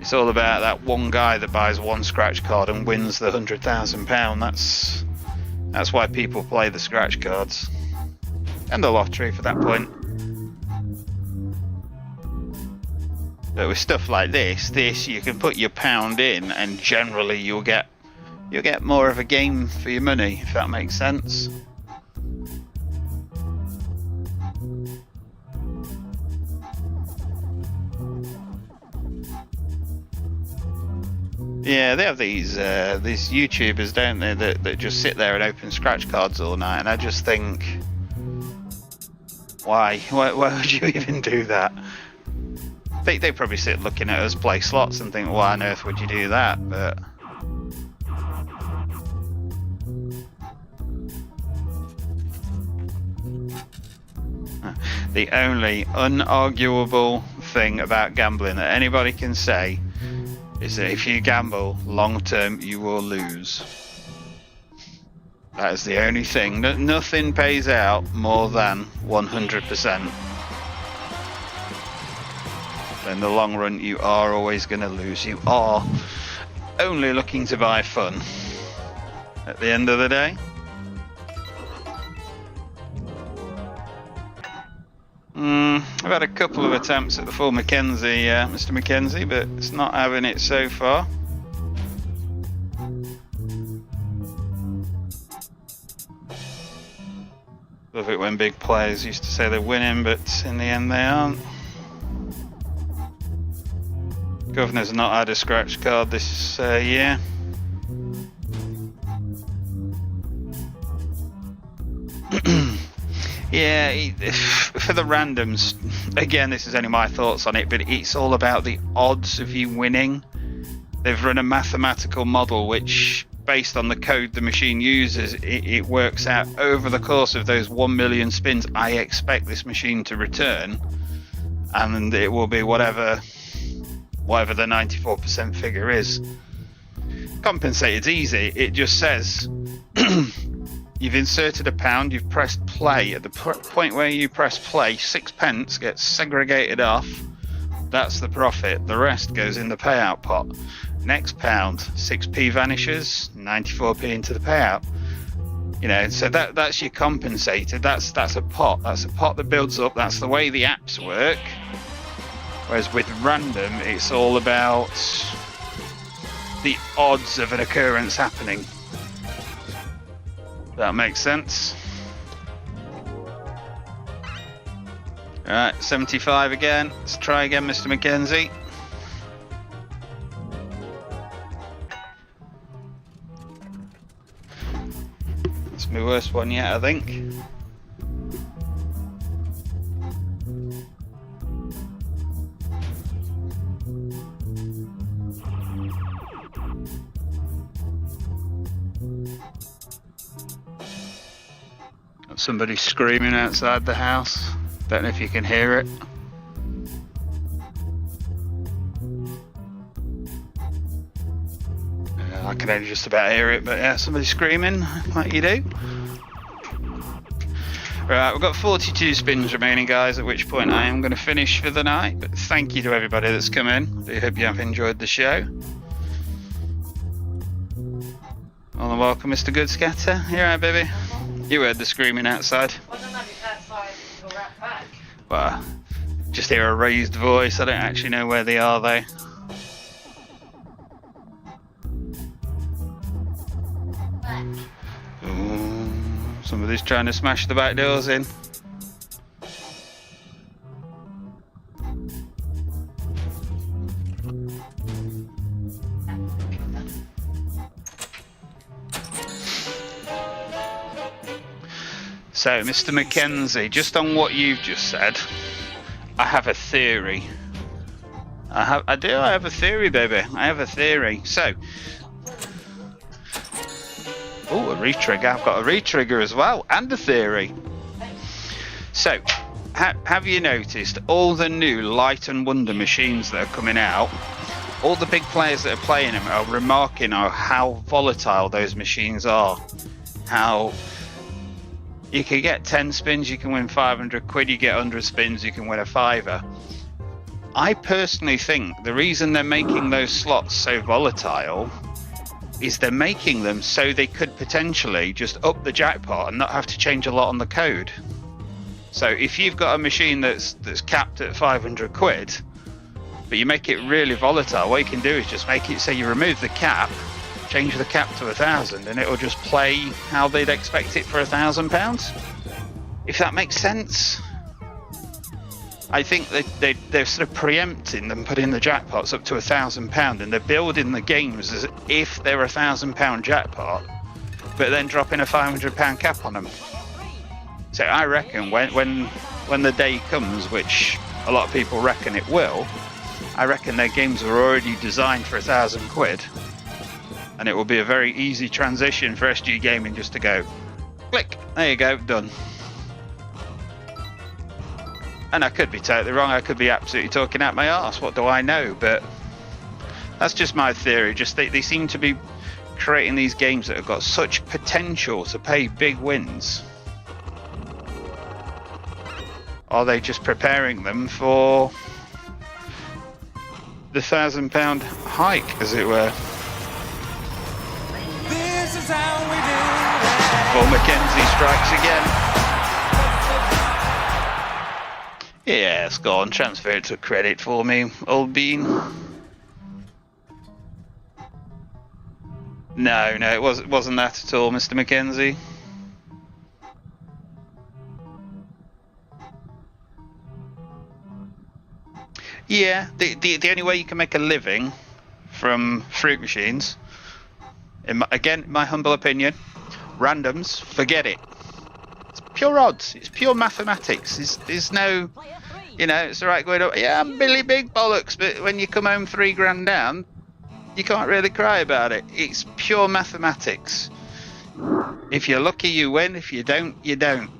It's all about that one guy that buys one scratch card and wins the £100,000. That's why people play the scratch cards. And the lottery for that point. But with stuff like this you can put your £1 in and generally you'll get more of a game for your money, if that makes sense. Yeah, they have these YouTubers, don't they, that just sit there and open scratch cards all night, and I just think, why would you even do that? They probably sit looking at us play slots and think, why on earth would you do that? But The only unarguable thing about gambling that anybody can say is that if you gamble long term, you will lose. That is the only thing. Nothing pays out more than 100%. In the long run, you are always going to lose. You are only looking to buy fun at the end of the day. I've had a couple of attempts at the full Mackenzie, Mr. Mackenzie, but it's not having it so far. Love it when big players used to say they're winning, but in the end they aren't. Governor's not had a scratch card this year. Yeah, for the randoms, again, this is only my thoughts on it, but it's all about the odds of you winning. They've run a mathematical model which, based on the code the machine uses, it works out over the course of those 1 million spins I expect this machine to return, and it will be whatever the 94% figure is. Compensated's easy. It just says you've inserted a pound, you've pressed play. At the point where you press play, 6 pence gets segregated off. That's the profit. The rest goes in the payout pot. Next pound, 6p vanishes, 94p into the payout. You know, so that's your compensated. That's a pot. That's a pot that builds up. That's the way the apps work. Whereas with random, it's all about the odds of an occurrence happening. That makes sense. Alright, 75 again. Let's try again, Mr. Mackenzie. It's my worst one yet, I think. Somebody screaming outside the house. Don't know if you can hear it. I can only just about hear it, but yeah, somebody screaming like you do. Right, we've got 42 spins remaining, guys, at which point I am going to finish for the night. But thank you to everybody that's come in. I hope you have enjoyed the show. All the welcome, Mr. Goodscatter. You alright, baby? You heard the screaming outside. I don't know if it's outside or out back. Well, just hear a raised voice. I don't actually know where they are, though. Ooh, somebody's trying to smash the back doors in. So, Mr. Mackenzie, just on what you've just said, I have a theory. I have a theory, baby. I have a theory. So, oh, a retrigger. I've got a retrigger as well, and a theory. So, have you noticed all the new Light and Wonder machines that are coming out? All the big players that are playing them are remarking on how volatile those machines are. How you can get 10 spins, you can win 500 quid, you get 100 spins, you can win a fiver. I personally think the reason they're making those slots so volatile is they're making them so they could potentially just up the jackpot and not have to change a lot on the code. So if you've got a machine that's capped at 500 quid, but you make it really volatile, what you can do is just make it so you remove the cap, change the cap to 1,000, and it'll just play how they'd expect it for £1,000. If that makes sense. I think they're sort of preempting them putting the jackpots up to £1,000, and they're building the games as if they're £1,000 jackpot, but then dropping a £500 cap on them. So I reckon when the day comes, which a lot of people reckon it will, I reckon their games are already designed for 1,000 quid. And it will be a very easy transition for SG Gaming just to go, click, there you go, done. And I could be totally wrong. I could be absolutely talking out my arse. What do I know? But that's just my theory. Just they seem to be creating these games that have got such potential to pay big wins. Are they just preparing them for the £1,000 hike, as it were? This is how we do it. Paul Mackenzie strikes again. Yes, go on, transfer it to credit for me, old bean. No, it wasn't that at all, Mr. Mackenzie. Yeah, the only way you can make a living from fruit machines, again, my humble opinion, randoms, forget it. It's pure odds. It's pure mathematics. There's no, it's all right going up. Yeah, I'm Billy Big Bollocks, but when you come home £3 down, you can't really cry about it. It's pure mathematics. If you're lucky, you win. If you don't, you don't.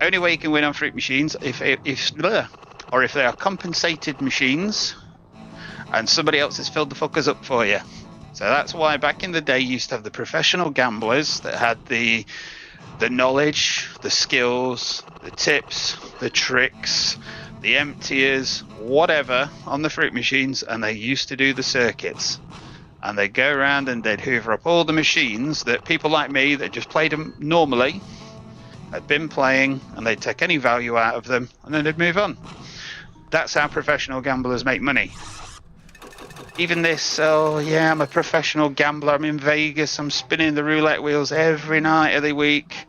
Only way you can win on fruit machines if they are compensated machines, and somebody else has filled the fuckers up for you. So that's why back in the day you used to have the professional gamblers that had the knowledge, the skills, the tips, the tricks, the emptiers, whatever on the fruit machines, and they used to do the circuits. And they'd go around and they'd hoover up all the machines that people like me that just played them normally had been playing, and they'd take any value out of them and then they'd move on. That's how professional gamblers make money. Even this, oh yeah, I'm a professional gambler, I'm in Vegas, I'm spinning the roulette wheels every night of the week.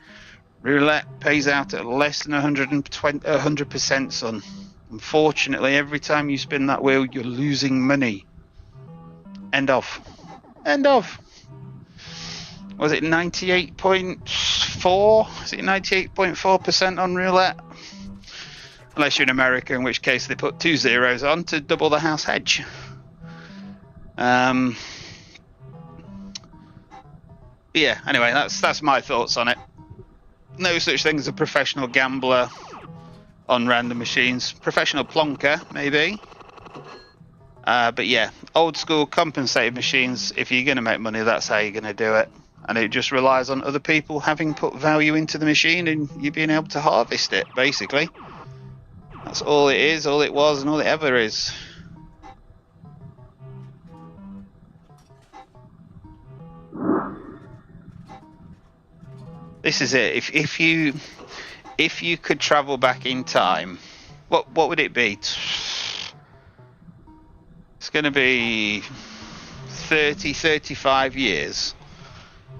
Roulette pays out at less than 100%, son. Unfortunately, every time you spin that wheel, you're losing money. End of. Was it 98.4? Is it 98.4% on roulette? Unless you're in America, in which case they put 2 zeros on to double the house hedge. Yeah, anyway, that's my thoughts on it. No such thing as a professional gambler on random machines. Professional plonker, maybe. But yeah, old school compensated machines, if you're going to make money, that's how you're going to do it. And it just relies on other people having put value into the machine and you being able to harvest it, basically. That's all it is, all it was, and all it ever is. This is it. If you could travel back in time, what would it be? It's going to be 35 years,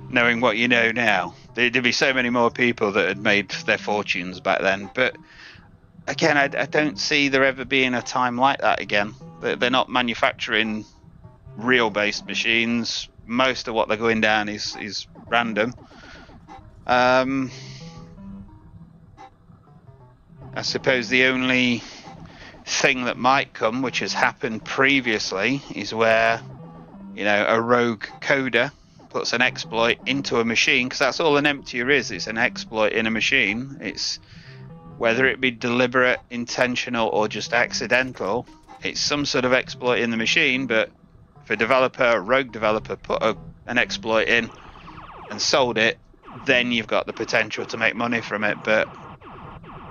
knowing what you know now. There'd be so many more people that had made their fortunes back then. But again, I don't see there ever being a time like that again. They're not manufacturing real-based machines. Most of what they're going down is random. I suppose the only thing that might come, which has happened previously, is where a rogue coder puts an exploit into a machine, because that's all an emptier is. It's an exploit in a machine. It's whether it be deliberate, intentional, or just accidental. It's some sort of exploit in the machine. But if a rogue developer put an exploit in and sold it, then you've got the potential to make money from it. But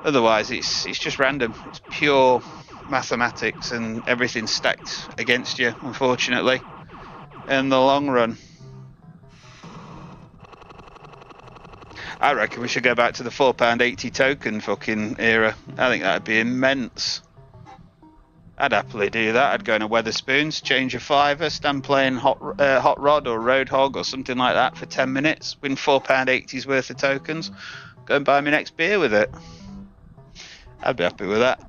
otherwise, it's just random. It's pure mathematics, and everything's stacked against you, unfortunately, in the long run. I reckon we should go back to the £4.80 token fucking era. I think that'd be immense. I'd happily do that. I'd go in a Weatherspoons, change a fiver, stand playing Hot Rod or Roadhog or something like that for 10 minutes, win £4.80's worth of tokens, go and buy my next beer with it. I'd be happy with that.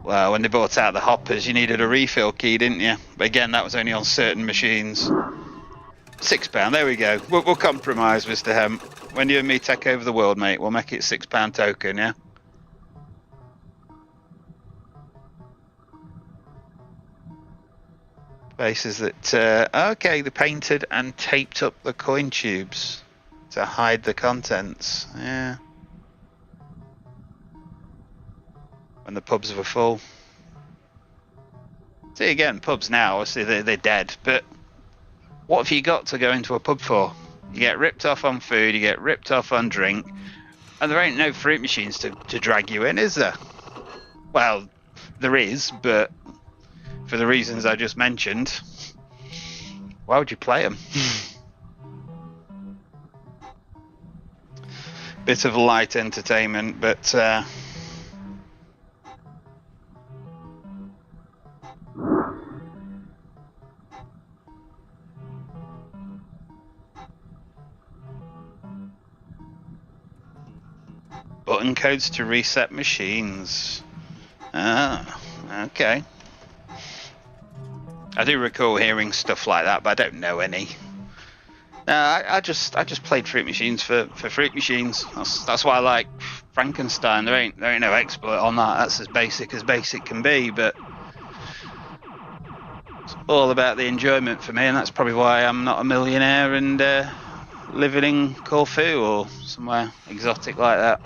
Well, when they brought out the hoppers, you needed a refill key, didn't you? But again, that was only on certain machines. £6, there we go. We'll compromise, Mr. Hemp. When you and me take over the world, mate, we'll make it £6 token, yeah? Places that, okay, they painted and taped up the coin tubes to hide the contents. Yeah. When the pubs were full. See, again, pubs now, obviously they're dead, but what have you got to go into a pub for? You get ripped off on food, you get ripped off on drink, and there ain't no fruit machines to drag you in, is there? Well, there is, but for the reasons I just mentioned, why would you play them? Bit of light entertainment, but button codes to reset machines. Ah, okay. I do recall hearing stuff like that, but I don't know any. No, I just played fruit machines for fruit machines. That's why I like Frankenstein. There ain't no exploit on that. That's as basic can be, but it's all about the enjoyment for me, and that's probably why I'm not a millionaire and living in Corfu or somewhere exotic like that.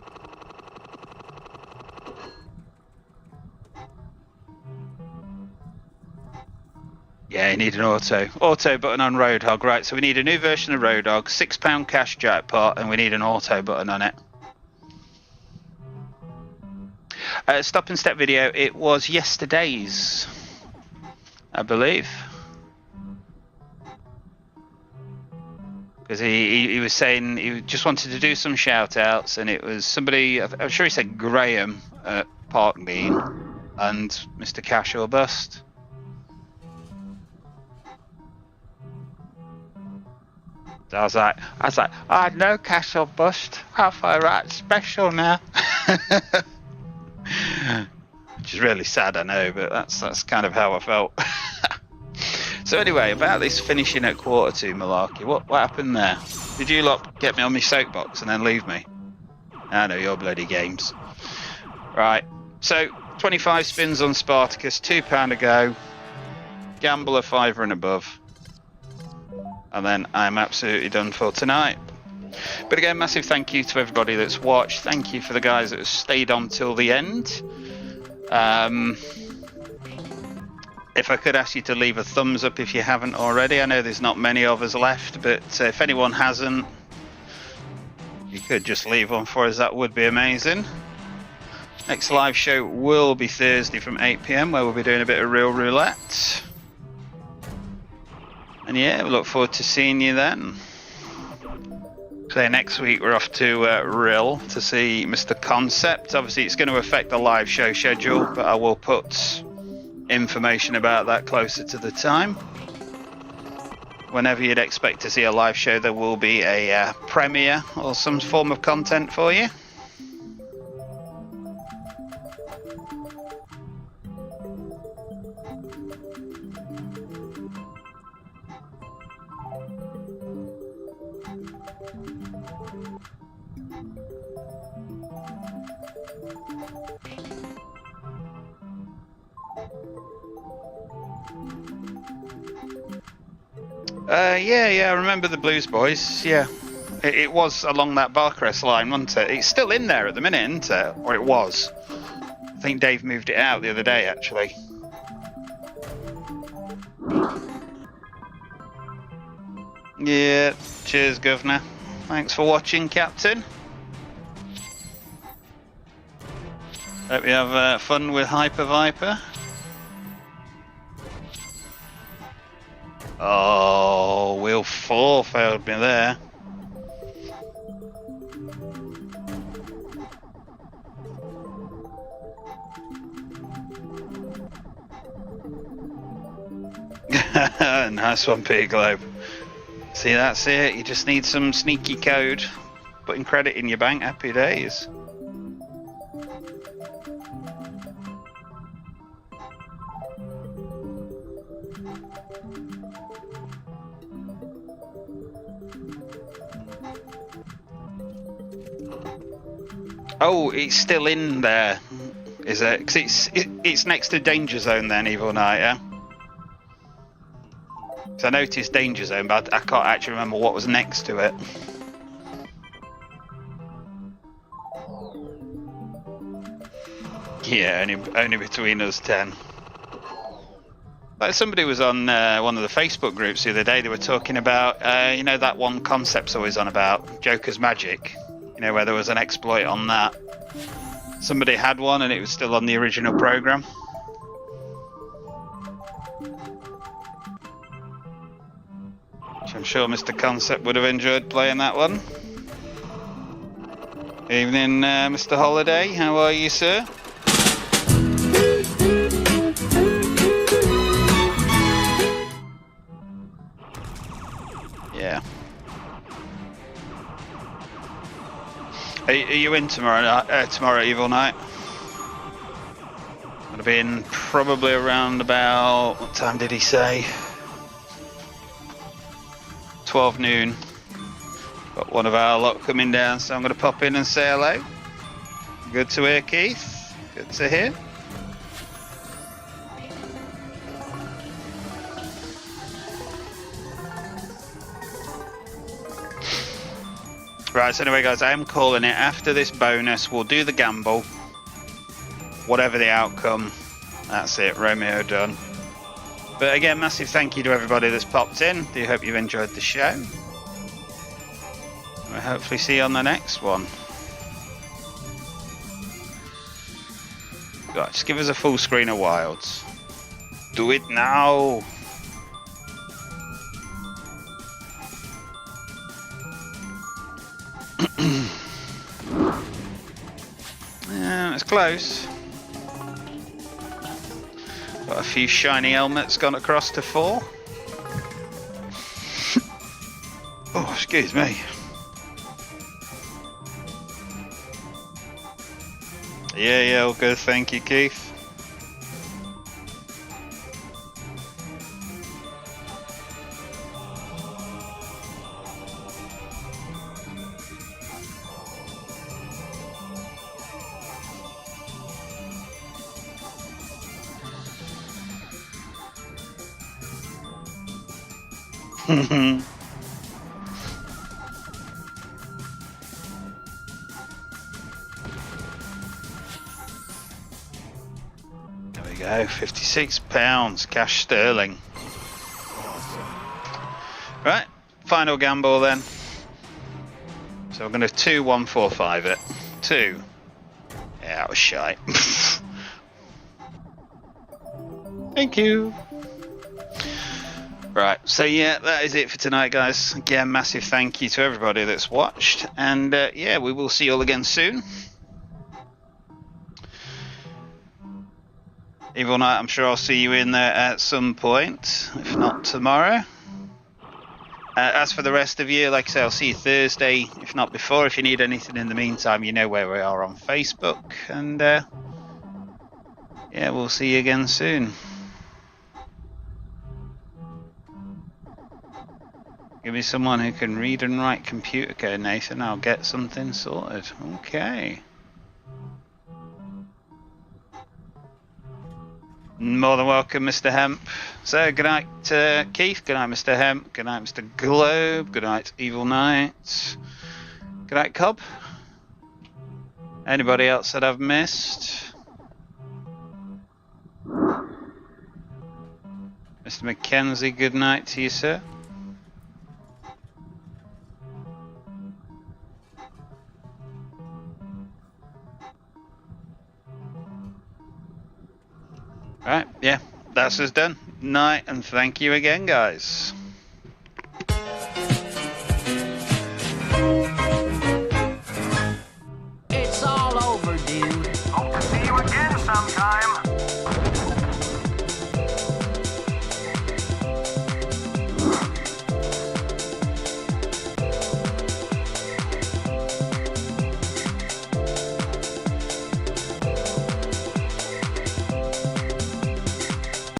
Yeah, you need an auto button on Roadhog, right? So we need a new version of Roadhog, £6 cash jackpot, and we need an auto button on it. Stop and step video. It was yesterday's, I believe, because he was saying he just wanted to do some shout outs, and it was somebody, I'm sure he said Graham at Parkmead and Mr. Cash or Bust. So I was like, oh, no cash or bust. Half I right special now. Which is really sad, I know, but that's kind of how I felt. So anyway, about this finishing at 1:45 malarkey, what happened there? Did you lot get me on my soapbox and then leave me? I know your bloody games. Right, so 25 spins on Spartacus, £2 a go. Gamble a fiver and above. And then I'm absolutely done for tonight. But again, massive thank you to everybody that's watched. Thank you for the guys that have stayed on till the end. If I could ask you to leave a thumbs up if you haven't already. I know there's not many of us left, but if anyone hasn't, you could just leave one for us. That would be amazing. Next live show will be Thursday from 8 PM, where we'll be doing a bit of real roulette. And yeah, we look forward to seeing you then. So next week we're off to Rill to see Mr. Concept. Obviously it's going to affect the live show schedule, but I will put information about that closer to the time. Whenever you'd expect to see a live show, there will be a premiere or some form of content for you. Yeah, I remember the Blues Boys, yeah. It was along that Barcrest line, wasn't it? It's still in there at the minute, isn't it? Or it was. I think Dave moved it out the other day, actually. Yeah, cheers, Governor. Thanks for watching, Captain. Hope you have fun with Hyper Viper. Oh, wheel 4 failed me there. Nice one, Peter Globe. See, that's it. You just need some sneaky code. Putting credit in your bank. Happy days. Oh, it's still in there, is it? Because it's next to Danger Zone then, Evil Knight, yeah? So I noticed Danger Zone, but I can't actually remember what was next to it. Yeah, only between us 10. Like somebody was on one of the Facebook groups the other day. They were talking about, you know, that one concept's always on about Joker's Magic. You know, where there was an exploit on that. Somebody had one, and it was still on the original program. Which I'm sure Mr. Concept would have enjoyed playing that one. Evening, Mr. Holiday. How are you, sir? Yeah. Are you in tomorrow Evil Night? Would have been probably around about, what time did he say? 12 noon. Got one of our lot coming down, so I'm going to pop in and say hello. Good to hear, Keith. Good to hear. Right, so anyway guys, I am calling it. After this bonus, we'll do the gamble. Whatever the outcome, that's it, Romeo done. But again, massive thank you to everybody that's popped in. Do hope you've enjoyed the show. We'll hopefully see you on the next one. Right, just give us a full screen of Wilds. Do it now! Yeah, it's close. Got a few shiny helmets gone across to 4. Oh, excuse me. Yeah, all good, thank you, Keith. There we go, £56 cash sterling. Right, final gamble then. So we're going to 2-1-4-5 it. 2. Yeah, that was shite. Thank you. Right, so yeah, that is it for tonight, guys. Again, massive thank you to everybody that's watched, and yeah, we will see you all again soon. Evil Night, I'm sure I'll see you in there at some point, if not tomorrow. As for the rest of you, like I say, I'll see you Thursday, if not before. If you need anything in the meantime, you know where we are on Facebook, and yeah, we'll see you again soon. Give me someone who can read and write computer code, Nathan. I'll get something sorted. Okay. More than welcome, Mr. Hemp. So, good night, Keith. Good night, Mr. Hemp. Good night, Mr. Globe. Good night, Evil Knight. Good night, Cobb. Anybody else that I've missed? Mr. Mackenzie, good night to you, sir. Right, yeah, that's us done. Night, and thank you again, guys.